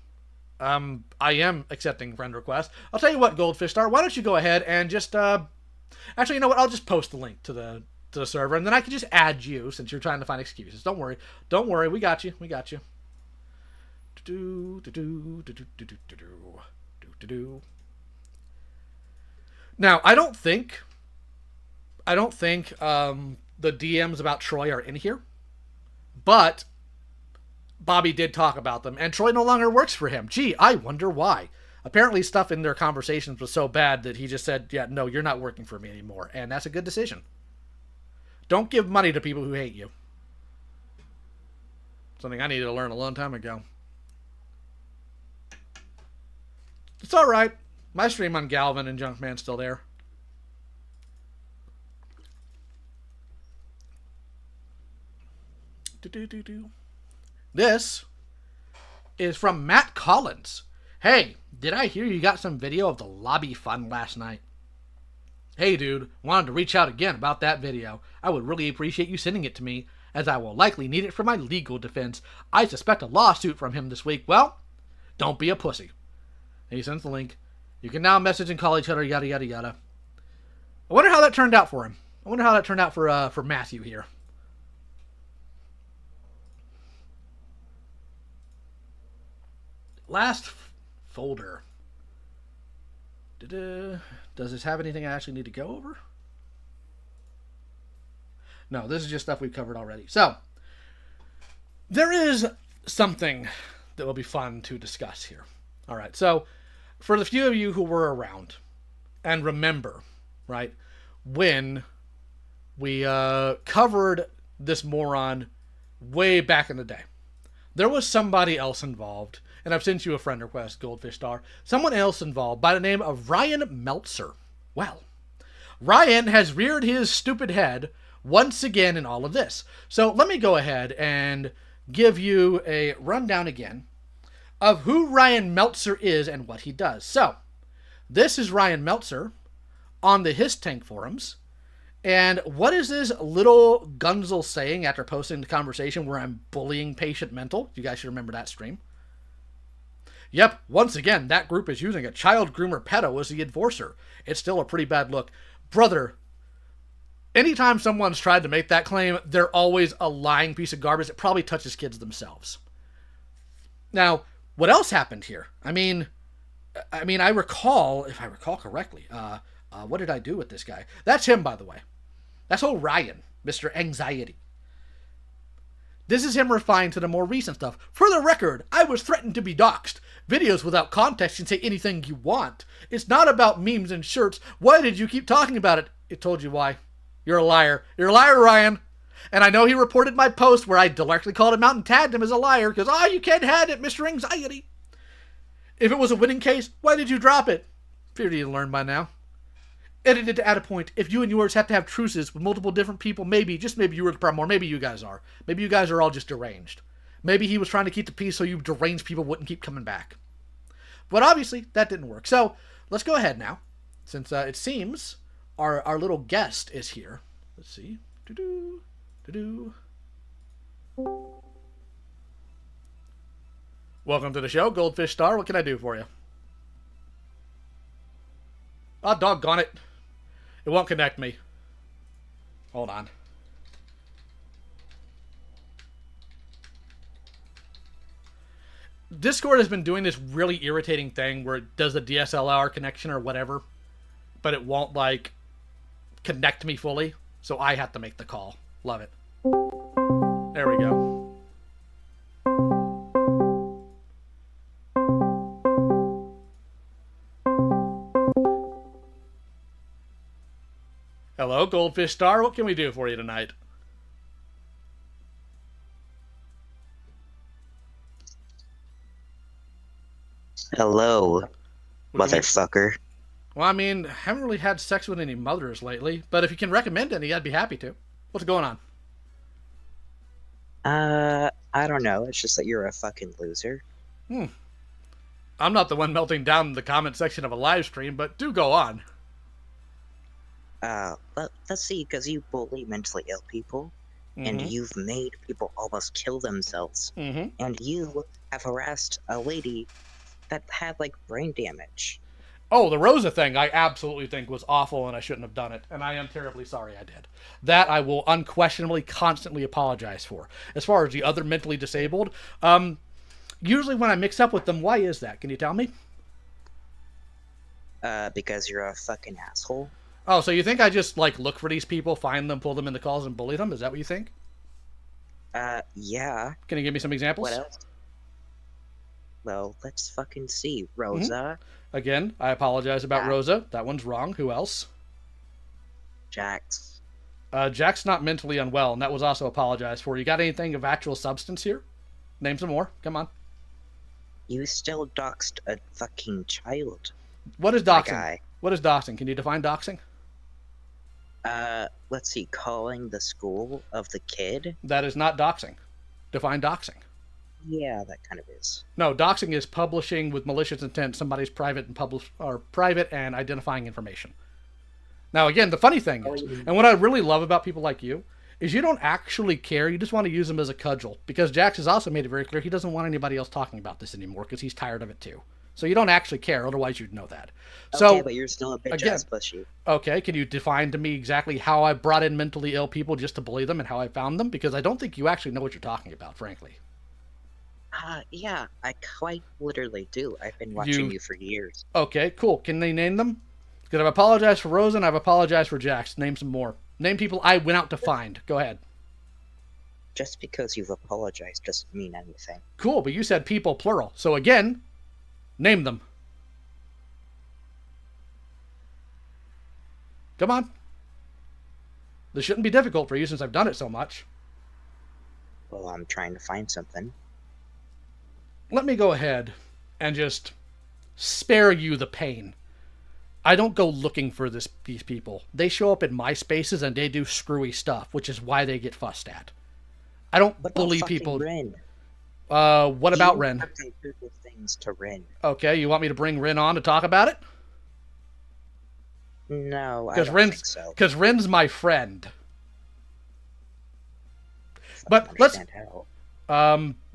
I am accepting friend requests. I'll tell you what, Goldfish Star, why don't you go ahead and just, actually, you know what? I'll just post the link to the server, and then I can just add you since you're trying to find excuses. Don't worry. Don't worry. We got you. We got you. Now, I don't think the DMs about Troy are in here, but Bobby did talk about them, and Troy no longer works for him. Gee, I wonder why. Apparently stuff in their conversations was so bad that he just said, yeah, no, you're not working for me anymore, and that's a good decision. Don't give money to people who hate you. Something I needed to learn a long time ago. It's alright. My stream on Galvin and Junkman's still there. This is from Matt Collins. Hey, did I hear you got some video of the lobby fun last night? Hey dude, wanted to reach out again about that video. I would really appreciate you sending it to me, as I will likely need it for my legal defense. I suspect a lawsuit from him this week. Well, don't be a pussy. And he sends the link. You can now message and call each other, yada yada yada. I wonder how that turned out for him. I wonder how that turned out for Matthew here. Last folder. Does this have anything I actually need to go over? No, this is just stuff we've covered already. So, there is something that will be fun to discuss here. All right, so for the few of you who were around and remember, right, when we covered this moron way back in the day, there was somebody else involved, and I've sent you a friend request, Goldfish Star, someone else involved by the name of Ryan Meltzer. Well, Ryan has reared his stupid head once again in all of this. So let me go ahead and give you a rundown again of who Ryan Meltzer is and what he does. So, this is Ryan Meltzer on the His Tank forums. And what is this little Gunzel saying after posting the conversation where I'm bullying Patient Mental? You guys should remember that stream. Yep, once again, that group is using a child groomer pedo as the enforcer. It's still a pretty bad look. Brother, anytime someone's tried to make that claim, they're always a lying piece of garbage that probably touches kids themselves. Now, what else happened here? I mean, I recall, if I recall correctly, what did I do with this guy? That's him, by the way. That's old Ryan, Mr. Anxiety. This is him refined to the more recent stuff. For the record, I was threatened to be doxxed. Videos without context can say anything you want. It's not about memes and shirts. Why did you keep talking about it? It told you why. You're a liar. You're a liar, Ryan. And I know he reported my post where I directly called him out and tagged him as a liar because, you can't have it, Mr. Anxiety. If it was a winning case, why did you drop it? Figured you'd learn by now. Edited to add a point. If you and yours have to have truces with multiple different people, maybe, just maybe you were the problem, or maybe you guys are. Maybe you guys are all just deranged. Maybe he was trying to keep the peace so you deranged people wouldn't keep coming back. But obviously, that didn't work. So, let's go ahead now. Since it seems our little guest is here. Let's see. Welcome to the show, Goldfish Star. What can I do for you? Oh, doggone it. It won't connect me. Hold on. Discord has been doing this really irritating thing where it does a DSLR connection or whatever, but it won't, like, connect me fully, so I have to make the call. Love it. There we go. Hello, Goldfish Star. What can we do for you tonight?
Hello, motherfucker.
Well, I mean, haven't really had sex with any mothers lately, but if you can recommend any, I'd be happy to. What's going on?
I don't know. It's just that you're a fucking loser.
I'm not the one melting down in the comment section of a live stream, but do go on.
Let's see, because you bully mentally ill people, and you've made people almost kill themselves, and you have harassed a lady that had, like, brain damage.
Oh, the Rosa thing I absolutely think was awful, and I shouldn't have done it, and I am terribly sorry I did. That I will unquestionably constantly apologize for. As far as the other mentally disabled, usually when I mix up with them, why is that? Can you tell me?
Because you're a fucking asshole.
Oh, so you think I just, like, look for these people, find them, pull them into calls, and bully them? Is that what you think?
Yeah.
Can you give me some examples?
What else? Well, let's fucking see. Rosa.
Again, I apologize about Rosa. That one's wrong. Who else?
Jax.
Jack's not mentally unwell, and that was also apologized for. You got anything of actual substance here? Name some more. Come on.
You still doxed a fucking child.
What is doxing? What is doxing? Can you define doxing?
Let's see. Calling the school of the kid?
That is not doxing. Define doxing.
Yeah, that kind of is.
No, doxing is publishing with malicious intent somebody's private and identifying information. Now, again, the funny thing is, and what I really love about people like you, is you don't actually care. You just want to use them as a cudgel. Because Jax has also made it very clear he doesn't want anybody else talking about this anymore because he's tired of it too. So you don't actually care, otherwise you'd know that.
Okay,
So,
but you're still a bitch
again,
ass bushy.
Okay, can you define to me exactly how I brought in mentally ill people just to bully them and how I found them? Because I don't think you actually know what you're talking about, frankly.
Yeah, I quite literally do. I've been watching you for years.
Okay, cool. Can they name them? Because I've apologized for Rosen, I've apologized for Jax. Name some more. Name people I went out to find. Go ahead.
Just because you've apologized doesn't mean anything.
Cool, but you said people plural. So again, name them. Come on. This shouldn't be difficult for you since I've done it so much.
Well, I'm trying to find something.
Let me go ahead and just spare you the pain. I don't go looking for these people. They show up in my spaces and they do screwy stuff, which is why they get fussed at. I don't bully people.
Ren?
What about Ren?
Things to Ren.
Okay, you want me to bring Ren on to talk about it?
No, I don't think so.
Because Ren's my friend. But let's...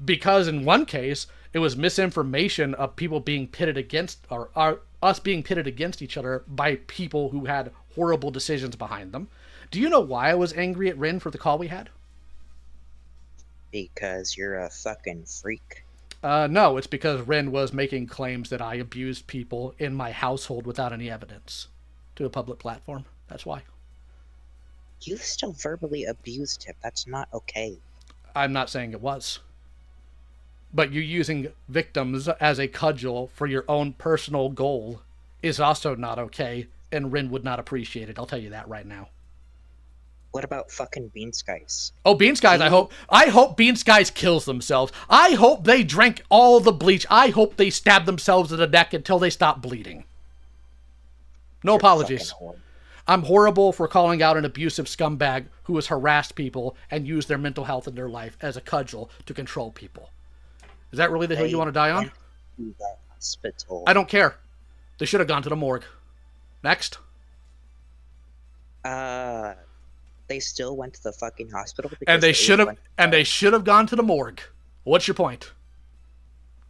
because in one case, it was misinformation of people being pitted against, or us being pitted against each other by people who had horrible decisions behind them. Do you know why I was angry at Ren for the call we had?
Because you're a fucking freak.
No, it's because Ren was making claims that I abused people in my household without any evidence to a public platform. That's why.
You still verbally abused him. That's not okay.
I'm not saying it was. But you using victims as a cudgel for your own personal goal is also not okay, and Ren would not appreciate it. I'll tell you that right now.
What about fucking Bean Skies?
Oh, Bean Skies, I hope Bean Skies kills themselves. I hope they drank all the bleach. I hope they stab themselves in the neck until they stop bleeding. No apologies. I'm horrible for calling out an abusive scumbag who has harassed people and used their mental health and their life as a cudgel to control people. Is that really the hill you want to die on?
Hospital.
I don't care. They should have gone to the morgue. Next.
They still went to the fucking hospital.
And they should have gone to the morgue. What's your point?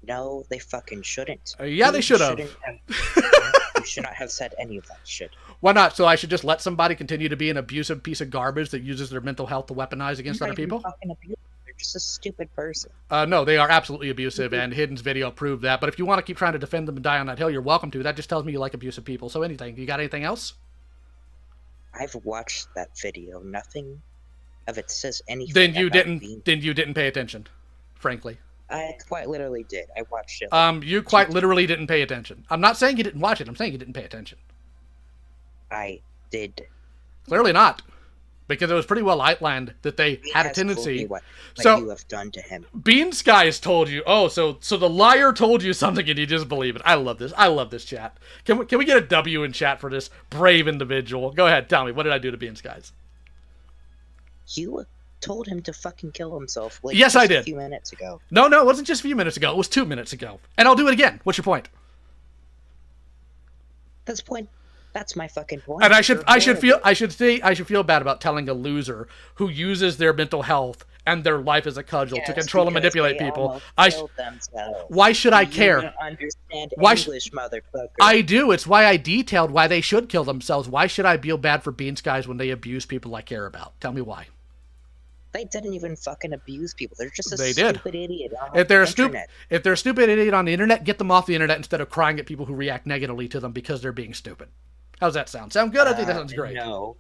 No, they fucking shouldn't.
Yeah, they should have.
You should not have said any of that shit.
Why not? So I should just let somebody continue to be an abusive piece of garbage that uses their mental health to weaponize against other people?
They're just a stupid person.
No, they are absolutely abusive, and Hidden's video proved that. But if you want to keep trying to defend them and die on that hill, you're welcome to. That just tells me you like abusive people. So anything. You got anything else?
I've watched that video. Nothing of it says anything.
Then you didn't pay attention, frankly.
I quite literally did. I watched it.
You quite literally didn't pay attention. I'm not saying you didn't watch it. I'm saying you didn't pay attention.
I did.
Clearly not. Because it was pretty well outlined that they had a tendency.
What you have done to him.
Bean Skies told you. Oh, so the liar told you something and you just believe it. I love this. I love this chat. Can we get a W in chat for this brave individual? Go ahead. Tell me. What did I do to Bean Skies?
You told him to fucking kill himself.
Yes, I did.
A few minutes ago.
No, it wasn't just a few minutes ago. It was 2 minutes ago. And I'll do it again. What's your point?
That's my fucking point.
And I should feel bad about telling a loser who uses their mental health and their life as a cudgel to control and manipulate people. Why should I care?
You don't understand English, motherfucker.
I do. It's why I detailed why they should kill themselves. Why should I feel bad for Bean Skies when they abuse people I care about? Tell me why.
They didn't even fucking abuse people. They're just
a
stupid idiot on
if they're
the internet.
If they're a stupid idiot on the internet, get them off the internet instead of crying at people who react negatively to them because they're being stupid. How's that sound? Sound good? I think that sounds great.
No.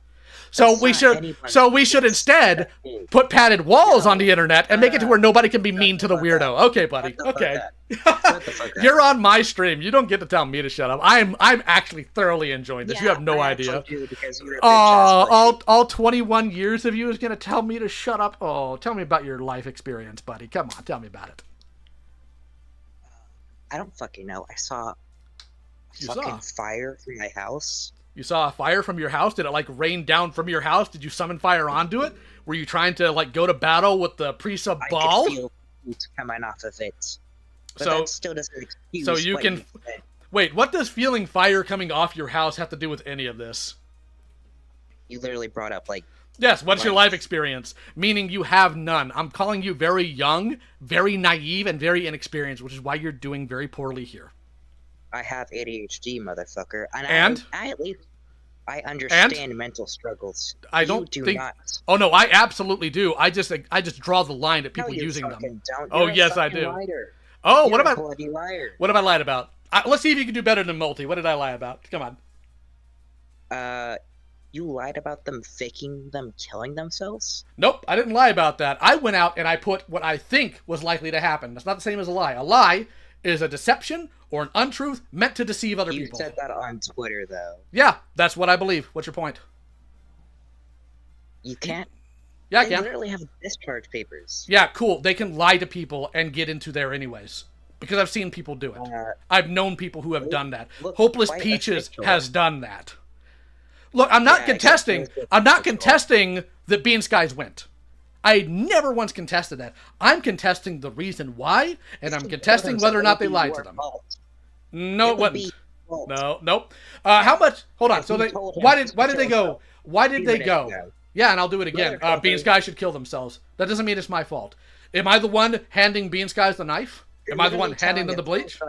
So we should instead put padded walls on the internet and make it to where nobody can be mean to the weirdo. Okay, buddy. Okay. You're on my stream. You don't get to tell me to shut up. I'm actually thoroughly enjoying this. You have no idea. All 21 years of you is going to tell me to shut up? Oh, tell me about your life experience, buddy. Come on, tell me about it.
I don't fucking know. I saw fucking fire from my house.
You saw a fire from your house? Did it, like, rain down from your house? Did you summon fire onto it? Were you trying to, like, go to battle with the pre-sub ball?
I could feel heat coming off of it. But
So-
that still doesn't excuse
So you
what
can...
you said.
Wait, what does feeling fire coming off your house have to do with any of this?
You literally brought up, like...
Yes, what's your life experience? Meaning you have none. I'm calling you very young, very naive, and very inexperienced, which is why you're doing very poorly here.
I have ADHD, motherfucker.
And?
I at least... I understand mental struggles.
I don't
you do
think...
not.
Oh, no, I absolutely do. I just draw the line at people
No, you
using them.
fucking don't.
Oh,
You're a
yes, I
fucking
do.
liar.
Oh,
You're
what
a
about...
bloody liar.
What have I lied about? Let's see if you can do better than Multi. What did I lie about? Come on.
You lied about them faking them killing themselves?
Nope, I didn't lie about that. I went out and I put what I think was likely to happen. That's not the same as a lie. A lie is a deception or an untruth meant to deceive other people.
You said that on Twitter, though.
Yeah, that's what I believe. What's your point?
You can't...
Yeah, I
They
can.
literally have discharge papers.
Yeah, cool. They can lie to people and get into there anyways. Because I've seen people do it. I've known people who have done that.
look
Hopeless
quite
Peaches
official.
has done that. Look, I'm not contesting. I'm not contesting that Bean Skies went. I never once contested that. I'm contesting the reason why, and I'm contesting whether or not they lied to them. No, it wasn't. No, nope. How much? Hold on. So they, why did they go? Why did they go? Yeah, and I'll do it again. Bean Skies should kill themselves. That doesn't mean it's my fault. Am I the one handing Bean Skies the knife? Am I the one handing them the bleach?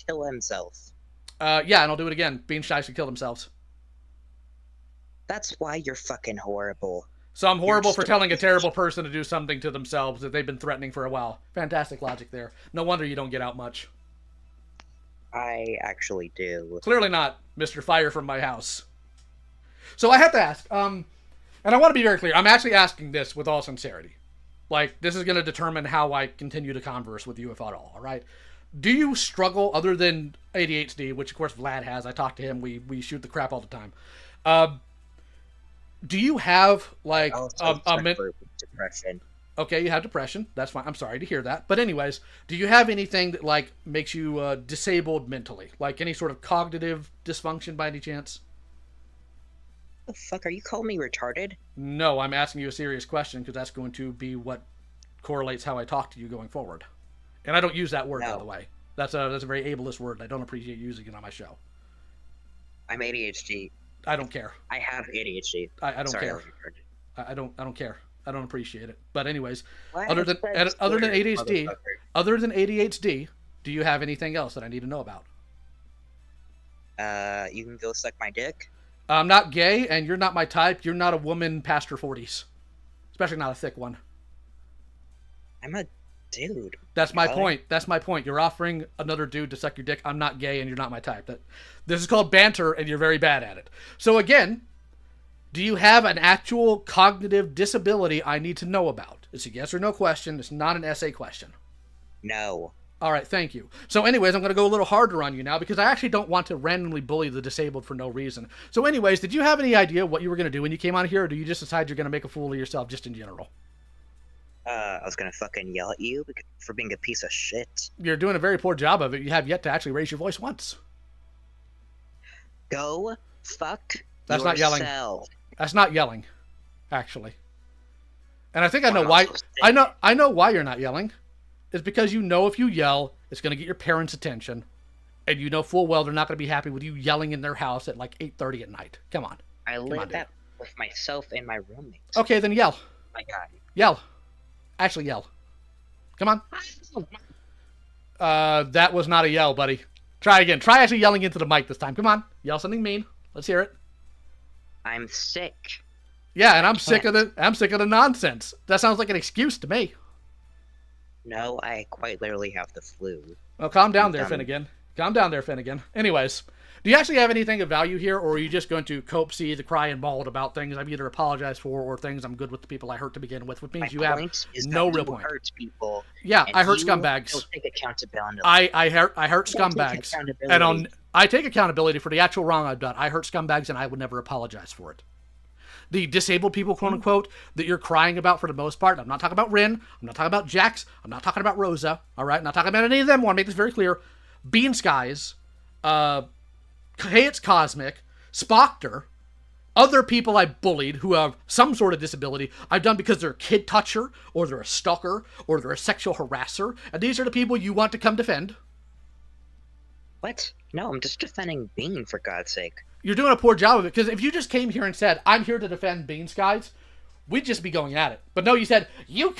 Kill himself.
Yeah, and I'll do it again. Bean Skies should kill themselves.
That's why you're fucking horrible.
So I'm horrible for telling a terrible person to do something to themselves that they've been threatening for a while. Fantastic logic there. No wonder you don't get out much.
I actually do.
Clearly not, Mr. Fire from my house. So I have to ask, and I want to be very clear, I'm actually asking this with all sincerity. Like, this is going to determine how I continue to converse with you, if at all right? Do you struggle, other than ADHD, which of course Vlad has, I talk to him, we shoot the crap all the time. Do you have, like,
depression?
Okay, you have depression. That's fine. I'm sorry to hear that. But anyways, do you have anything that, like, makes you disabled mentally? Like any sort of cognitive dysfunction by any chance?
The fuck, are you calling me retarded?
No, I'm asking you a serious question because that's going to be what correlates how I talk to you going forward. And I don't use that word, by the way. That's a very ableist word. I don't appreciate using it on my show.
I'm ADHD.
I don't care.
I have ADHD.
I don't
Sorry,
care. I don't care. I don't appreciate it. But anyways,
Why
other than
is that
ADHD, do you have anything else that I need to know about?
You can go suck my dick.
I'm not gay, and you're not my type. You're not a woman past her 40s, especially not a thick one.
I'm a dude.
That's my point. That's my point. You're offering another dude to suck your dick. I'm not gay, and you're not my type. This is called banter, and you're very bad at it. So again, do you have an actual cognitive disability I need to know about? It's a yes or no question. It's not an essay question.
No.
All right, thank you. So anyways, I'm going to go a little harder on you now because I actually don't want to randomly bully the disabled for no reason. So anyways, did you have any idea what you were going to do when you came on here, or do you just decide you're going to make a fool of yourself just in general?
I was going to fucking yell at you for being a piece of shit.
You're doing a very poor job of it. You have yet to actually raise your voice once.
Go fuck
That's not yelling.
yourself.
That's not yelling, actually. And I think I know why. I know why you're not yelling. It's because you know if you yell, it's going to get your parents' attention. And you know full well they're not going to be happy with you yelling in their house at like 8:30 at night. Come on.
I live that with myself and my roommates.
Okay, then yell.
My God.
Yell. Actually yell. Come on. That was not a yell, buddy. Try again. Try actually yelling into the mic this time. Come on. Yell something mean. Let's hear it.
I'm sick.
Yeah, and I'm sick of the nonsense. That sounds like an excuse to me.
No, I quite literally have the flu.
Well, calm down there, Finnegan. Calm down there, Finnegan. Anyways, do you actually have anything of value here, or are you just going to cope, seethe, cry, and bawl about things I've either apologized for or things I'm good with the people I hurt to begin with, which means you have no real point.
Hurt people.
Yeah, I hurt scumbags.
Don't take accountability.
I hurt scumbags, and I take accountability for the actual wrong I've done. I hurt scumbags, and I would never apologize for it. The disabled people, quote unquote, that you're crying about for the most part. I'm not talking about Rin. I'm not talking about Jax. I'm not talking about Rosa. All right, I'm not talking about any of them. I want to make this very clear. Bean Skies, Hey It's Cosmic, Spockter, other people I bullied who have some sort of disability, I've done because they're a kid toucher, or they're a stalker, or they're a sexual harasser, and these are the people you want to come defend.
What? No, I'm just defending Bean, for God's sake.
You're doing a poor job of it, because if you just came here and said, I'm here to defend Bean Skies, we'd just be going at it. But no, you said, you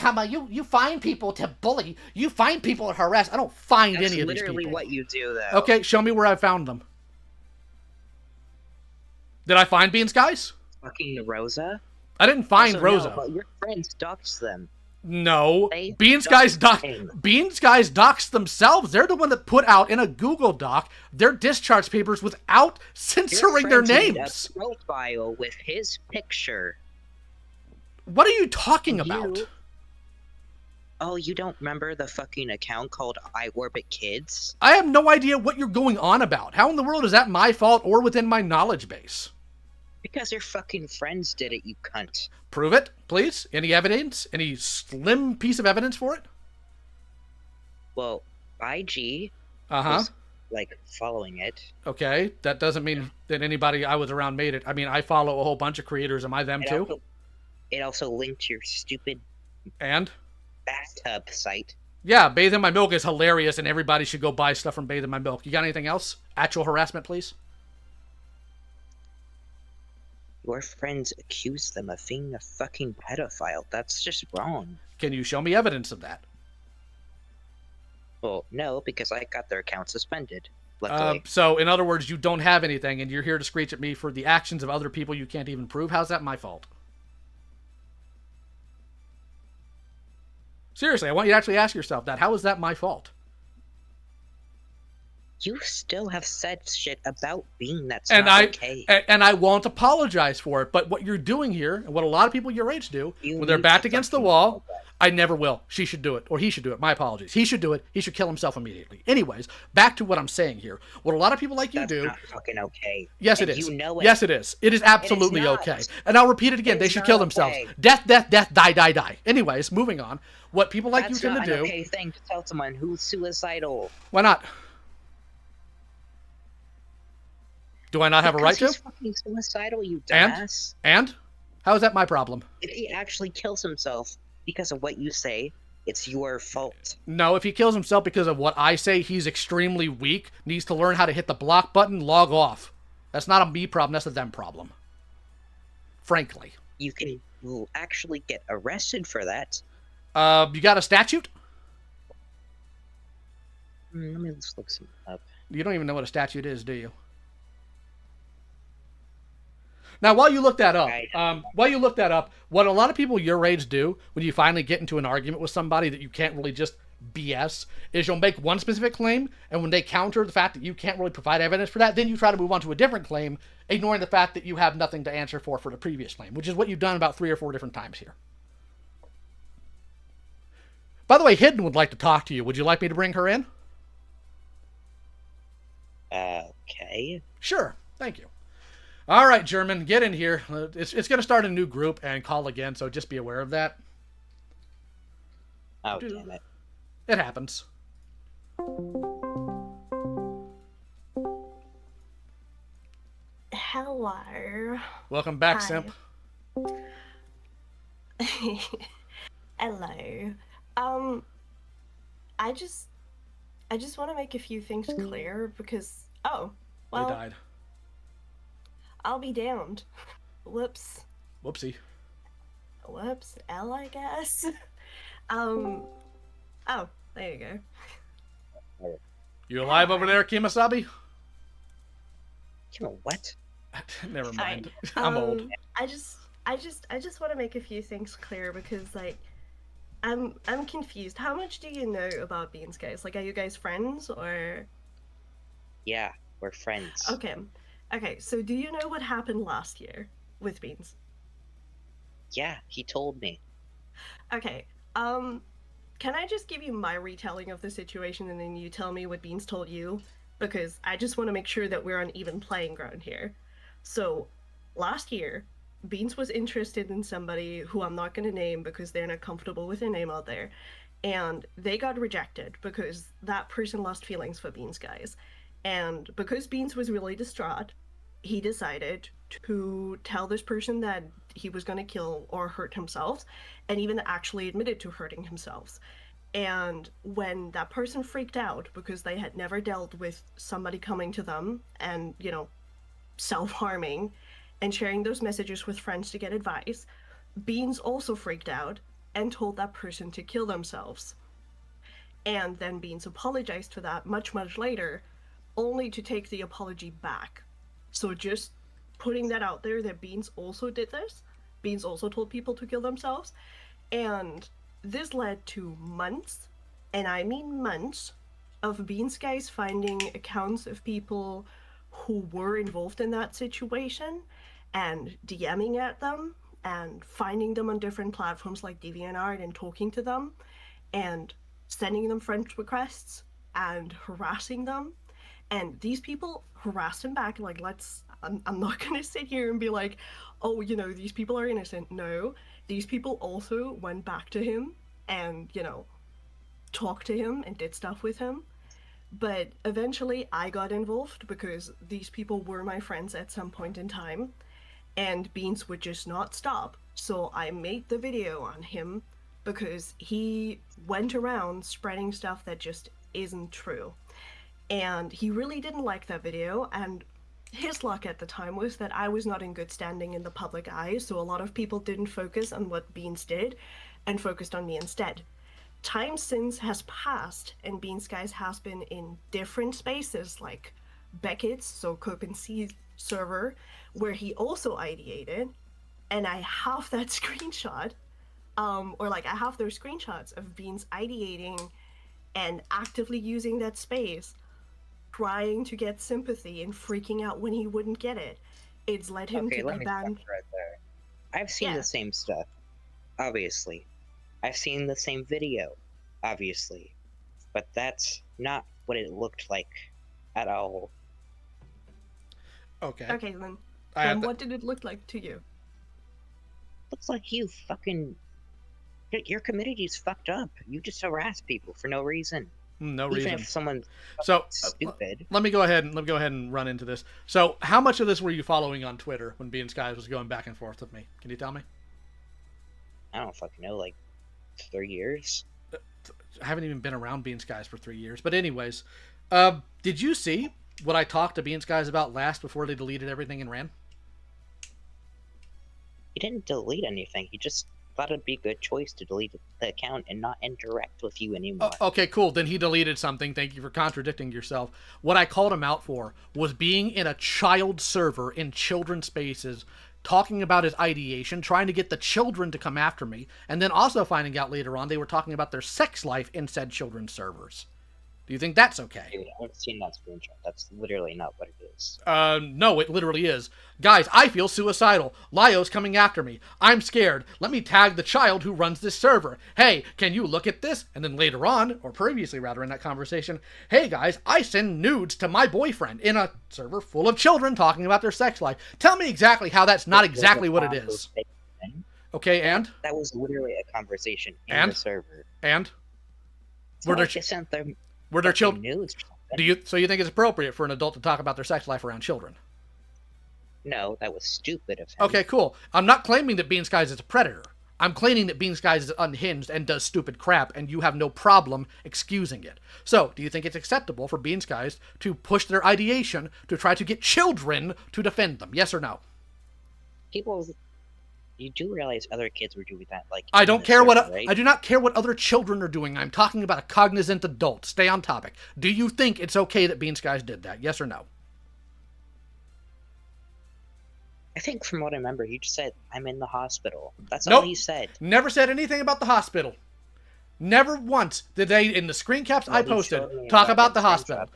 find people to bully, you find people to harass. I don't find any of these people.
That's literally what you do, though.
Okay, show me where I found them. Did I find Bean Skies?
Fucking Rosa?
I didn't find
also,
Rosa.
No, but your friends doxed them.
No, Bean Skies doxed themselves. They're the one that put out in a Google Doc their discharge papers without censoring their names.
A profile with his picture.
What are you talking about?
Oh, you don't remember the fucking account called iOrbitKids?
I have no idea what you're going on about. How in the world is that my fault or within my knowledge base?
Because your fucking friends did it, you cunt.
Prove it, please. Any evidence? Any slim piece of evidence for it?
Well, IG was, like, following it.
Okay, that doesn't mean that anybody I was around made it. I mean, I follow a whole bunch of creators. Am I them too?
It also linked to your stupid bathtub site.
Yeah, Bathe in My Milk is hilarious, and everybody should go buy stuff from Bathe in My Milk. You got anything else? Actual harassment, please?
Your friends accuse them of being a fucking pedophile. That's just wrong.
Can you show me evidence of that?
Well, no, because I got their account suspended. Luckily.
So, in other words, you don't have anything, and you're here to screech at me for the actions of other people you can't even prove? How's that my fault? Seriously, I want you to actually ask yourself that. How is that my fault?
You still have said shit about Bean that's
not
okay.
And I won't apologize for it. But what you're doing here, and what a lot of people your age do, when they're backed against the wall, I never will. She should do it. Or he should do it. My apologies. He should do it. He should kill himself immediately. Anyways, back to what I'm saying here. What a lot of people like you do...
That's not fucking okay.
Yes,
and
it is.
You know it.
Yes, it is. It is absolutely okay. And I'll repeat it again. They should kill themselves.
Okay.
Death, death, death, die, die, die. Anyways, moving on. What people like you tend to do...
That's not an okay thing to tell someone who's suicidal.
Why not? Do I not have a right to?
He's fucking suicidal, you dumbass.
And? How is that my problem?
If he actually kills himself because of what you say, it's your fault.
No, if he kills himself because of what I say, he's extremely weak, needs to learn how to hit the block button, log off. That's not a me problem, that's a them problem. Frankly.
You will actually get arrested for that.
You got a statute?
Let me just look some up.
You don't even know what a statute is, do you? Now, while you look that up, what a lot of people your age do when you finally get into an argument with somebody that you can't really just BS is you'll make one specific claim, and when they counter the fact that you can't really provide evidence for that, then you try to move on to a different claim, ignoring the fact that you have nothing to answer for the previous claim, which is what you've done about 3 or 4 different times here. By the way, Hidden would like to talk to you. Would you like me to bring her in?
Okay.
Sure. Thank you. All right, German, get in here. It's going to start a new group and call again, so just be aware of that.
Oh, damn it.
It happens.
Hello.
Welcome back,
Hi.
Simp.
Hello. I just want to make a few things clear because, well,
they died.
I'll be damned. Whoops.
Whoopsie.
Whoops. L, I guess. Oh, there you go.
You alive over there, Kimasabi?
What?
Never mind. I'm old.
I just want to make a few things clear because, like, I'm confused. How much do you know about Beans, guys? Like, are you guys friends or?
Yeah, we're friends.
Okay, so do you know what happened last year with Beans?
Yeah, he told me.
Okay, can I just give you my retelling of the situation and then you tell me what Beans told you? Because I just want to make sure that we're on even playing ground here. So, last year, Beans was interested in somebody who I'm not going to name because they're not comfortable with their name out there. And they got rejected because that person lost feelings for Beans, guys. And because Beans was really distraught, he decided to tell this person that he was going to kill or hurt himself, and even actually admitted to hurting himself. And when that person freaked out because they had never dealt with somebody coming to them and, you know, self-harming and sharing those messages with friends to get advice, Beans also freaked out and told that person to kill themselves. And then Beans apologized for that much later, only to take the apology back. So just putting that out there that Beans also did this. Beans also told people to kill themselves. And this led to months, and I mean months, of Beans guys finding accounts of people who were involved in that situation and DMing at them and finding them on different platforms like DeviantArt and talking to them and sending them friend requests and harassing them. And these people harassed him back. Like, I'm not gonna sit here and be like, oh, you know, these people are innocent. No, these people also went back to him and, you know, talked to him and did stuff with him. But eventually I got involved because these people were my friends at some point in time, and Beans would just not stop. So I made the video on him because he went around spreading stuff that just isn't true. And he really didn't like that video, and his luck at the time was that I was not in good standing in the public eye, so a lot of people didn't focus on what Beans did and focused on me instead. Time since has passed, and Beans guys has been in different spaces like Beckett's, so CopenC server, where he also ideated, and I have that screenshot, I have those screenshots of Beans ideating and actively using that space, trying to get sympathy and freaking out when he wouldn't get it. It's led him to be banned.
Right there. I've seen the same stuff, obviously. I've seen the same video, obviously. But that's not what it looked like at all.
Okay, then what did it look like to you?
Looks like you fucking... Your community's fucked up. You just harass people for no reason.
No reason.
Even if someone's stupid.
Let me go ahead and run into this. So, how much of this were you following on Twitter when Beans Guys was going back and forth with me? Can you tell me?
I don't fucking know, like 3 years.
I haven't even been around Beans Guys for 3 years. But anyways, did you see what I talked to Beans Guys about last before they deleted everything and ran?
He didn't delete anything. He just thought it'd be a good choice to delete the account and not interact with you anymore.
Okay, cool. Then he deleted something. Thank you for contradicting yourself. What I called him out for was being in a child server in children's spaces, talking about his ideation, trying to get the children to come after me, and then also finding out later on they were talking about their sex life in said children's servers. Do you think that's okay?
Dude, I haven't seen that screenshot. That's literally not what it is.
No, it literally is. Guys, I feel suicidal. Lyo's coming after me. I'm scared. Let me tag the child who runs this server. Hey, can you look at this? And then later on, or previously rather in that conversation, hey guys, I send nudes to my boyfriend in a server full of children talking about their sex life. Tell me exactly how that's not exactly what it is. Okay, and?
That was literally a conversation in the server.
And?
Were there
children? So you think it's appropriate for an adult to talk about their sex life around children?
No, that was stupid of him.
Okay, cool. I'm not claiming that Beans Guys is a predator. I'm claiming that Beans Guys is unhinged and does stupid crap, and you have no problem excusing it. So, do you think it's acceptable for Beans Guys to push their ideation to try to get children to defend them? Yes or no?
You do realize other kids were doing that, like...
I don't care right? I do not care what other children are doing. I'm talking about a cognizant adult. Stay on topic. Do you think it's okay that Beans Guys did that? Yes or no?
I think from what I remember, he just said, I'm in the hospital. That's all he said.
Never said anything about the hospital. Never once did they, in the screen caps I posted, talk about the hospital.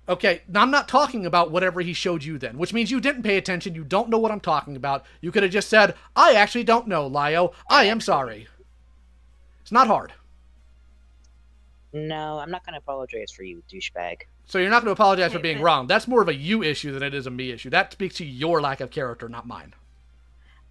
Okay, now I'm not talking about whatever he showed you then, which means you didn't pay attention, you don't know what I'm talking about. You could have just said, I actually don't know, Lyo. I am sorry. It's not hard.
No, I'm not going to apologize for you, douchebag.
So you're not going to apologize for being wrong. That's more of a you issue than it is a me issue. That speaks to your lack of character, not mine.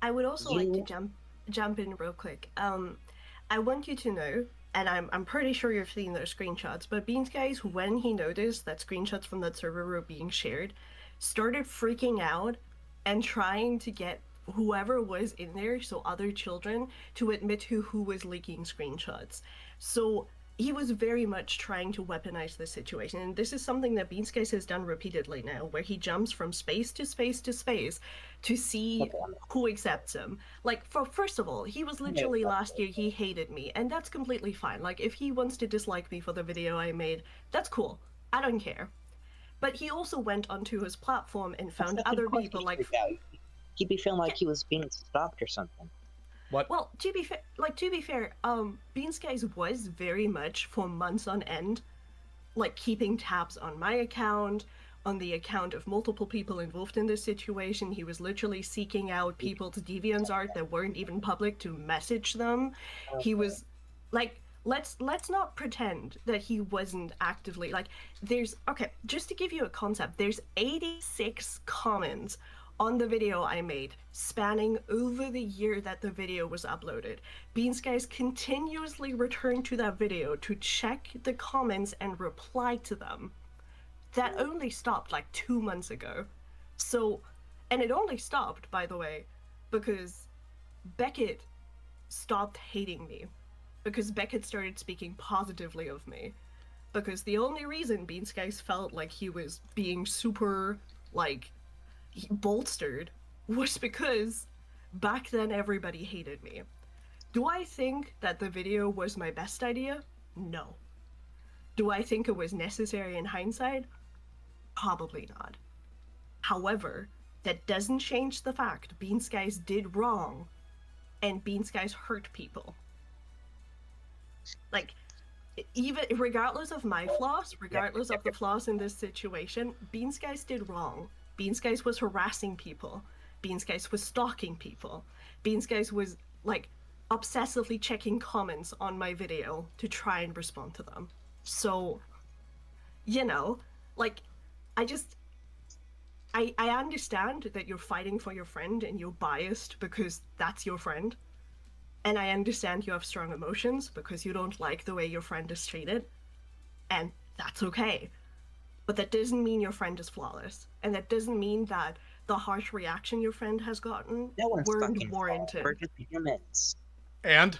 I would also like to jump in real quick. I want you to know and I'm pretty sure you've seen those screenshots, but Beansguys, when he noticed that screenshots from that server were being shared, started freaking out and trying to get whoever was in there, so other children, to admit who was leaking screenshots. So he was very much trying to weaponize the situation, and this is something that Beansguys has done repeatedly now, where he jumps from space to space to space to see who accepts him. Like, first of all, he was literally last year, he hated me, and that's completely fine. Like, if he wants to dislike me for the video I made, that's cool. I don't care. But he also went onto his platform and found other people like...
He'd be feeling like he was being stalked or something.
What?
Well, to be fair, Beansguys was very much for months on end, like keeping tabs on my account, on the account of multiple people involved in this situation. He was literally seeking out people's DeviantArt that weren't even public to message them. He was like, let's not pretend that he wasn't actively like. Okay, just to give you a concept, there's 86 comments on the video I made, spanning over the year that the video was uploaded. Beansguys continuously returned to that video to check the comments and reply to them. That only stopped like 2 months ago. So, and it only stopped, by the way, because Beckett stopped hating me. Because Beckett started speaking positively of me. Because the only reason Beansguys felt like he was being super, like, bolstered was because back then everybody hated me. Do I think that the video was my best idea? No. Do I think it was necessary in hindsight? Probably not. However, that doesn't change the fact Beansguys did wrong and Beansguys hurt people. Like, even regardless of my flaws, regardless of the flaws in this situation, Beansguys did wrong. Beansguys was harassing people. Beansguys was stalking people. Beansguys was, like, obsessively checking comments on my video to try and respond to them. So, you know, like, I understand that you're fighting for your friend and you're biased because that's your friend. And I understand you have strong emotions because you don't like the way your friend is treated. And that's okay. But that doesn't mean your friend is flawless. And that doesn't mean that the harsh reaction your friend has gotten weren't warranted.
We're just humans.
And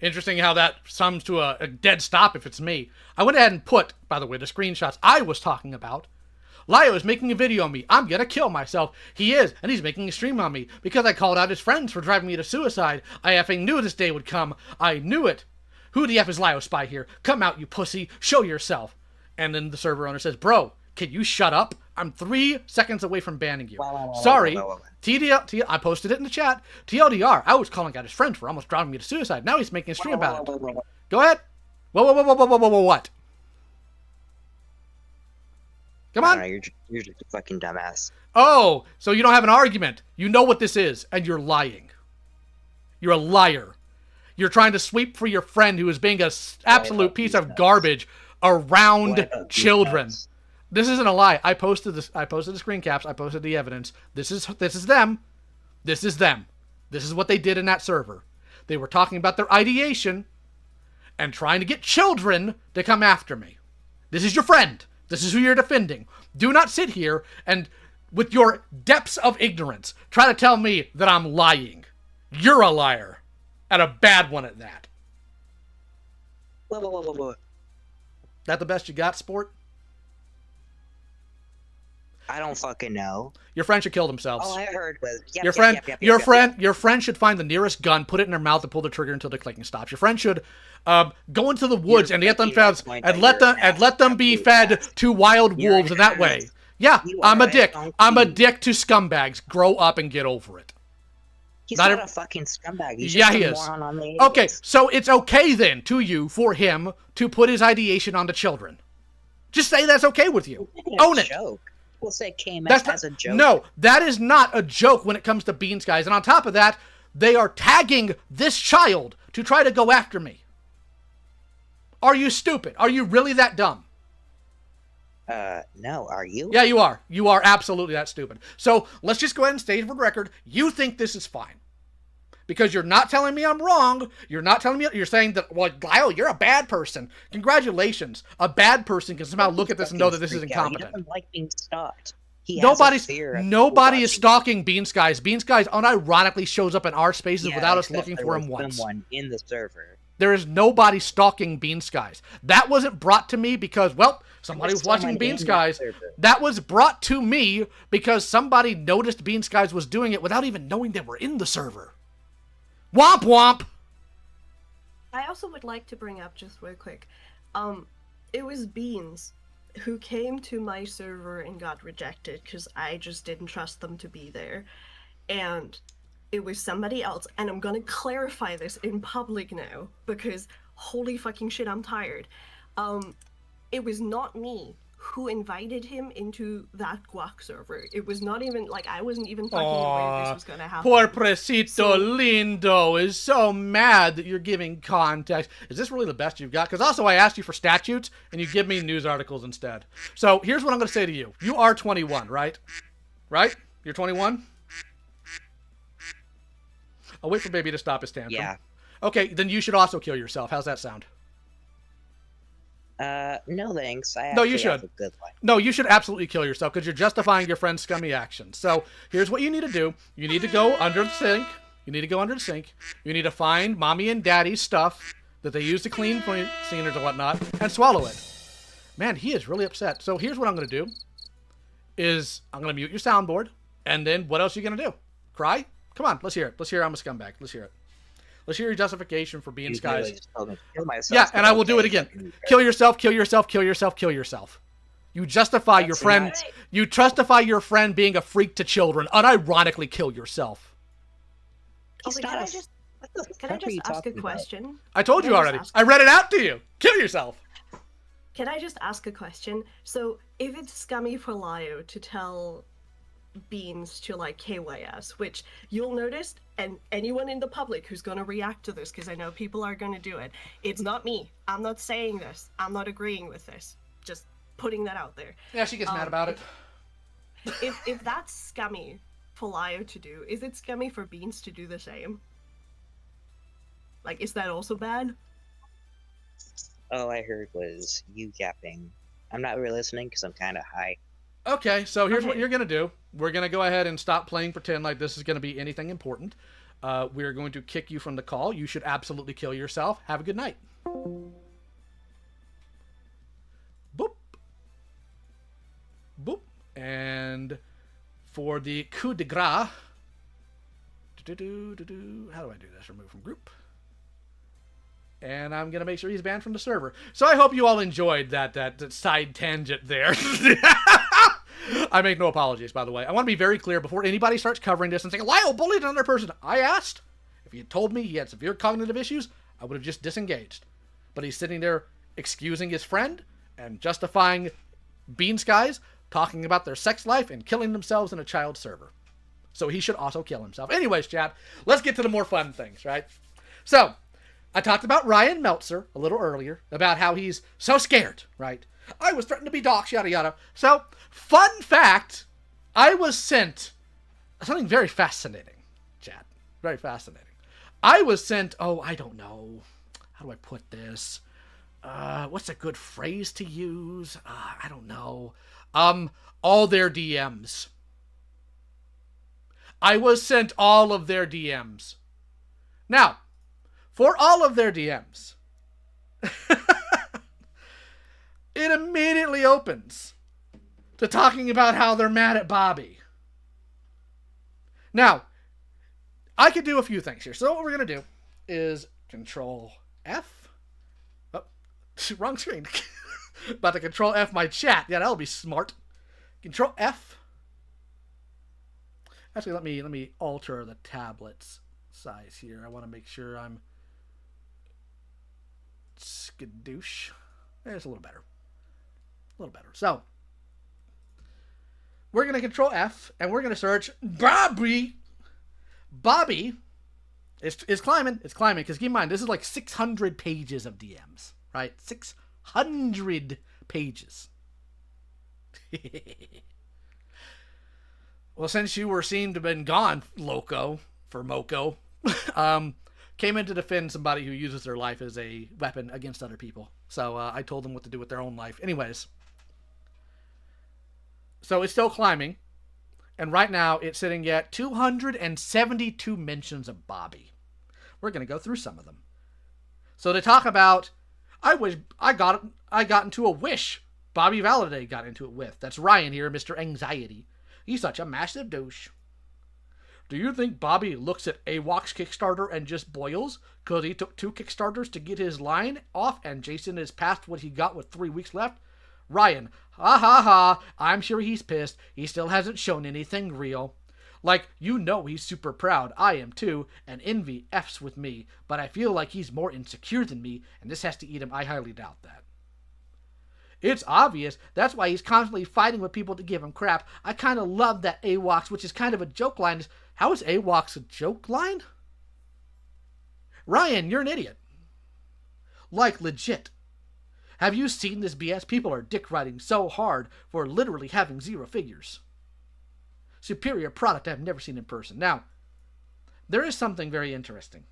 interesting how that sums to a dead stop if it's me. I went ahead and put, by the way, the screenshots I was talking about. Lio is making a video on me. I'm gonna kill myself. He is, and he's making a stream on me because I called out his friends for driving me to suicide. I effing knew this day would come. I knew it. Who the F is Lio Spy here? Come out, you pussy. Show yourself. And then the server owner says, bro, can you shut up? I'm 3 seconds away from banning you. Sorry. I posted it in the chat. TLDR, I was calling out his friend for almost driving me to suicide. Now he's making a stream about it. Go ahead. Whoa, what? Come on.
You're just a fucking dumbass.
Oh, so you don't have an argument. You know what this is, and you're lying. You're a liar. You're trying to sweep for your friend who is being an absolute piece of garbage around children. This isn't a lie. I posted this. I posted the screen caps. I posted the evidence. This is them. This is them. This is what they did in that server. They were talking about their ideation and trying to get children to come after me. This is your friend. This is who you're defending. Do not sit here and, with your depths of ignorance, try to tell me that I'm lying. You're a liar. And a bad one at that.
Whoa.
That the best you got, sport?
I don't fucking know.
Your friend should kill themselves.
All I heard was
your friend should find the nearest gun, put it in their mouth, and pull the trigger until the clicking stops. Your friend should go into the woods and get them fed, and let them be fed to wild wolves in that way. Yeah, I'm a dick. I'm a dick to scumbags. Grow up and get over it.
He's not a fucking scumbag. He's
yeah,
just
he
a
is.
moron on the
Okay, so it's okay then for him to put his ideation onto children. Just say that's okay with you. Own it.
Joke. We'll say it came as a joke.
No, that is not a joke when it comes to Beansguys. And on top of that, they are tagging this child to try to go after me. Are you stupid? Are you really that dumb?
No, are you?
Yeah, you are. You are absolutely that stupid. So let's just go ahead and state for the record, you think this is fine. Because you're not telling me I'm wrong. You're not telling me, you're saying that, well, Lyle, you're a bad person. Congratulations. A bad person can somehow look at this and know that this is incompetent.
He doesn't like being stalked.
Nobody is stalking Bean Skies. Bean Skies unironically shows up in our spaces without us looking for him once.
Someone in the server.
There is nobody stalking Bean Skies. That wasn't brought to me because, well, somebody was watching Bean Skies. That was brought to me because somebody noticed Bean Skies was doing it without even knowing they were in the server. Womp womp!
I also would like to bring up just real quick. It was Beans who came to my server and got rejected because I just didn't trust them to be there. And it was somebody else, and I'm gonna clarify this in public now because holy fucking shit, I'm tired. It was not me who invited him into that guac server. It was not even, like, I wasn't even fucking aware this was gonna happen.
Poor Precito Lindo is so mad that you're giving context. Is this really the best you've got? Because also I asked you for statutes, and you give me news articles instead. So here's what I'm going to say to you. You are 21, right? Right? You're 21? I'll wait for baby to stop his tantrum.
Yeah.
Okay, then you should also kill yourself. How's that sound?
No thanks.
No, you should. No, you should absolutely kill yourself because you're justifying your friend's scummy actions. So here's what you need to do. You need to go under the sink. You need to find mommy and daddy's stuff that they use to clean cleaners and whatnot and swallow it. Man, he is really upset. So here's what I'm going to do is I'm going to mute your soundboard. And then what else are you going to do? Cry? Come on, let's hear it. Let's hear I'm a scumbag. Let's hear it. Let's hear your justification for being Skies. Yeah, and I will do it again. Kill yourself, kill yourself, kill yourself, kill yourself. You justify your friend. You justify your friend being a freak to children. Unironically kill yourself.
Okay, can I just ask a question?
I told you already. I read it out to you. Kill yourself.
Can I just ask a question? So, if it's scummy for Lio to tell Beans to like KYS, which you'll notice, and anyone in the public who's going to react to this, because I know people are going to do it, it's not me. I'm not saying this. I'm not agreeing with this. Just putting that out there.
Yeah, she gets mad about it.
If that's scummy for Lio to do, is it scummy for Beans to do the same? Like, is that also bad?
All I heard was you yapping. I'm not really listening because I'm kind of high.
Okay, so here's what you're going to do. We're going to go ahead and stop playing pretend like this is going to be anything important. We're going to kick you from the call. You should absolutely kill yourself. Have a good night. Boop. Boop. And for the coup de grace, how do I do this? Remove from group. And I'm going to make sure he's banned from the server. So I hope you all enjoyed that side tangent there. I make no apologies, by the way. I want to be very clear before anybody starts covering this and saying, Lyle bullied another person. I asked. If he had told me he had severe cognitive issues, I would have just disengaged. But he's sitting there excusing his friend and justifying Bean Skies talking about their sex life and killing themselves in a child server. So he should also kill himself. Anyways, chat, let's get to the more fun things, right? So, I talked about Ryan Meltzer a little earlier, about how he's so scared, right? I was threatened to be doxxed, yada yada. So, fun fact, I was sent something very fascinating, chat. Very fascinating. I was sent, I don't know. How do I put this? What's a good phrase to use? I don't know. All their DMs. I was sent all of their DMs. Now, for all of their DMs, it immediately opens to talking about how they're mad at Bobby. Now, I could do a few things here. So what we're going to do is Control F. Oh, wrong screen. About to Control F my chat. Yeah, that'll be smart. Control F. Actually, let me alter the tablet's size here. I want to make sure I'm skadoosh. There's a little better. A little better. So, we're going to Control F, and we're going to search Bobby. Bobby is climbing. It's climbing, because keep in mind, this is like 600 pages of DMs, right? 600 pages. Well, since you were seemed to have been gone, Loco, for Moco, came in to defend somebody who uses their life as a weapon against other people. So I told them what to do with their own life. Anyways. So it's still climbing. And right now it's sitting at 272 mentions of Bobby. We're going to go through some of them. So they talk about, I got into a wish Bobby Valade got into it with. That's Ryan here, Mr. Anxiety. He's such a massive douche. Do you think Bobby looks at AWOC's Kickstarter and just boils? Because he took 2 Kickstarters to get his line off and Jason is past what he got with 3 weeks left? Ryan, ha ha ha, I'm sure he's pissed. He still hasn't shown anything real. Like, you know he's super proud. I am too, and envy F's with me. But I feel like he's more insecure than me, and this has to eat him. I highly doubt that. It's obvious. That's why he's constantly fighting with people to give him crap. I kind of love that AWOC's, which is kind of a joke line. How is AWOC's a joke line? Ryan, you're an idiot. Like, legit. Have you seen this BS? People are dick riding so hard for literally having 0 figures. Superior product I've never seen in person. Now, there is something very interesting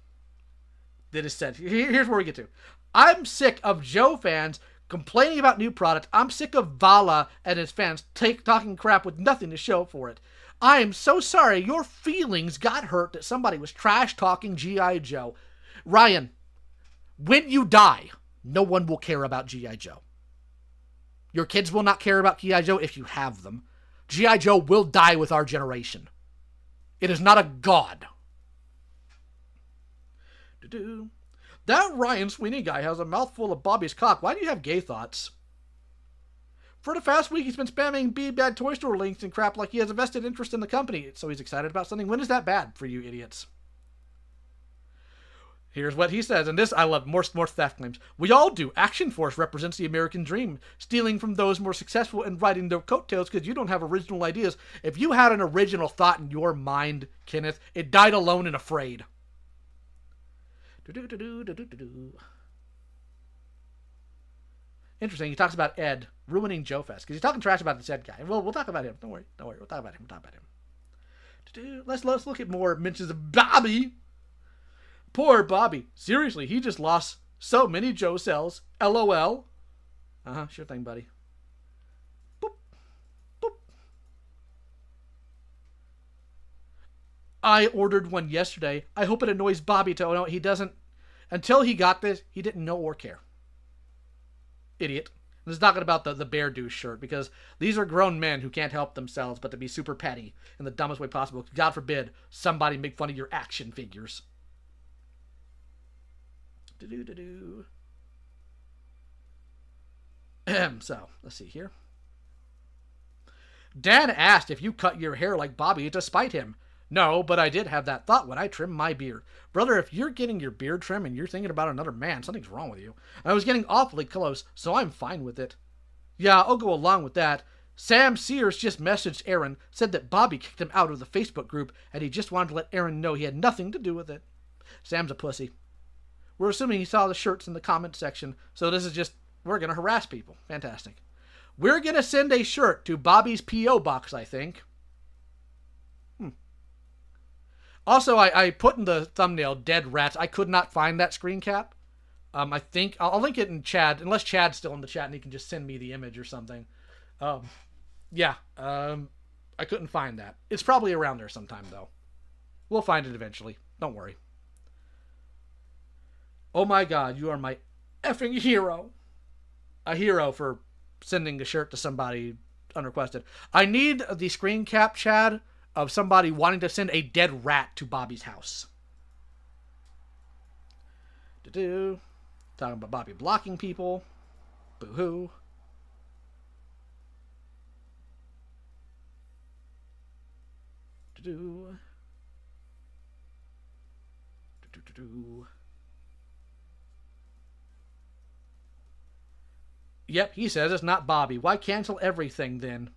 that is said. Here's where we get to. I'm sick of Joe fans complaining about new product. I'm sick of Vala and his fans talking crap with nothing to show for it. I am so sorry your feelings got hurt that somebody was trash talking G.I. Joe. Ryan, when you die, no one will care about G.I. Joe. Your kids will not care about G.I. Joe if you have them. G.I. Joe will die with our generation. It is not a god. That Ryan Sweeney guy has a mouthful of Bobby's cock. Why do you have gay thoughts? For the past week, he's been spamming Be Bad Toy Store links and crap like he has a vested interest in the company. So he's excited about something. When is that bad for you idiots? Here's what he says, and this I love, more theft claims. We all do. Action Force represents the American dream, stealing from those more successful and riding their coattails because you don't have original ideas. If you had an original thought in your mind, Kenneth, it died alone and afraid. Interesting, he talks about Ed ruining Joe Fest, because he's talking trash about this Ed guy. Well, we'll talk about him. Don't worry, we'll talk about him. Let's look at more mentions of Bobby. Poor Bobby. Seriously, he just lost so many Joe cells. LOL. Sure thing, buddy. Boop. Boop. I ordered one yesterday. I hope it annoys Bobby to know he doesn't. Until he got this, he didn't know or care. Idiot. This is talking about the Bear Douche shirt, because these are grown men who can't help themselves but to be super petty in the dumbest way possible. God forbid somebody make fun of your action figures. So, let's see here. Dan asked if you cut your hair like Bobby to spite him. No, but I did have that thought when I trimmed my beard. Brother, if you're getting your beard trimmed and you're thinking about another man, something's wrong with you. I was getting awfully close, so I'm fine with it. Yeah, I'll go along with that. Sam Sears just messaged Aaron, said that Bobby kicked him out of the Facebook group, and he just wanted to let Aaron know he had nothing to do with it. Sam's a pussy. We're assuming he saw the shirts in the comment section, so this is just, we're going to harass people. Fantastic. We're going to send a shirt to Bobby's P.O. box, I think. Also, I put in the thumbnail, Dead Rats. I could not find that screen cap. I think, I'll link it in Chad, unless Chad's still in the chat and he can just send me the image or something. I couldn't find that. It's probably around there sometime, though. We'll find it eventually. Don't worry. Oh my god, you are my effing hero. A hero for sending a shirt to somebody unrequested. I need the screen cap, Chad, of somebody wanting to send a dead rat to Bobby's house. Talking about Bobby blocking people. Boo-hoo. Yep, he says it's not Bobby. Why cancel everything then?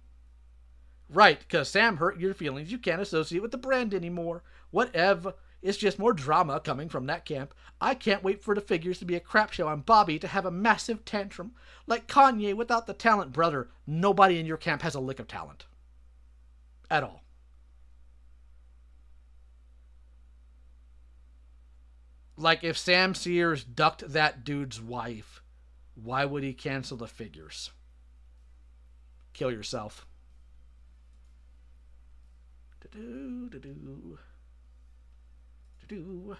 Right, because Sam hurt your feelings. You can't associate with the brand anymore. Whatever. It's just more drama coming from that camp. I can't wait for the figures to be a crap show and Bobby to have a massive tantrum. Like Kanye without the talent, brother. Nobody in your camp has a lick of talent. At all. Like, if Sam Sears ducked that dude's wife, why would he cancel the figures? Kill yourself. Do-do, do-do. Do-do.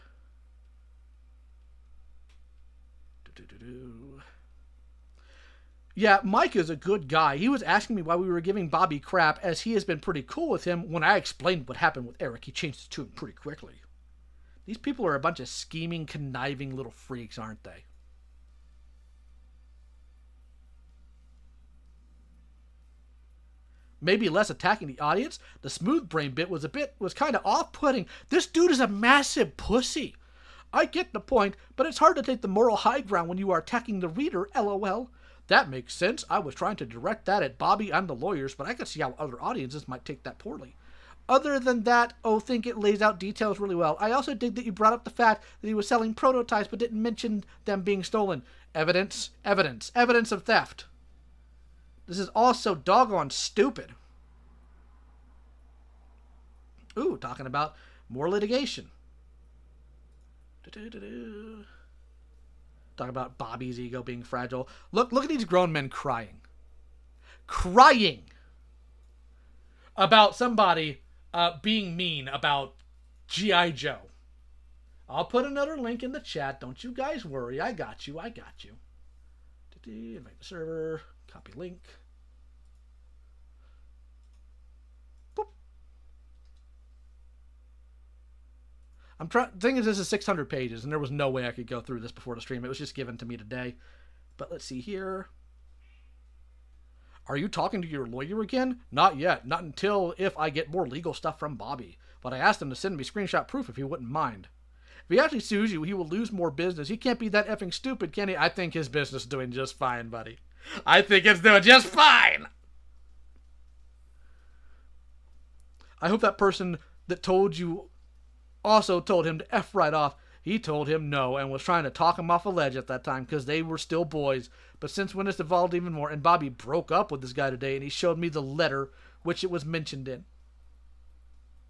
Do-do-do-do. Yeah, Mike is a good guy. He was asking me why we were giving Bobby crap, as he has been pretty cool with him. When I explained what happened with Eric, he changed it to him pretty quickly. These people are a bunch of scheming, conniving little freaks, aren't they? Maybe less attacking the audience. The smooth brain bit was kind of off-putting. This dude is a massive pussy. I get the point, but it's hard to take the moral high ground when you are attacking the reader, LOL. That makes sense. I was trying to direct that at Bobby and the lawyers, but I could see how other audiences might take that poorly. Other than that, think it lays out details really well. I also dig that you brought up the fact that he was selling prototypes but didn't mention them being stolen. Evidence of theft. This is also doggone stupid. Ooh, talking about more litigation. Talking about Bobby's ego being fragile. Look at these grown men crying. Crying about somebody being mean about G.I. Joe. I'll put another link in the chat. Don't you guys worry. I got you. Invite the server. Copy link. Boop. The thing is, this is 600 pages, and there was no way I could go through this before the stream. It was just given to me today. But let's see here. Are you talking to your lawyer again? Not yet. Not until if I get more legal stuff from Bobby. But I asked him to send me screenshot proof if he wouldn't mind. If he actually sues you, he will lose more business. He can't be that effing stupid, can he? I think his business is doing just fine, buddy. I think it's doing just fine. I hope that person that told you also told him to F right off. He told him no and was trying to talk him off a ledge at that time because they were still boys. But since when it's evolved even more, and Bobby broke up with this guy today, and he showed me the letter which it was mentioned in.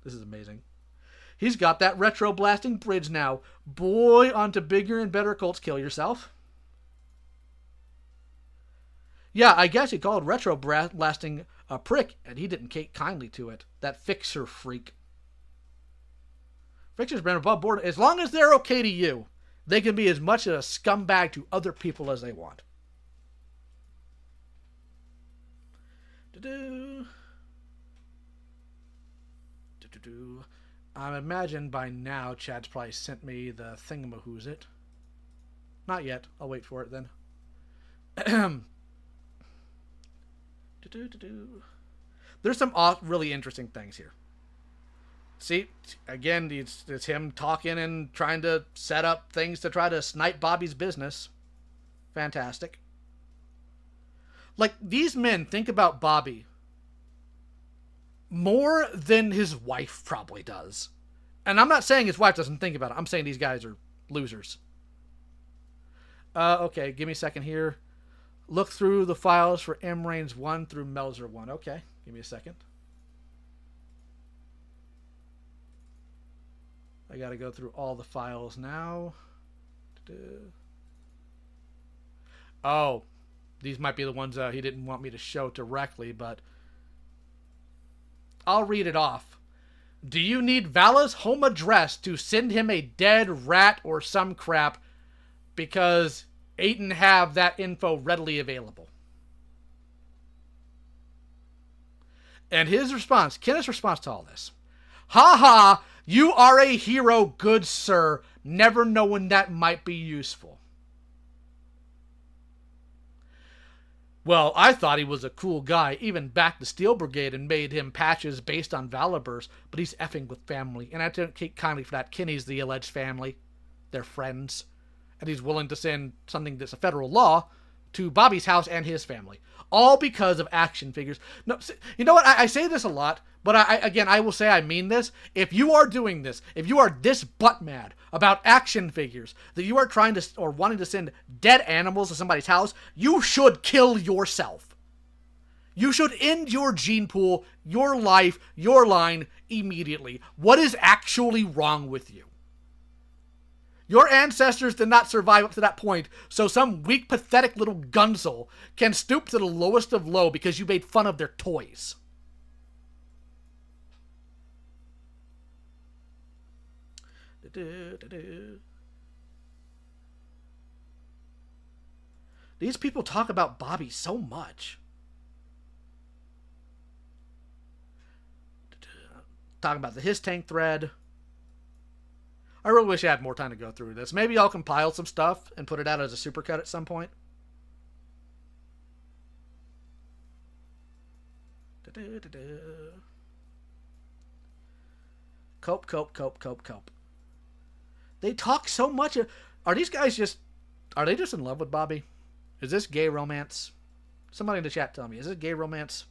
This is amazing. He's got that retro blasting bridge now. Boy, onto bigger and better cults. Kill yourself. Yeah, I guess he called retro blasting a prick, and he didn't take kindly to it. That fixer freak. Fixer's been above board. As long as they're okay to you, they can be as much a scumbag to other people as they want. I imagine by now Chad's probably sent me the thingamahoosit. Not yet. I'll wait for it then. There's some really interesting things here. See, again, it's him talking and trying to set up things to try to snipe Bobby's business. Fantastic. Like, these men think about Bobby more than his wife probably does. And I'm not saying his wife doesn't think about it. I'm saying these guys are losers. Okay, give me a second here. Look through the files for M. Raines 1 through Melzer 1. Okay, give me a second. I gotta go through all the files now. Oh, these might be the ones he didn't want me to show directly, but I'll read it off. Do you need Vala's home address to send him a dead rat or some crap? Because Aiden have that info readily available. And his response, Kenneth's response to all this. Ha ha, you are a hero, good sir. Never knowing that might be useful. Well, I thought he was a cool guy, even backed the Steel Brigade and made him patches based on Valiburs, but he's effing with family, and I don't take kindly for that. Kenny's the alleged family. They're friends. And he's willing to send something that's a federal law to Bobby's house and his family. All because of action figures. No, you know what? I say this a lot, but I will say I mean this. If you are doing this, if you are this butt mad about action figures, that you are trying to or wanting to send dead animals to somebody's house, you should kill yourself. You should end your gene pool, your life, your line immediately. What is actually wrong with you? Your ancestors did not survive up to that point, so some weak, pathetic little gunzel can stoop to the lowest of low because you made fun of their toys. These people talk about Bobby so much. Talking about the His Tank thread. I really wish I had more time to go through this. Maybe I'll compile some stuff and put it out as a supercut at some point. Cope. They talk so much. Are these guys just... Are they just in love with Bobby? Is this gay romance? Somebody in the chat tell me. Is this gay romance?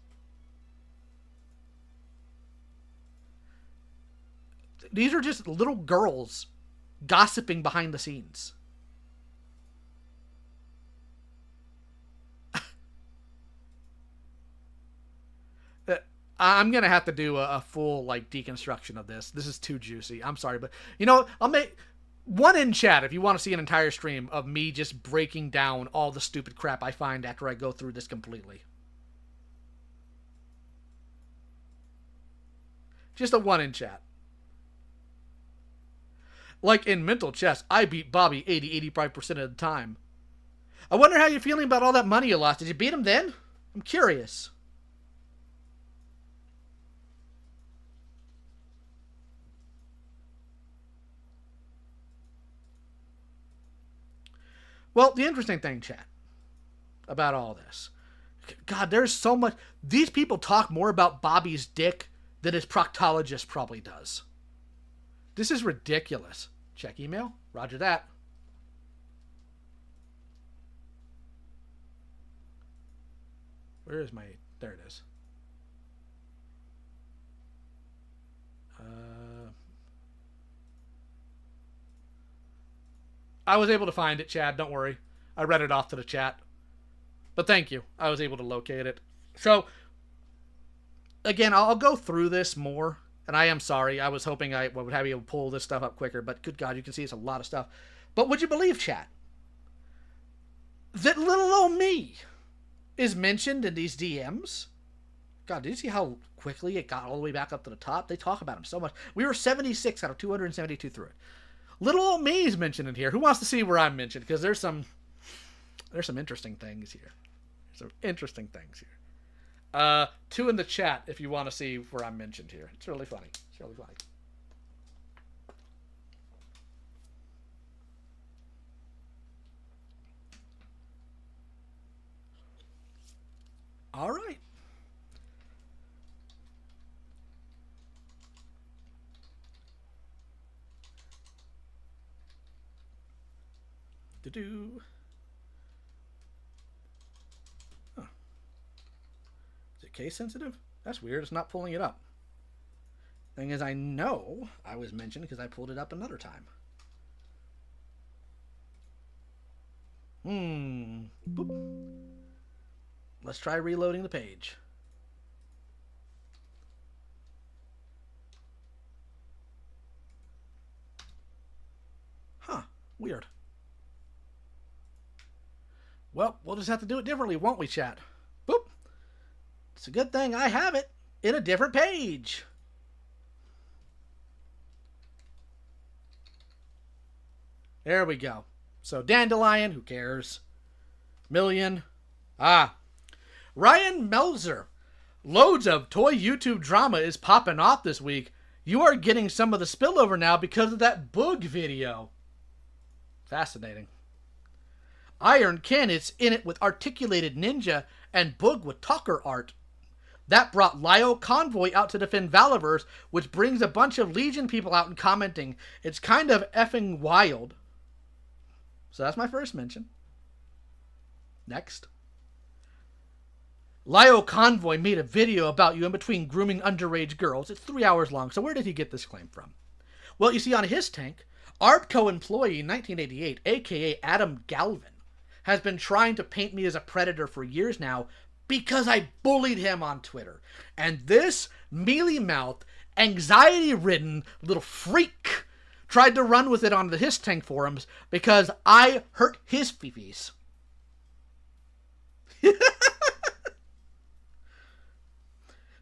These are just little girls gossiping behind the scenes. I'm going to have to do a full deconstruction of this. This is too juicy. I'm sorry, but I'll make one in chat if you want to see an entire stream of me just breaking down all the stupid crap I find after I go through this completely. Just a one in chat. Like in mental chess, I beat Bobby 80-85% of the time. I wonder how you're feeling about all that money you lost. Did you beat him then? I'm curious. Well, the interesting thing, chat, about all this. God, there's so much. These people talk more about Bobby's dick than his proctologist probably does. This is ridiculous. Check email. Roger that. Where is my... There it is. I was able to find it, Chad. Don't worry. I read it off to the chat. But thank you. I was able to locate it. So, again, I'll go through this more. And I am sorry. I was hoping I would have you able to pull this stuff up quicker. But good God, you can see it's a lot of stuff. But would you believe, chat, that little old me is mentioned in these DMs? God, did you see how quickly it got all the way back up to the top? They talk about him so much. We were 76 out of 272 through it. Little old me is mentioned in here. Who wants to see where I'm mentioned? Because there's some interesting things here. Some interesting things here. 2 in the chat if you want to see where I'm mentioned here. It's really funny. It's really funny. All right. Do-do. Huh. Is it case sensitive? That's weird. It's not pulling it up. Thing is, I know I was mentioned because I pulled it up another time. Boop. Let's try reloading the page. Huh. Weird. Well, we'll just have to do it differently, won't we, chat? Boop. It's a good thing I have it in a different page. There we go. So, Dandelion, who cares? Million. Ryan Melzer. Loads of toy YouTube drama is popping off this week. You are getting some of the spillover now because of that Boog video. Fascinating. Iron Ken is in it with Articulated Ninja and Boog with Talker art. That brought Lio Convoy out to defend Valiverse, which brings a bunch of Legion people out and commenting. It's kind of effing wild. So that's my first mention. Next. Lio Convoy made a video about you in between grooming underage girls. It's 3 hours long, so where did he get this claim from? Well, you see, on His Tank, Arbco employee 1988, a.k.a. Adam Galvin, has been trying to paint me as a predator for years now because I bullied him on Twitter. And this mealy-mouthed, anxiety-ridden little freak tried to run with it on the His Tank forums because I hurt his feefies.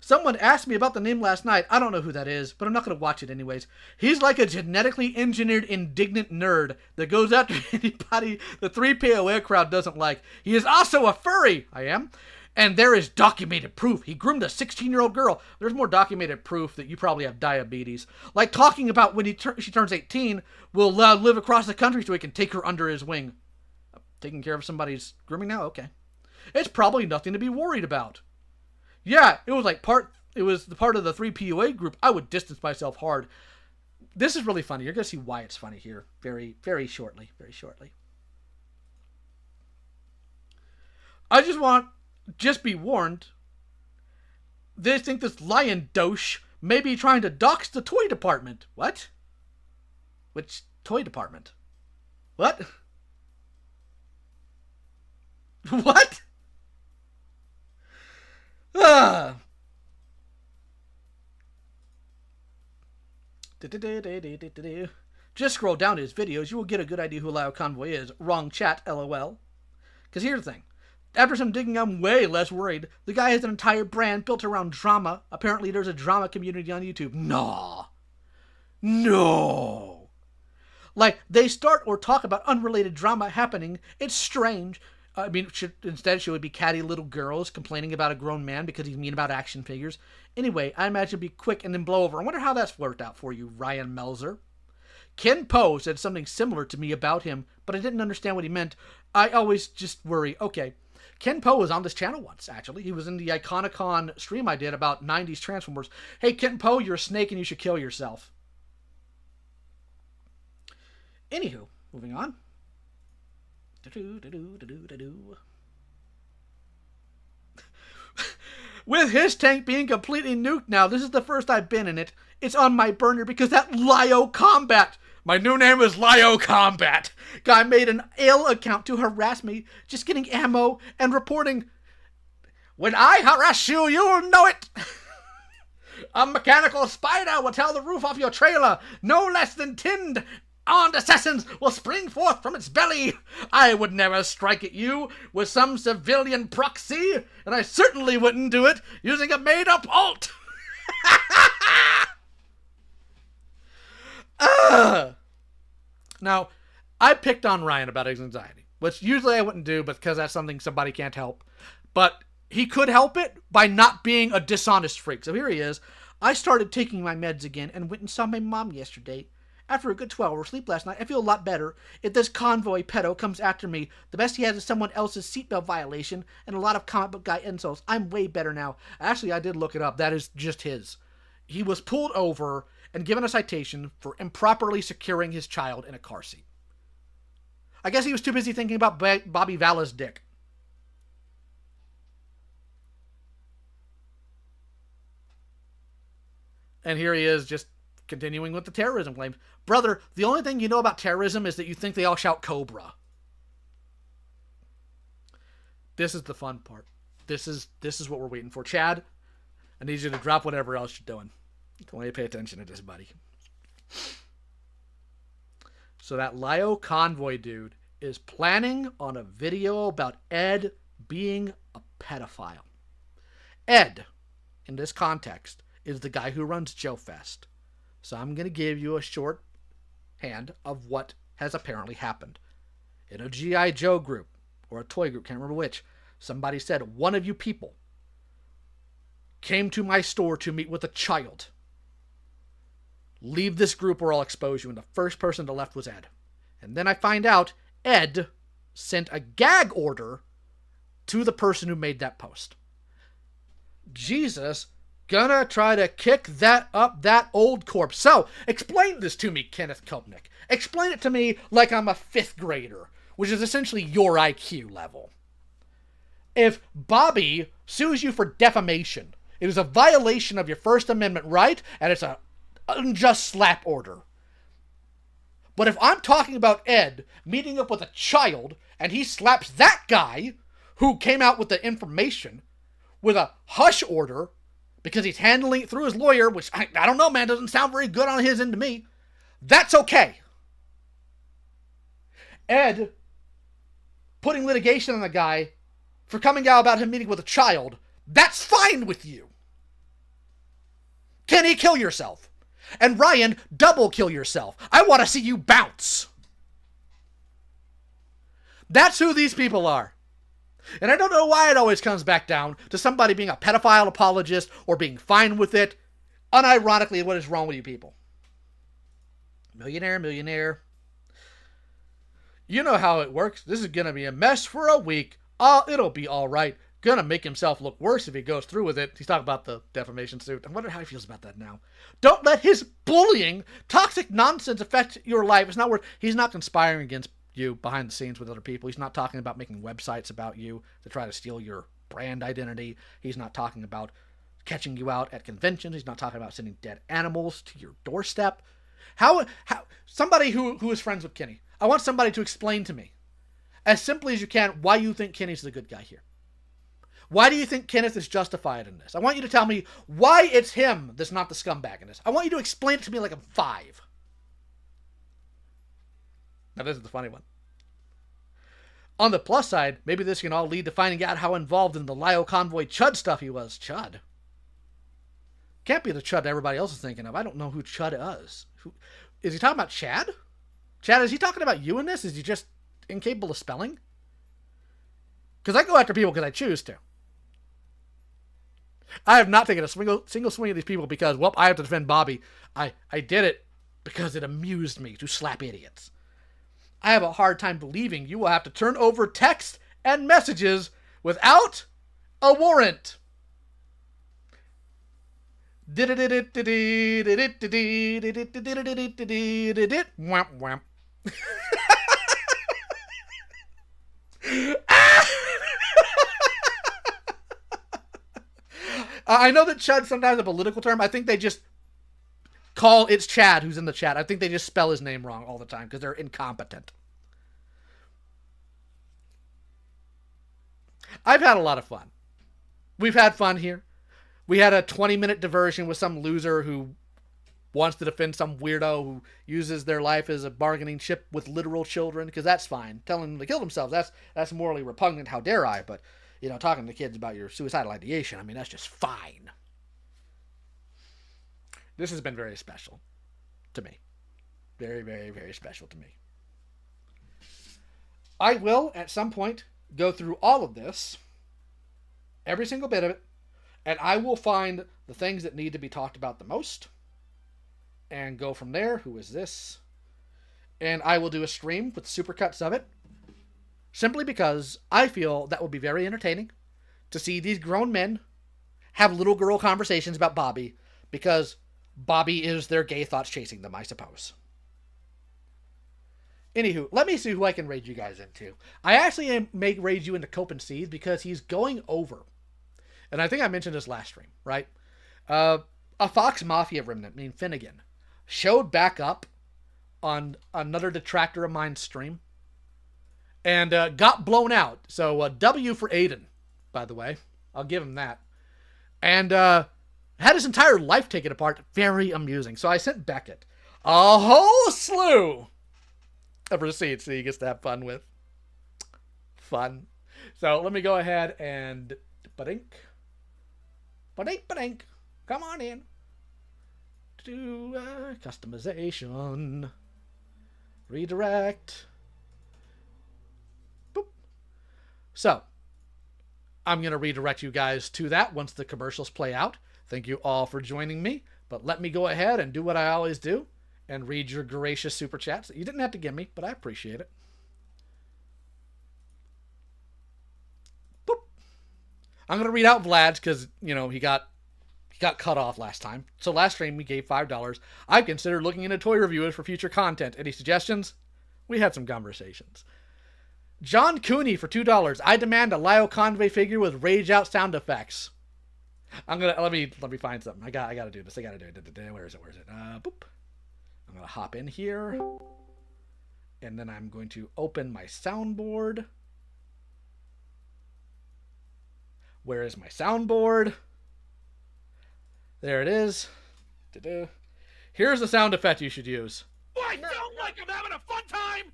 Someone asked me about the name last night. I don't know who that is, but I'm not going to watch it anyways. He's like a genetically engineered indignant nerd that goes after anybody the 3POA crowd doesn't like. He is also a furry. I am. And there is documented proof. He groomed a 16-year-old girl. There's more documented proof that you probably have diabetes. Like talking about when she turns 18, will live across the country so he can take her under his wing. Taking care of somebody's grooming now? Okay. It's probably nothing to be worried about. Yeah, it was the part of the 3POA group. I would distance myself hard. This is really funny. You're going to see why it's funny here very, very shortly. Very shortly. I just be warned. They think this lion dosh may be trying to dox the toy department. What? Which toy department? What? What? Just scroll down to his videos. You will get a good idea who Lio Convoy is. Wrong chat, lol. Because here's the thing. After some digging, I'm way less worried. The guy has an entire brand built around drama. Apparently there's a drama community on YouTube. No. Like, they start or talk about unrelated drama happening. It's strange. I mean, instead, she would be catty little girls complaining about a grown man because he's mean about action figures. Anyway, I imagine it'd be quick and then blow over. I wonder how that's worked out for you, Ryan Melzer. Ken Poe said something similar to me about him, but I didn't understand what he meant. I always just worry. Okay. Ken Poe was on this channel once, actually. He was in the Iconicon stream I did about 90s Transformers. Hey, Ken Poe, you're a snake and you should kill yourself. Anywho, moving on. With His Tank being completely nuked now, this is the first I've been in it. It's on my burner because that Lio Combat. My new name is Lio Combat. Guy made an ale account to harass me, just getting ammo and reporting. When I harass you, you'll know it. A mechanical spider will tear the roof off your trailer. No less than 10 armed assassins will spring forth from its belly. I would never strike at you with some civilian proxy, and I certainly wouldn't do it using a made-up alt. Now, I picked on Ryan about his anxiety, which usually I wouldn't do, but because that's something somebody can't help. But he could help it by not being a dishonest freak. So here he is. I started taking my meds again and went and saw my mom yesterday. After a good 12-hour sleep last night, I feel a lot better. If this convoy pedo comes after me, the best he has is someone else's seatbelt violation and a lot of comic book guy insults. I'm way better now. Actually, I did look it up. That is just his. He was pulled over and given a citation for improperly securing his child in a car seat. I guess he was too busy thinking about Bobby Vala's dick. And here he is just continuing with the terrorism claims. Brother, the only thing you know about terrorism is that you think they all shout Cobra. This is the fun part. This is what we're waiting for. Chad, I need you to drop whatever else you're doing. I want you to pay attention to this, buddy. So that Lio Convoy dude is planning on a video about Ed being a pedophile. Ed, in this context, is the guy who runs Joe Fest. So I'm going to give you a short hand of what has apparently happened. In a G.I. Joe group, or a toy group, can't remember which, somebody said, one of you people came to my store to meet with a child. Leave this group or I'll expose you. And the first person to left was Ed. And then I find out Ed sent a gag order to the person who made that post. Jesus gonna try to kick that up that old corpse. So, explain this to me, Kenneth Kopnick. Explain it to me like I'm a 5th grader, which is essentially your IQ level. If Bobby sues you for defamation, it is a violation of your First Amendment right, and it's an unjust slap order. But if I'm talking about Ed meeting up with a child, and he slaps that guy who came out with the information with a hush order, because he's handling it through his lawyer, which I don't know, man, doesn't sound very good on his end to me. That's okay. Ed putting litigation on a guy for coming out about him meeting with a child, that's fine with you. Kenny, kill yourself. And Ryan, double kill yourself. I want to see you bounce. That's who these people are. And I don't know why it always comes back down to somebody being a pedophile apologist or being fine with it. Unironically, what is wrong with you people? Millionaire. You know how it works. This is going to be a mess for a week. Oh, it'll be all right. Gonna make himself look worse if he goes through with it. He's talking about the defamation suit. I wonder how he feels about that now. Don't let his bullying, toxic nonsense affect your life. It's not worth. He's not conspiring against you behind the scenes with other people. He's not talking about making websites about you to try to steal your brand identity. He's not talking about catching you out at conventions. He's not talking about sending dead animals to your doorstep. How somebody who is friends with Kenny, I want somebody to explain to me, as simply as you can, why you think Kenny's the good guy here. Why do you think Kenneth is justified in this? I want you to tell me why it's him that's not the scumbag in this. I want you to explain it to me like I'm 5. Now, this is the funny one. On the plus side, maybe this can all lead to finding out how involved in the Lio Convoy Chud stuff he was. Chud? Can't be the Chud everybody else is thinking of. I don't know who Chud is. Is he talking about Chad? Chad, is he talking about you in this? Is he just incapable of spelling? Because I go after people because I choose to. I have not taken a single swing at these people because, well, I have to defend Bobby. I did it because it amused me to slap idiots. I have a hard time believing you will have to turn over text and messages without a warrant. Wamp. I know that Chud's sometimes a political term. I think they just call it's Chad who's in the chat. I think they just spell his name wrong all the time because they're incompetent. I've had a lot of fun. We've had fun here. We had a 20-minute diversion with some loser who wants to defend some weirdo who uses their life as a bargaining chip with literal children, because that's fine. Telling them to kill themselves, that's morally repugnant. How dare I? But, you know, talking to kids about your suicidal ideation, I mean, that's just fine. This has been very special to me. Very, very, very special to me. I will, at some point, go through all of this, every single bit of it, and I will find the things that need to be talked about the most, and go from there. Who is this? And I will do a stream with supercuts of it, simply because I feel that will be very entertaining to see these grown men have little girl conversations about Bobby, because Bobby is their gay thoughts chasing them, I suppose. Anywho, let me see who I can raid you guys into. I actually may raid you into Cope and Seeds because he's going over. And I think I mentioned this last stream, right? A Fox Mafia remnant, meaning Finnegan, showed back up on another detractor of mine's stream and got blown out. So W for Aiden, by the way. I'll give him that. And had his entire life taken apart. Very amusing. So I sent Beckett a whole slew of receipts that he gets to have fun with. Fun. So let me go ahead and badink. Come on in. Do customization. Redirect. Boop. So, I'm going to redirect you guys to that once the commercials play out. Thank you all for joining me. But let me go ahead and do what I always do and read your gracious super chats. You didn't have to give me, but I appreciate it. Boop. I'm going to read out Vlad's because, you know, he got cut off last time. So last stream we gave $5. I've considered looking into toy reviewers for future content. Any suggestions? We had some conversations. John Cooney for $2. I demand a Lio Convoy figure with rage out sound effects. I'm gonna let me find something. I gotta do this. I gotta do it. Where is it? Boop. I'm gonna hop in here, and then I'm going to open my soundboard. Where is my soundboard? There it is. Here's the sound effect you should use.
Why, don't like I'm having a fun time!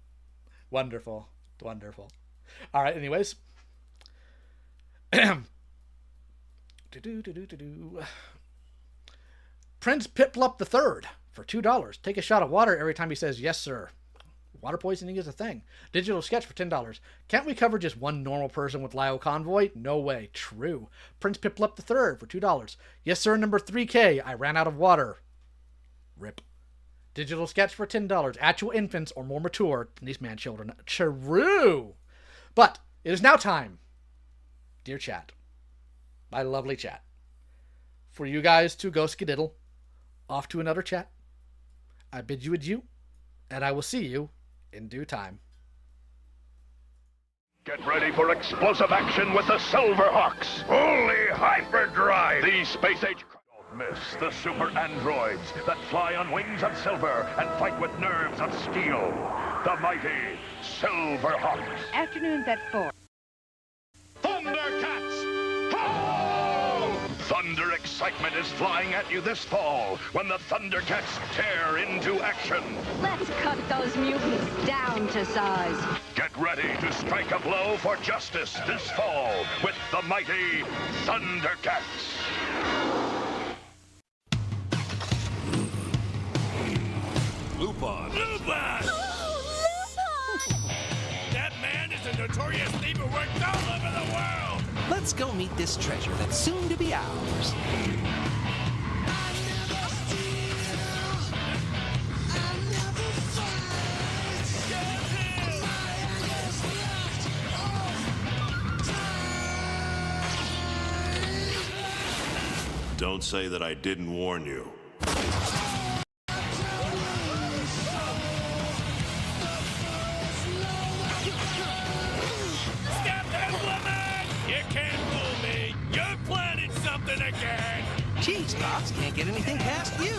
Wonderful. Wonderful. All right, anyways. Prince Piplup III for $2. Take a shot of water every time he says, yes, sir. Water poisoning is a thing. Digital sketch for $10. Can't we cover just one normal person with Lyle Convoy? No way. True. Prince Piplup III for $2. Yes, sir, number 3K. I ran out of water. Rip. Digital sketch for $10. Actual infants or more mature than these man children. True. But it is now time, dear chat, my lovely chat, for you guys to go skedaddle off to another chat. I bid you adieu, and I will see you in due time.
Get ready for explosive action with the Silverhawks. Holy hyperdrive! The space age... Don't miss the super androids that fly on wings of silver and fight with nerves of steel. The mighty Silverhawks.
Afternoons at 4.
Thundercats! Ho! Thunder excitement is flying at you this fall when the Thundercats tear into action.
Let's cut those mutants down to size.
Get ready to strike a blow for justice this fall with the mighty Thundercats.
Lupin!
Lupin! That man is a notorious thief who works all over the world!
Let's go meet this treasure that's soon to be ours.
Don't say that I didn't warn you.
Jeez, Pops, can't get anything past you.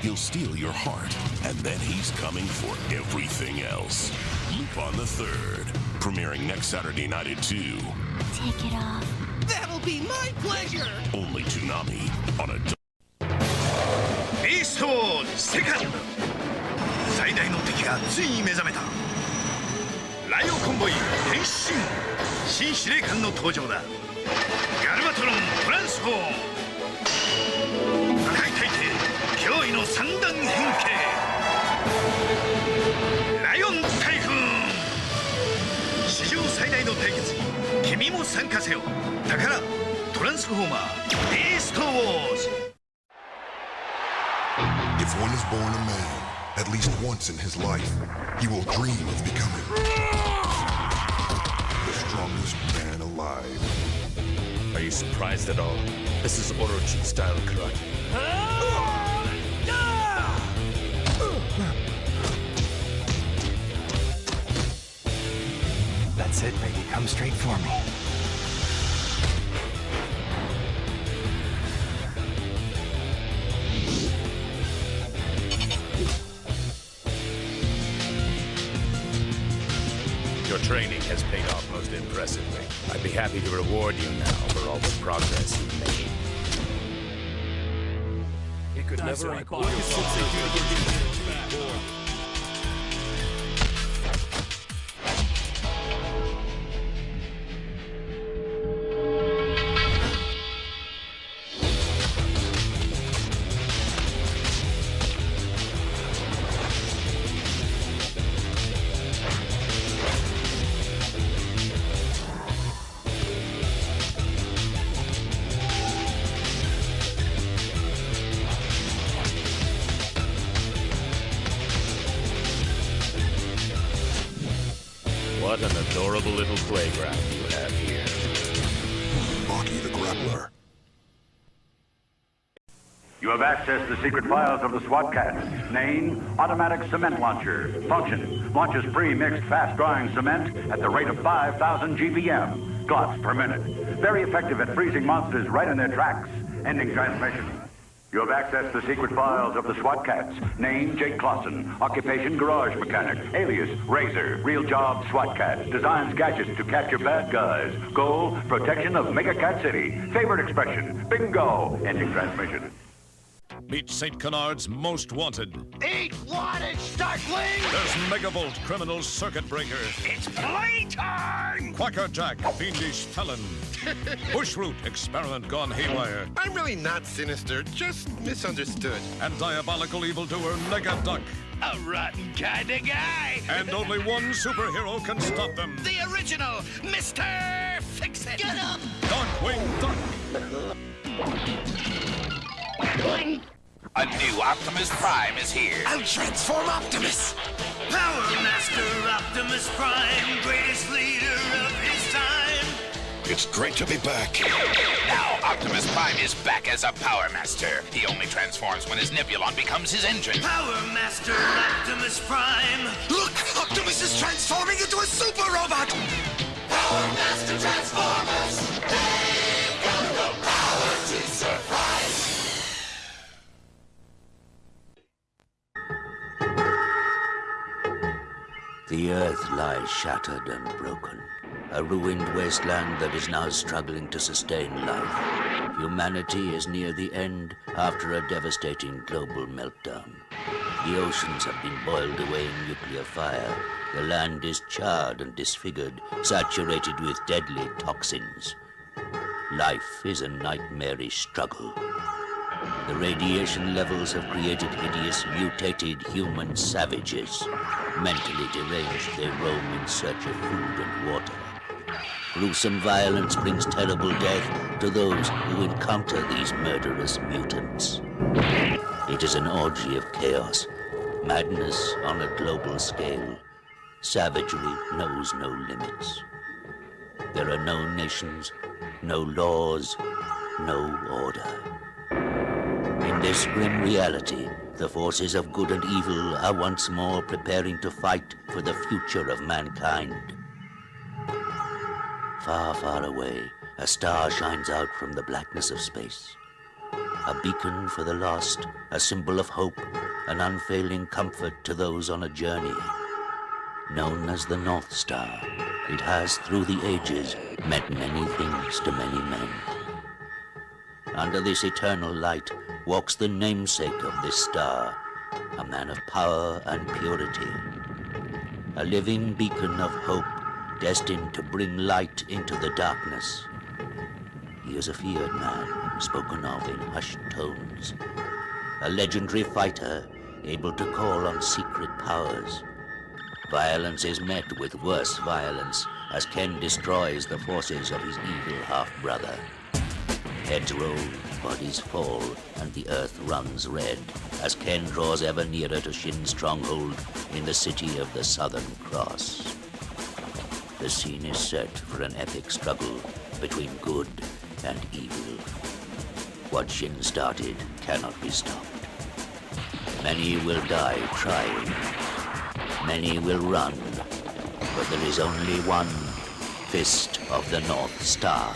He'll steal your heart, and then he's coming for everything else. Lupin the Third, premiering next Saturday night at 2.
Take it off.
That'll be my pleasure.
Only Toonami on a...
Beast Wars Second! 最大の敵がついに目覚めた。ライオンコンボイ変身。新司令官の登場だ。ガルバトロントランスフォーム。破壊大帝驚異の三段変形。ライオン台風。史上最大の対決に君も参加せよ。だからトランスフォーマービーストウォーズ。
If one is born a man, at least once in his life, he will dream of becoming the strongest man alive.
Are you surprised at all? This is Orochi-style karate.
That's it, baby. Come straight for me.
Your training has paid off most impressively. I'd be happy to reward you now for all the progress you've made.
He could never recall your
What an adorable little playground you have here.
Rocky the Grappler.
You have accessed the secret files of the SWAT Cats. Name, automatic cement launcher. Function, launches pre-mixed fast-drying cement at the rate of 5,000 GPM, glots per minute. Very effective at freezing monsters right in their tracks. Ending transmission. You have accessed the secret files of the SWAT Cats. Name, Jake Clausen. Occupation, garage mechanic. Alias, Razor. Real job, SWAT Cat. Designs gadgets to capture bad guys. Goal, protection of Mega Cat City. Favorite expression, bingo. Ending transmission.
Meet St. Canard's Most Wanted.
Eat wanted, Starkling!
There's Megavolt, criminal circuit breaker.
It's playtime!
Quacker Jack, fiendish felon. Bushroot, experiment gone haywire.
I'm really not sinister, just misunderstood.
And diabolical evildoer Negaduck.
A rotten kind of guy!
And only one superhero can stop them.
The original, Mr. Fix-It!
Get him!
Darkwing Duck.
A new Optimus Prime is here.
I'll transform Optimus!
Power Master Optimus Prime, greatest leader of his time.
It's great to be back.
Now, Optimus Prime is back as a Power Master. He only transforms when his Nebulon becomes his engine. Power Master Optimus Prime.
Look! Optimus is transforming into a super robot! Power Master Transformers! They've got the power to surprise!
The Earth lies shattered and broken. A ruined wasteland that is now struggling to sustain life. Humanity is near the end after a devastating global meltdown. The oceans have been boiled away in nuclear fire. The land is charred and disfigured, saturated with deadly toxins. Life is a nightmarish struggle. The radiation levels have created hideous, mutated human savages. Mentally deranged, they roam in search of food and water. Gruesome violence brings terrible death to those who encounter these murderous mutants. It is an orgy of chaos, madness on a global scale. Savagery knows no limits. There are no nations, no laws, no order. In this grim reality, the forces of good and evil are once more preparing to fight for the future of mankind. Far, far away, a star shines out from the blackness of space. A beacon for the lost, a symbol of hope, an unfailing comfort to those on a journey. Known as the North Star, it has, through the ages, meant many things to many men. Under this eternal light walks the namesake of this star, a man of power and purity. A living beacon of hope, destined to bring light into the darkness. He is a feared man, spoken of in hushed tones. A legendary fighter, able to call on secret powers. Violence is met with worse violence as Ken destroys the forces of his evil half-brother. Heads roll, bodies fall, and the earth runs red as Ken draws ever nearer to Shin's stronghold in the city of the Southern Cross. The scene is set for an epic struggle between good and evil. What Shin started cannot be stopped. Many will die trying. Many will run. But there is only one Fist of the North Star.